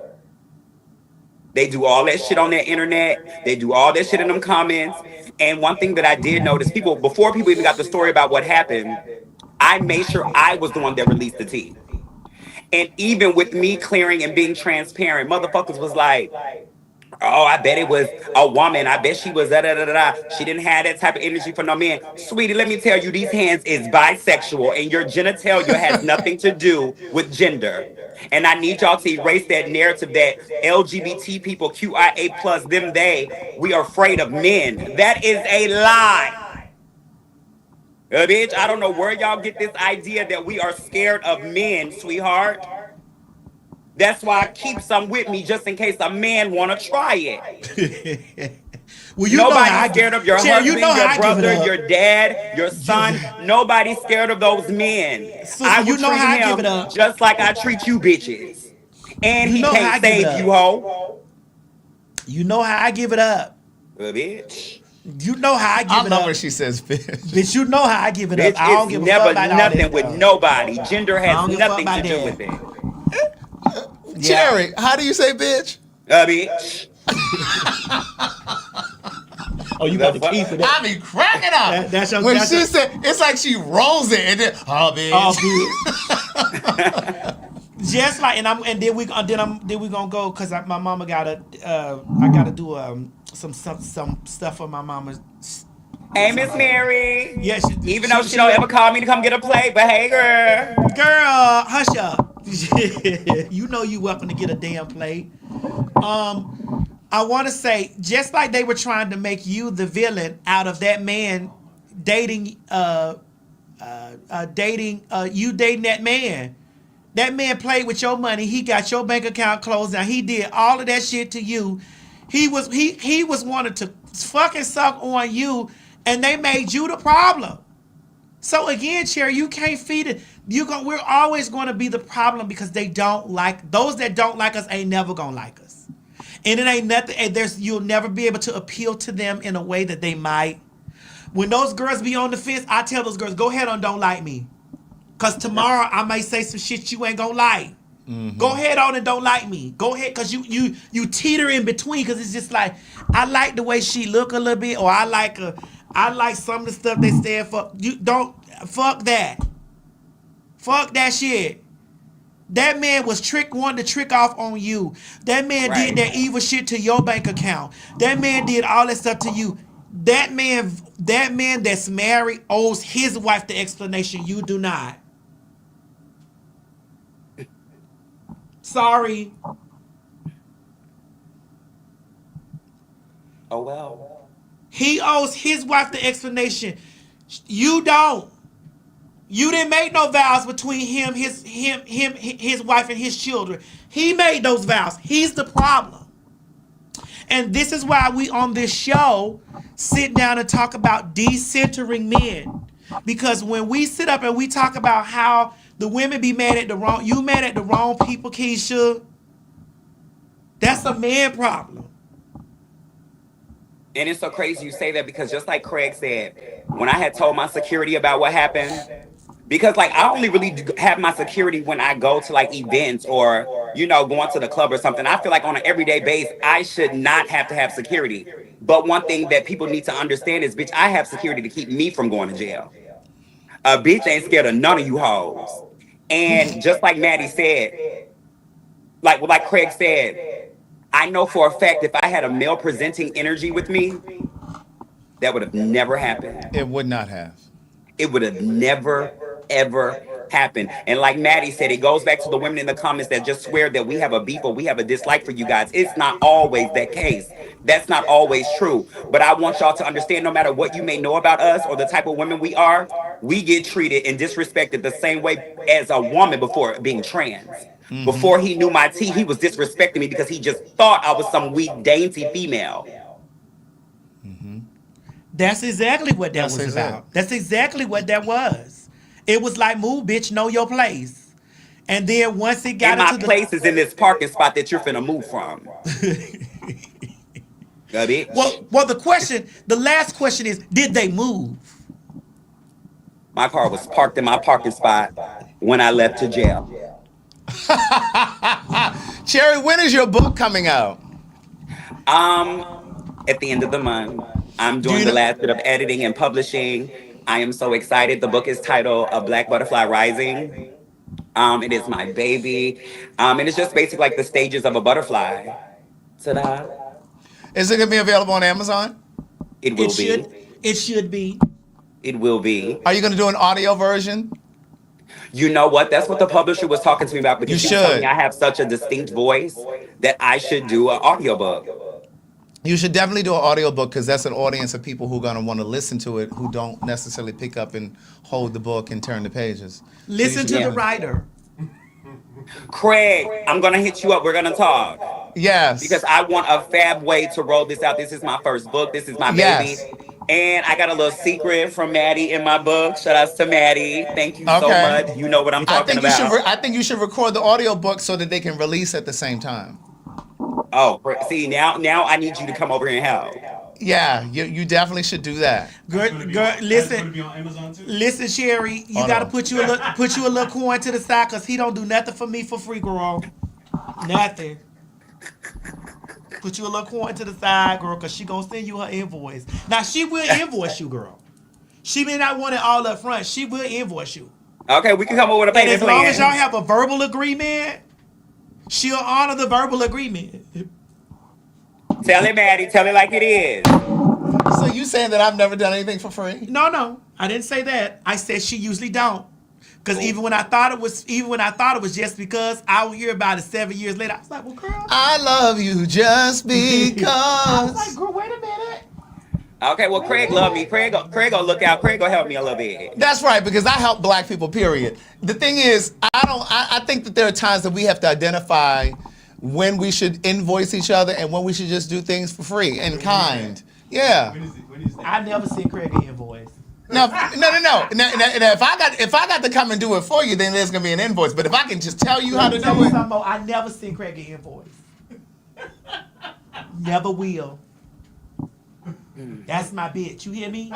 They do all that shit on their internet. They do all that shit in them comments. And one thing that I did notice, before people even got the story about what happened, I made sure I was the one that released the tea. And even with me clearing and being transparent, motherfuckers was like, oh, I bet it was a woman. I bet she was da-da-da-da-da. She didn't have that type of energy for no man. Sweetie, let me tell you, these hands is bisexual and your genitalia has nothing to do with gender. And I need y'all to erase that narrative that LGBT people, QIA plus, them, they, we are afraid of men. That is a lie. Bitch, I don't know where y'all get this idea that we are scared of men, sweetheart. That's why I keep some with me just in case a man want to try it. Well, you nobody's scared of your husband, your brother, your dad, your son. Nobody's scared of those men. So I will you know treat how I him give it up. just like I treat you bitches. And You he know how I can't give it save up. you, ho. You know how I give it up. Bitch. You know how I give it up. I love when she says bitch. Bitch, you know how I give it Bitch, up. I don't it's give a never fuck about all nothing that with stuff. nobody. Gender I has don't give a fuck nothing to about do that. with it. Cherry, how do you say bitch? Bitch. Oh, you about to keep it. I be cracking up. That's your, when that's she your, said, it's like she rolls it and then, oh, bitch. Just like, then we gonna go because my mama gotta I gotta do some stuff for my mama. Hey, Miss Mary. Yeah, even though she don't ever call me to come get a plate, but hey, girl. Girl, hush up. You know you welcome to get a damn plate. I want to say, just like they were trying to make you the villain out of that man dating that man. That man played with your money. He got your bank account closed down. He did all of that shit to you. He was wanting to fucking suck on you, and they made you the problem. So again, Cherry, you can't feed it. We're always going to be the problem because they don't like those that don't like us. Ain't never gonna like us, and it ain't nothing. And you'll never be able to appeal to them in a way that they might. When those girls be on the fence, I tell those girls, go ahead on, don't like me. Because tomorrow I might say some shit you ain't gonna like. Mm-hmm. Go ahead on and don't like me. Go ahead, because you teeter in between, because it's just like, I like the way she look a little bit, or I like some of the stuff they stand for. You don't, fuck that. Fuck that shit. That man was wanting to trick off on you. That man did that evil shit to your bank account. That man did all that stuff to you. That man that's married owes his wife the explanation. You do not. Sorry. Oh well. He owes his wife the explanation. You don't. You didn't make no vows between him, his wife, and his children. He made those vows. He's the problem. And this is why we on this show sit down and talk about decentering men. Because when we sit up and we talk about how the women be mad at the wrong people, Keisha. That's a man problem. And it's so crazy you say that, because just like Craig said, when I had told my security about what happened, because like I only really have my security when I go to like events or, going to the club or something. I feel like on an everyday basis, I should not have to have security. But one thing that people need to understand is, bitch, I have security to keep me from going to jail. A bitch ain't scared of none of you hoes. And just like Maddie said, like Craig said, I know for a fact if I had a male presenting energy with me, that would have never happened. It would not have. It would have never, ever happened. And like Maddie said, it goes back to the women in the comments that just swear that we have a beef or we have a dislike for you guys. It's not always that case. That's not always true. But I want y'all to understand, no matter what you may know about us or the type of women we are, we get treated and disrespected the same way as a woman before being trans. Mm-hmm. Before he knew my tea, he was disrespecting me because he just thought I was some weak, dainty female. Mm-hmm. That's exactly what that was about. That's exactly what that was. It was like, move, bitch, know your place. And then once it got into my place is in this parking spot that you're finna move from. Well, the last question is, did they move? My car was parked in my parking spot when I left to jail. Cherry, when is your book coming out? At the end of the month. I'm doing the last bit of editing and publishing. I am so excited. The book is titled A Black Butterfly Rising. It is my baby. And it's just basically like the stages of a butterfly. Ta-da. Is it going to be available on Amazon? It will be. It should be. It will be. Are you going to do an audio version? You know what? That's what the publisher was talking to me about, because she was telling me I have such a distinct voice that I should do an audiobook. You should definitely do an audiobook, because that's an audience of people who are going to want to listen to it, who don't necessarily pick up and hold the book and turn the pages. Listen to the writer. Craig, I'm going to hit you up. We're going to talk. Yes. Because I want a fab way to roll this out. This is my first book. This is my baby. Yes. And I got a little secret from Maddie in my book. Shout out to Maddie. Thank you so much. You know what I'm talking about. I think you should record the audiobook so that they can release at the same time. Oh, see, now I need you to come over here and help. Yeah, you definitely should do that. Girl, listen, Sherry, you gotta put you a little coin to the side, cause he don't do nothing for me for free, girl. Nothing. Put you a little coin to the side, girl, cause she gonna send you her invoice. Now she will invoice you, girl. She may not want it all up front. She will invoice you. Okay, we can come up with a payment plan. As long as y'all have a verbal agreement, she'll honor the verbal agreement. Tell it, Maddie. Tell it like it is. So you saying that I've never done anything for free? No, I didn't say that. I said she usually don't. Because even when I thought it was just because, I would hear about it 7 years later. I was like, well, girl, I love you just because. I was like, girl, wait a minute. Okay, well, Craig love me. Craig gonna look out. Craig gonna help me a little bit. That's right, because I help black people, period. The thing is, I think that there are times that we have to identify when we should invoice each other and when we should just do things for free and kind. Yeah. I never seen Craig an invoice. No. Now, if I got to come and do it for you, then there's gonna be an invoice. But if I can just tell you how to do it, I never seen Craig an invoice. Never will. That's my bitch. You hear me?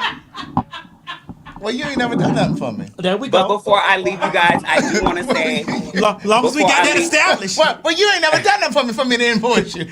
Well, you ain't never done nothing for me. There we go. But before I leave you guys, I do want to say, long as we got that established. Well, you ain't never done nothing for me to invoice you.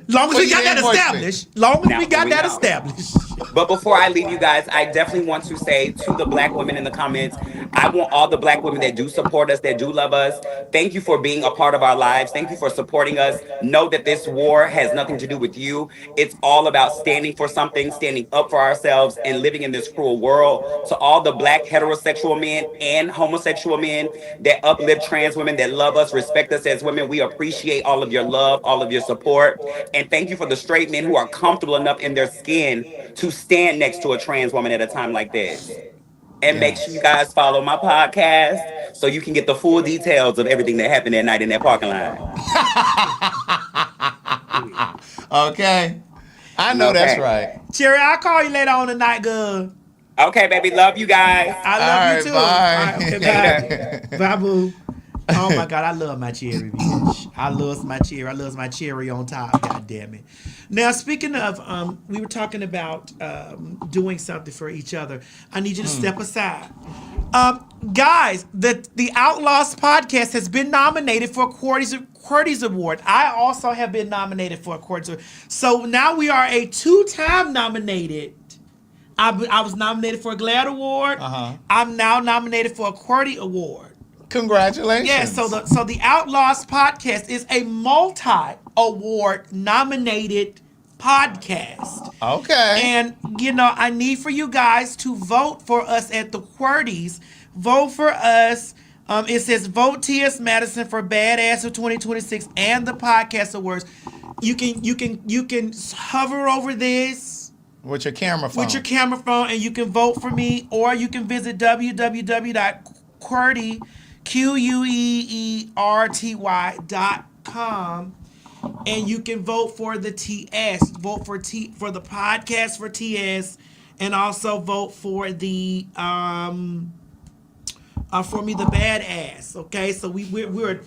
Long as we got that established. Long as we got that established. But before I leave you guys, I definitely want to say to the black women in the comments, I want all the black women that do support us, that do love us, thank you for being a part of our lives. Thank you for supporting us. Know that this war has nothing to do with you. It's all about standing for something, standing up for ourselves, and living in this cruel world. To all the black heterosexual men and homosexual men that uplift trans women, that love us, respect us as women, we appreciate all of your love, all of your support. And thank you for the straight men who are comfortable enough in their skin to stand next to a trans woman at a time like this. And make sure you guys follow my podcast so you can get the full details of everything that happened that night in that parking lot. Okay. I know that's right. Cherry, I'll call you later on tonight, girl. Okay, baby. Love you guys. I love you too. Bye. All right, okay, bye. Bye, boo. Oh my God, I love my cherry, bitch. I love my cherry. I love my cherry on top. God damn it. Now, speaking of, we were talking about doing something for each other. I need you to step aside. Guys, the Outlaws podcast has been nominated for a Qwerty's Award. I also have been nominated for a Qwerty's Award. So now we are a 2-time nominated. I was nominated for a GLAAD Award. I'm now nominated for a Qwerty Award. Congratulations. Yeah, so the Outlaws podcast is a multi-award nominated podcast. Okay. And, I need for you guys to vote for us at the Qwertys. Vote for us. It says vote T.S. Madison for Badass of 2026 and the Podcast Awards. You can hover over this. With your camera phone. And you can vote for me, or you can visit www.qwerty, QUEERTY.com, and you can vote for the TS. Vote for the podcast for TS, and also vote for the for me the badass. Okay, so we're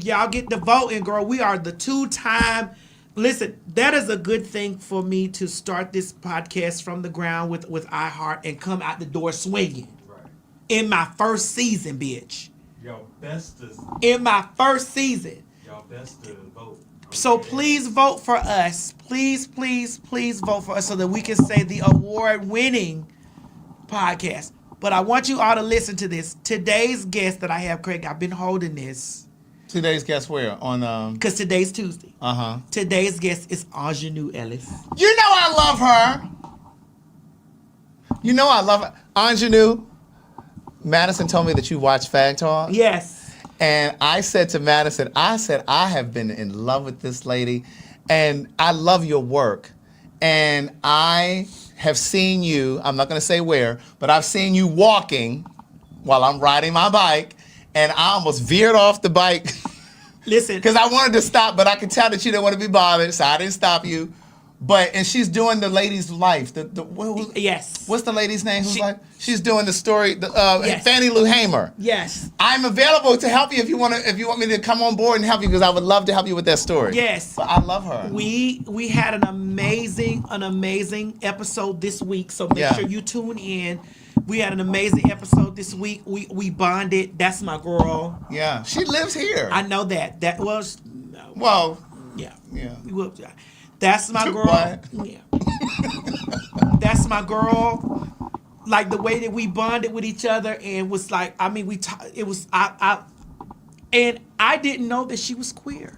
y'all get the voting, girl. We are the 2-time. Listen, that is a good thing for me to start this podcast from the ground with iHeart and come out the door swinging. Right. In my first season, bitch. Y'all best to. In my first season. Y'all best to vote. So please vote for us. Please, please, please vote for us so that we can say the award-winning podcast. But I want you all to listen to this. Today's guest that I have, Craig, I've been holding this. Today's guest where? On Because today's Tuesday. Today's guest is Ingenue Ellis. You know I love her. Ingenue. Madison told me that you watch PhagTawlk. Yes. And I said to Madison, I have been in love with this lady, and I love your work. And I have seen you, I'm not going to say where, but I've seen you walking while I'm riding my bike. And I almost veered off the bike. Listen. Because I wanted to stop, but I could tell that you didn't want to be bothered, so I didn't stop you. And she's doing the lady's life. Yes. What's the lady's name? She's doing the story. Yes. Fannie Lou Hamer. Yes. I'm available to help you if you want me to come on board and help you, because I would love to help you with that story. Yes. But I love her. We had an amazing episode this week, so make sure you tune in. We had an amazing episode this week. We bonded. That's my girl. Yeah, she lives here. I know that. That was. Well. Yeah. Yeah. That's my girl. What? Yeah. That's my girl. Like the way that we bonded with each other, and was like, I mean, it was and I didn't know that she was queer.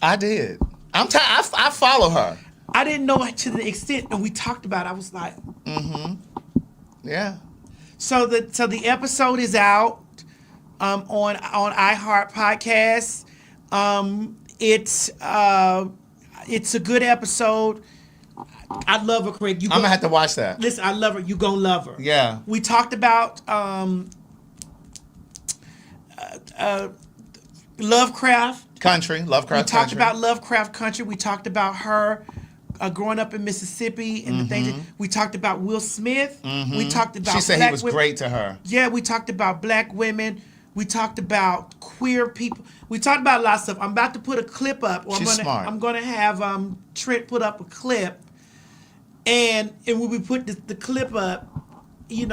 I did. I follow her. I didn't know it to the extent, and we talked about it. I was like, yeah. So the episode is out on iHeart Podcasts. It's a good episode. I love her, Craig. I'm gonna have to watch that. Listen, I love her. You gonna love her. Yeah. We talked about Lovecraft Country. Lovecraft We talked Country. about Lovecraft Country. We talked about her growing up in Mississippi and the things. We talked about Will Smith. We talked about. She said black he was women. great to her. Yeah, we talked about black women. We talked about queer people. We talked about a lot of stuff. I'm about to put a clip up. Or She's smart. I'm gonna have Trent put up a clip, and when we put the clip up,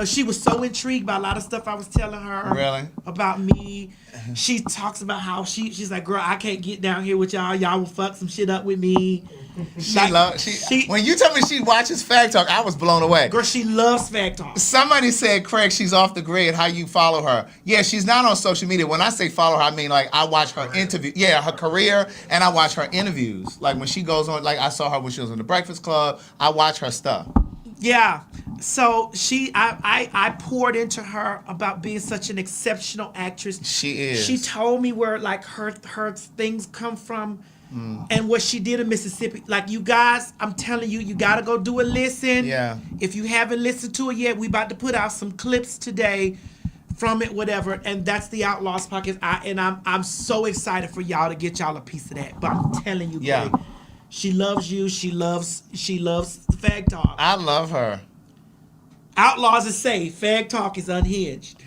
she was so intrigued by a lot of stuff I was telling her. Really? About me. She talks about how she's like, girl, I can't get down here with y'all. Y'all will fuck some shit up with me. When you tell me she watches Fag Talk, I was blown away. Girl, she loves Fag Talk. Somebody said, Craig, she's off the grid. How you follow her? Yeah, she's not on social media. When I say follow her, I mean like I watch her interview. Yeah, her career, and I watch her interviews. Like when she goes on, like I saw her when she was in the Breakfast Club. I watch her stuff. Yeah. So I poured into her about being such an exceptional actress. She is. She told me where like her things come from. And what she did in Mississippi. Like, you guys, I'm telling you, you got to go do a listen. Yeah. If you haven't listened to it yet, we about to put out some clips today from it, whatever. And that's the Outlaws podcast. I'm so excited for y'all to get y'all a piece of that. But I'm telling you, Yeah. Craig, she loves you. She loves Fag Talk. I love her. Outlaws is safe. Fag Talk is unhinged.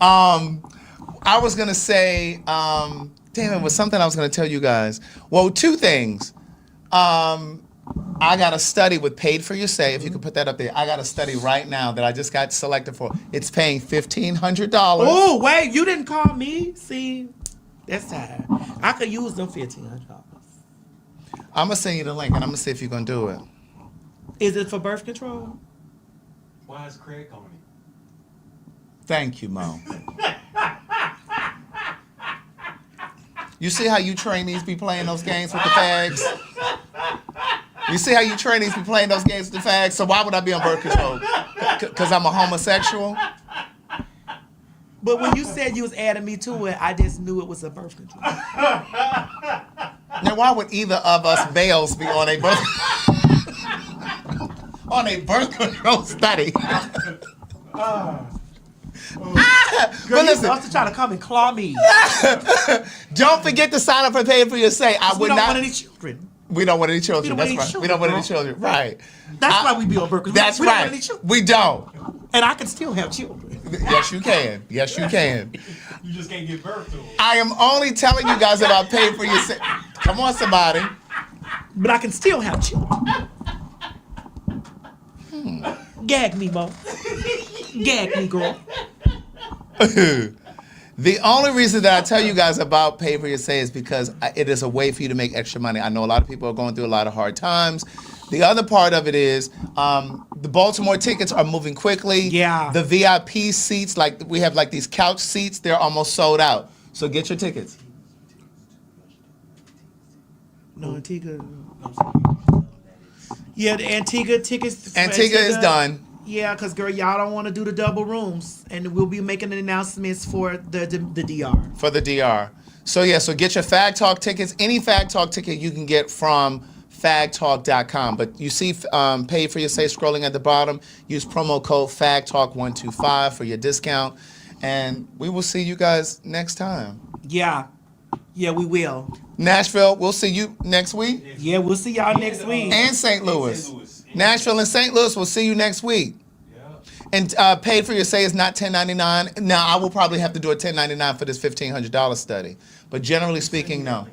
I was gonna say, damn, it was something I was gonna tell you guys. Well, two things. I got a study with Paid for Your Say. If you could put that up there, I got a study right now that I just got selected for. It's paying $1,500. Oh wait, you didn't call me. See, that's time. I could use them $1,500. I'm gonna send you the link and I'm gonna see if you're gonna do it. Is it for birth control? Why is Craig on it? Thank you, Mo. You see how you train these be playing those games with the fags? You see how you train these be playing those games with the fags? So why would I be on birth control? Because I'm a homosexual? But when you said you was adding me to it, I just knew it was a birth control. Now why would either of us males be on a birth control study? Girl, you supposed to try to come and claw me. Don't forget to sign up for Pay for Your Say. We don't want any children. We don't want any children. We don't That's want any right. children, We don't want bro. any children. Right. That's why we be on birth control. That's we don't right. want any children. We don't. And I can still have children. Yes, you can. Yes, you can. You just can't give birth to him. I am only telling you guys about Pay for Your Say. Come on, somebody. But I can still have children. Gag me, Mo. Gag me, girl. The only reason that I tell you guys about Pay for Your Say is because it is a way for you to make extra money. I know a lot of people are going through a lot of hard times. The other part of it is the Baltimore tickets are moving quickly. Yeah. The VIP seats, like we have like these couch seats, they're almost sold out. So get your tickets. No, Antigua. Yeah, the Antigua tickets. Antigua is done. Yeah, because, girl, y'all don't want to do the double rooms. And we'll be making announcements for the DR. For the DR. So, yeah, so get your Fag Talk tickets. Any Fag Talk ticket you can get from PhagTawlk.com. But you see Pay for Your Say scrolling at the bottom. Use promo code PhagTawlk125 for your discount. And we will see you guys next time. Yeah. Yeah, we will. Nashville, we'll see you next week. Yeah, we'll see y'all next week. And St. Louis. Nashville and St. Louis, we'll see you next week. And Pay for Your Say is not $10.99. Now, I will probably have to do a $10.99 for this $1,500 study. But generally speaking, no.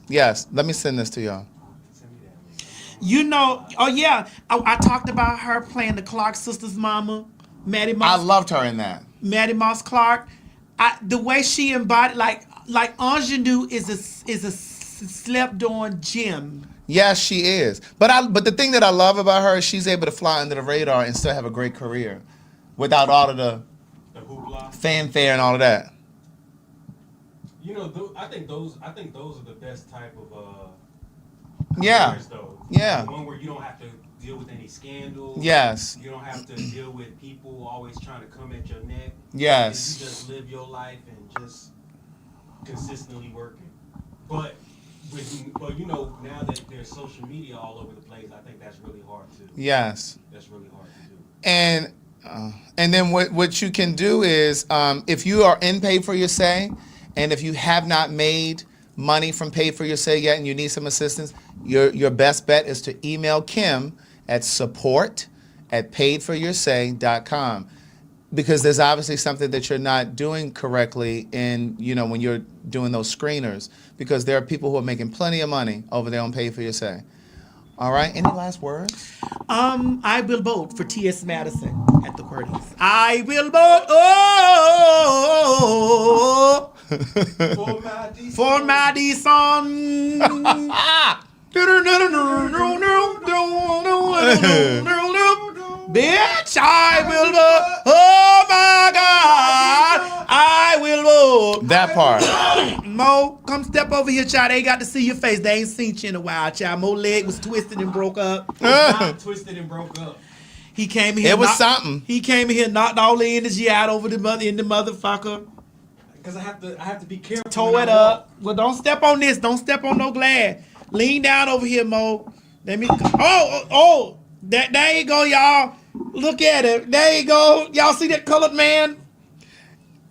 Yes, let me send this to y'all. You know, oh yeah, I talked about her playing the Clark sisters' mama, Maddie Moss. I loved her in that. Maddie Moss Clark. The way she embodied, like Ingenue is a slept-on gem. Yes, she is. But the thing that I love about her is she's able to fly under the radar and still have a great career without all of the fanfare and all of that. You know, I think those are the best type of Yeah. careers, though. Yeah. The one where you don't have to deal with any scandals. Yes. You don't have to deal with people always trying to come at your neck. Yes. You just live your life and just consistently working. But you know, now that there's social media all over the place, I think that's really hard to. Yes. That's really hard to do. And then what you can do is, if you are in Pay for Your Say, and if you have not made money from Pay for Your Say yet, and you need some assistance, your best bet is to email Kim at support@paidforyoursay.com. Because there's obviously something that you're not doing correctly in, when you're doing those screeners. Because there are people who are making plenty of money over there on Pay for Your Say. All right. Any last words? I will vote for T.S. Madison at the Curtis. I will vote for my D-son. Bitch, I will vote. Oh my God, I will vote. That part. Mo, come step over here, child. They ain't got to see your face. They ain't seen you in a while, child. Mo leg was twisted and broke up. Not twisted and broke up. He came in here. It was something. He came in here, knocked all the energy out over the motherfucker. Because I have to be careful. Toe it up. Well, don't step on this. Don't step on no glass. Lean down over here, Mo. Let me. Oh. There you go, y'all. Look at it. There you go. Y'all see that colored man?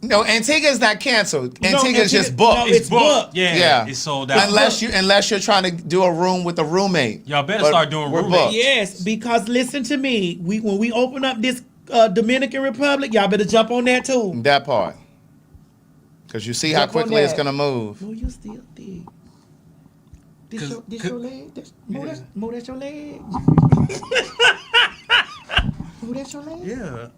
No, Antigua's not canceled. Antigua's just booked. No, it's booked. Yeah, it's sold out. Unless you're trying to do a room with a roommate. Y'all better start doing roommates. Booked. Yes, because listen to me. When we open up this Dominican Republic, y'all better jump on that too. That part. Because you see how quickly it's gonna move. No, you still thick. This your leg? Mo, that's your leg? Mo, that's your leg? Yeah.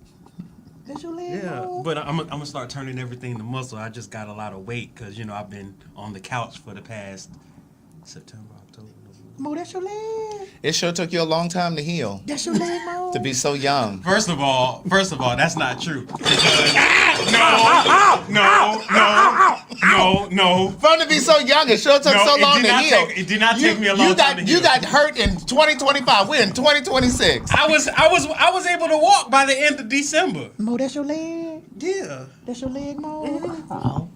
That's your leg? Yeah, Mo? but I'm gonna start turning everything to muscle. I just got a lot of weight because I've been on the couch for the past September, October. Mo, that's your leg? It sure took you a long time to heal. That's your leg, Mo? To be so young. First of all, that's not true. No. For him to be so young, it sure took so long to heal. It did not take me a long time to heal. You got hurt in 2025. We're in 2026. I was able to walk by the end of December. Mo, that's your leg? Yeah. That's your leg, Mo? Oh.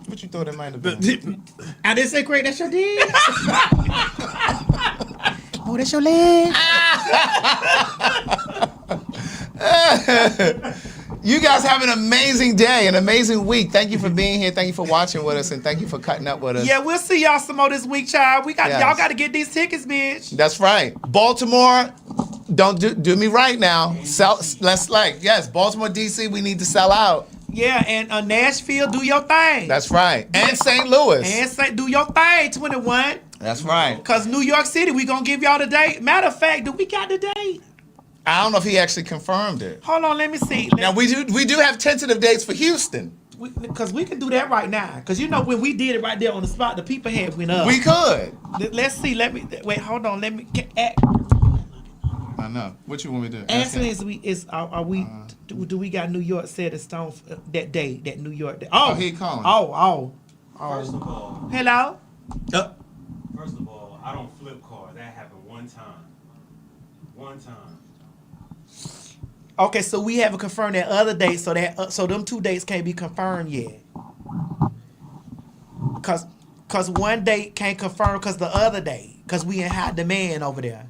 What you thought it might have been? I didn't say, Craig, that's your dick. Oh, that's your leg. You guys have an amazing day, an amazing week. Thank you for being here. Thank you for watching with us, and thank you for cutting up with us. Yeah, we'll see y'all some more this week, child. Y'all got to get these tickets, bitch. That's right. Baltimore, don't do me right now. Baltimore, DC, we need to sell out. Yeah, and Nashville, do your thing. That's right. And St. Louis. And do your thing, 21. That's right. Because New York City, we going to give y'all the date. Matter of fact, do we got the date? I don't know if he actually confirmed it. Hold on, let me see. Now, we do have tentative dates for Houston. Because we can do that right now. Because when we did it right there on the spot, the people head went up. We could. Let's see. Wait, hold on. I know. What you want me to do? Answer do we got New York set in stone for that day, that New York day? Oh, he calling. Oh. First of all. Hello? First of all, I don't flip cards. That happened one time. Okay, so we haven't confirmed that other date, so them 2 dates can't be confirmed yet. Cause one date can't confirm because the other day, cause we in high demand over there.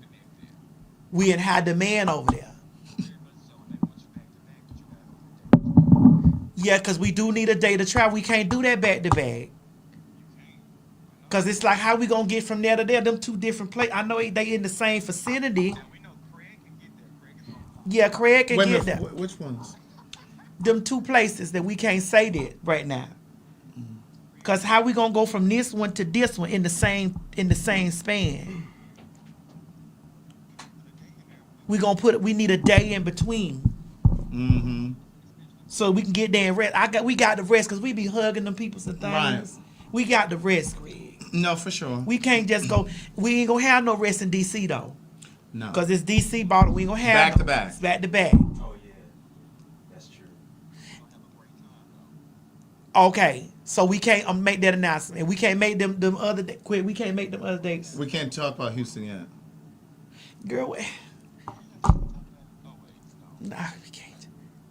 Yeah, cause we do need a day to travel. We can't do that back to back. Cause it's like, how we gonna get from there to there? Them two different places. I know they in the same vicinity. Yeah, Craig can get there. Which ones? Them two places that we can't say that right now. Cause how we gonna go from this one to this one in the same span? We need a day in between. Mm-hmm. So we can get there and rest. We got the rest because we be hugging them people and things. Right. We got the rest, Craig. No, for sure. We can't just go. We ain't gonna have no rest in DC though. No. Because it's DC bottle. We ain't gonna have back to back. Back to back. Oh yeah, that's true. Okay, so we can't make that announcement. We can't make them other quick. We can't make them other dates. We can't talk about Houston yet. Girl, nah, we can't.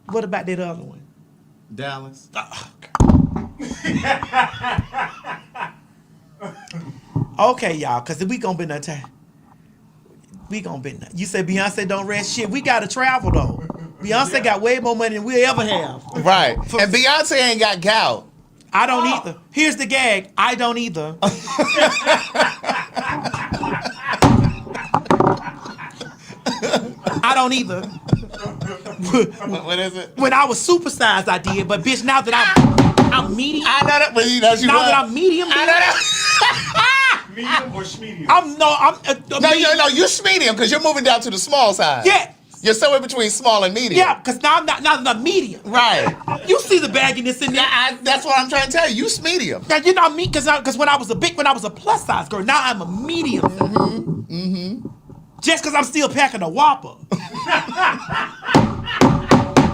What about that other one? Dallas. Okay, y'all, because we gonna be no time. We gonna be. You say Beyonce don't rest shit. We gotta travel though. Beyonce got way more money than we ever have. Right. And Beyonce ain't got gout. I don't either. Here's the gag. I don't either. I don't either. What is it? When I was supersized, I did, but bitch, now that I'm medium. I know that, but you know you now what? that I'm medium. I know that. Medium or schmedium? No, you're schmedium because you're moving down to the small side. Yeah. You're somewhere between small and medium. Yeah, because now that I'm medium. Right. You see the bagginess in there. Yeah, that's what I'm trying to tell you. You medium. Now, you know me, because when I was a plus size girl, now I'm a medium. Just because I'm still packing a Whopper.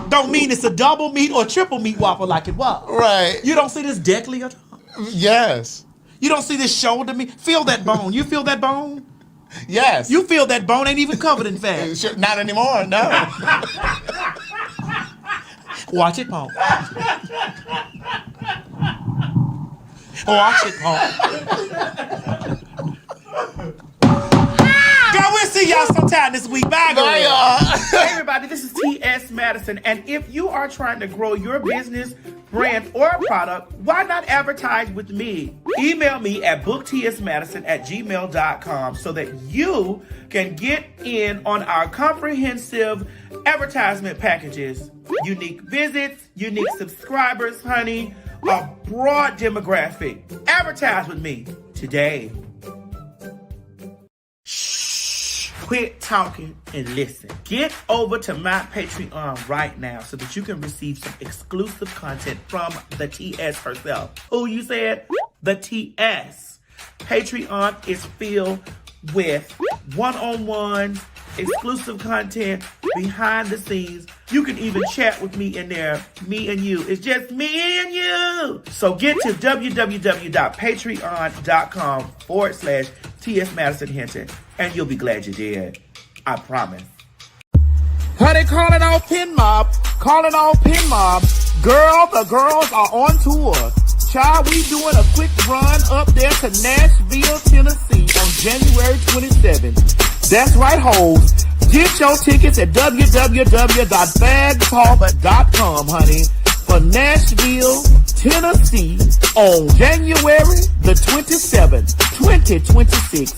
Don't mean it's a double meat or triple meat Whopper like it was. Right. You don't see this deckly at all? Yes. You don't see this shoulder meat? Feel that bone. You feel that bone? Yes. You feel that bone ain't even covered in fat. Not anymore, no. Watch it, Paul. Watch it, Paul. Girl, we'll see y'all sometime this week. Bye, girl. Bye, y'all. Hey, everybody, this is T.S. Madison, and if you are trying to grow your business, brand, or product, why not advertise with me? Email me at booktsmadison@gmail.com so that you can get in on our comprehensive advertisement packages. Unique visits, unique subscribers, honey, a broad demographic. Advertise with me today. Quit talking and listen. Get over to my Patreon right now so that you can receive some exclusive content from the TS herself. Who you said? The TS. Patreon is filled with one-on-ones, exclusive content, behind the scenes. You can even chat with me in there, me and you. It's just me and you. So get to www.patreon.com/TS Madison Hinton, and you'll be glad you did. I promise. Honey, calling on Pin Mob. Calling on Pin Mob. Girl, the girls are on tour. Child, we doing a quick run up there to Nashville, Tennessee on January 27th. That's right, hoes. Get your tickets at www.PhagTawlk.com, honey, for Nashville, Tennessee on January the 27th, 2026.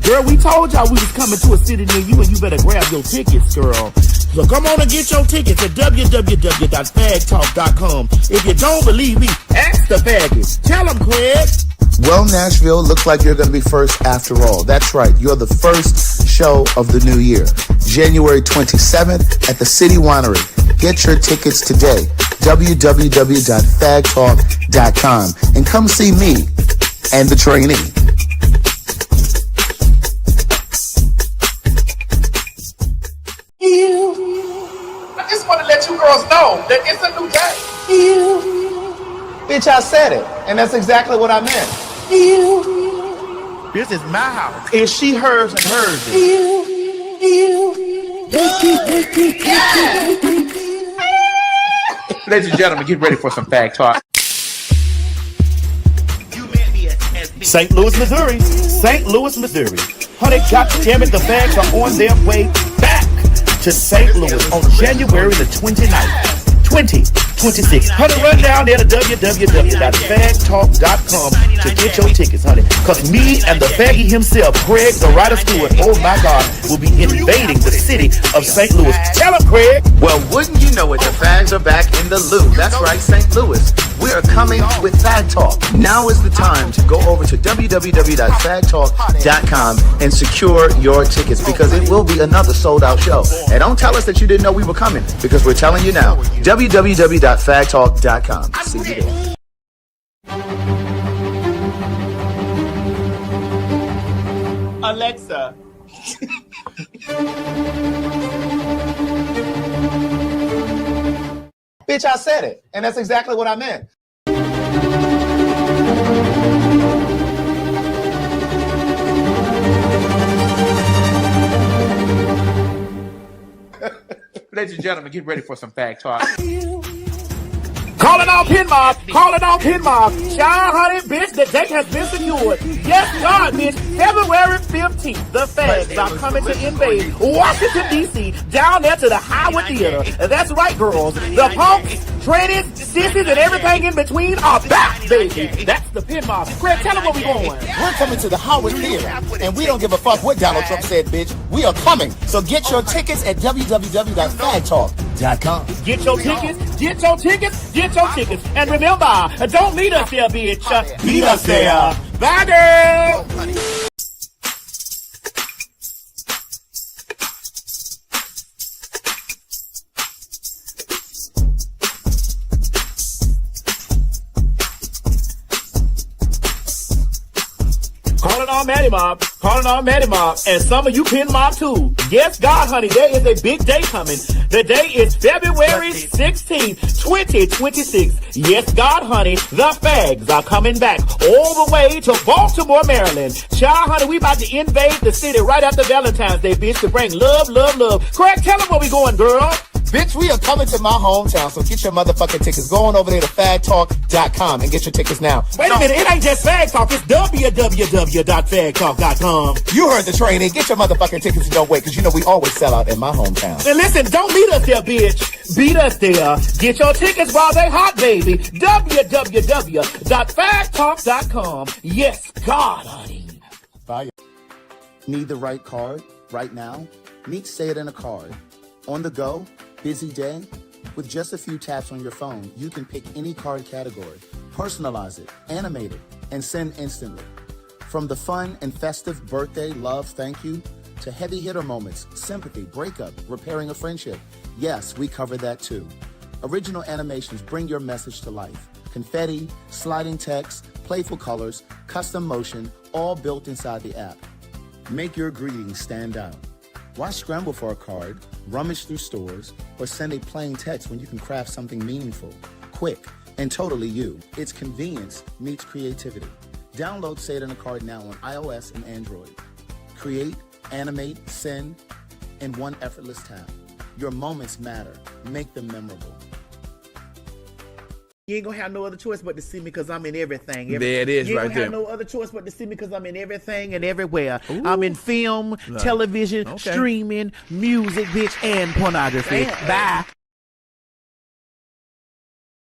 Girl, we told y'all we was coming to a city near you, and you better grab your tickets, girl. So come on and get your tickets at www.PhagTawlk.com. If you don't believe me, ask the faggots. Tell them, Craig. Well, Nashville, looks like you're going to be first after all. That's right. You're the first show of the new year. January 27th at the City Winery. Get your tickets today. www.PhagTawlk.com. And come see me and the trainee. I just want to let you girls know that it's a new day. Bitch, I said it. And that's exactly what I meant. This is my house. It's she, hers, and hers. Ladies and gentlemen, get ready for some Fag Talk. St. Louis, Missouri. St. Louis, Missouri. Honey, goddammit, the Fags are on their way back to St. Louis on January the 29th. 2026. Honey, run down there to www.PhagTawlk.com to get your tickets, honey. Because me and the faggy himself, Craig the Writer Stewart, oh my God, will be invading the city of St. Louis. Tell him, Craig. Well, wouldn't you know it, the fags are back in the loo. That's right, St. Louis. We are coming with Fag Talk. Now is the time to go over to www.PhagTawlk.com and secure your tickets, because it will be another sold-out show. And don't tell us that you didn't know we were coming, because we're telling you now. www.PhagTawlk.com. See you there. Alexa. Bitch, I said it. And that's exactly what I meant. Ladies and gentlemen, get ready for some Fag Talk. Calling Calling all pin mob. Calling all pin mob. Child, honey, bitch, the date has been secured. Yes, God, bitch. February 15th, the fags are coming to invade Washington, D.C., down there to the Howard Theater. That's right, girls. The punks, trannies, sissies, and everything in between are back, baby. That's the pin mob. Craig, tell them where we going. We're coming to the Howard Theater, and we don't give a fuck what Donald Trump said, bitch. We are coming. So get your tickets at www.PhagTawlk.com. Get your tickets, get your tickets, get your tickets. And remember, don't meet us there, bitch. Meet us there. Bye, girl. Calling all Maddie Mob, and some of you pin mob too. Yes, God, honey, there is a big day coming. The day is February 16th, 2026. Yes, God, honey, the fags are coming back all the way to Baltimore, Maryland. Child, honey, we about to invade the city right after Valentine's Day, bitch, to bring love, love, love. Craig, tell them where we going, girl. Bitch, we are coming to my hometown, so get your motherfucking tickets. Go on over there to PhagTawlk.com and get your tickets now. Wait a minute, it ain't just Fag Talk, it's www.PhagTawlk.com. You heard the training. Get your motherfucking tickets and don't wait, because you know we always sell out in my hometown. And listen, don't meet us there, bitch. Beat us there. Get your tickets while they hot, baby. www.PhagTawlk.com. Yes, God, honey. Bye. Need the right card right now? Meet Say It in a Card. On the go, busy day? With just a few taps on your phone, you can pick any card category, personalize it, animate it, and send instantly. From the fun and festive birthday, love, thank you, to heavy hitter moments, sympathy, breakup, repairing a friendship. Yes, we cover that too. Original animations bring your message to life. Confetti, sliding text, playful colors, custom motion, all built inside the app. Make your greetings stand out. Why scramble for a card, rummage through stores, or send a plain text when you can craft something meaningful, quick, and totally you? It's convenience meets creativity. Download Say It in a Card now on iOS and Android. Create, animate, send in one effortless tap. Your moments matter. Make them memorable. You ain't gonna have no other choice but to see me because I'm in everything. There it is, you ain't right gonna there. have no other choice but to see me because I'm in everything and everywhere. Ooh. I'm in film, television, streaming, music, bitch, and pornography. Bye.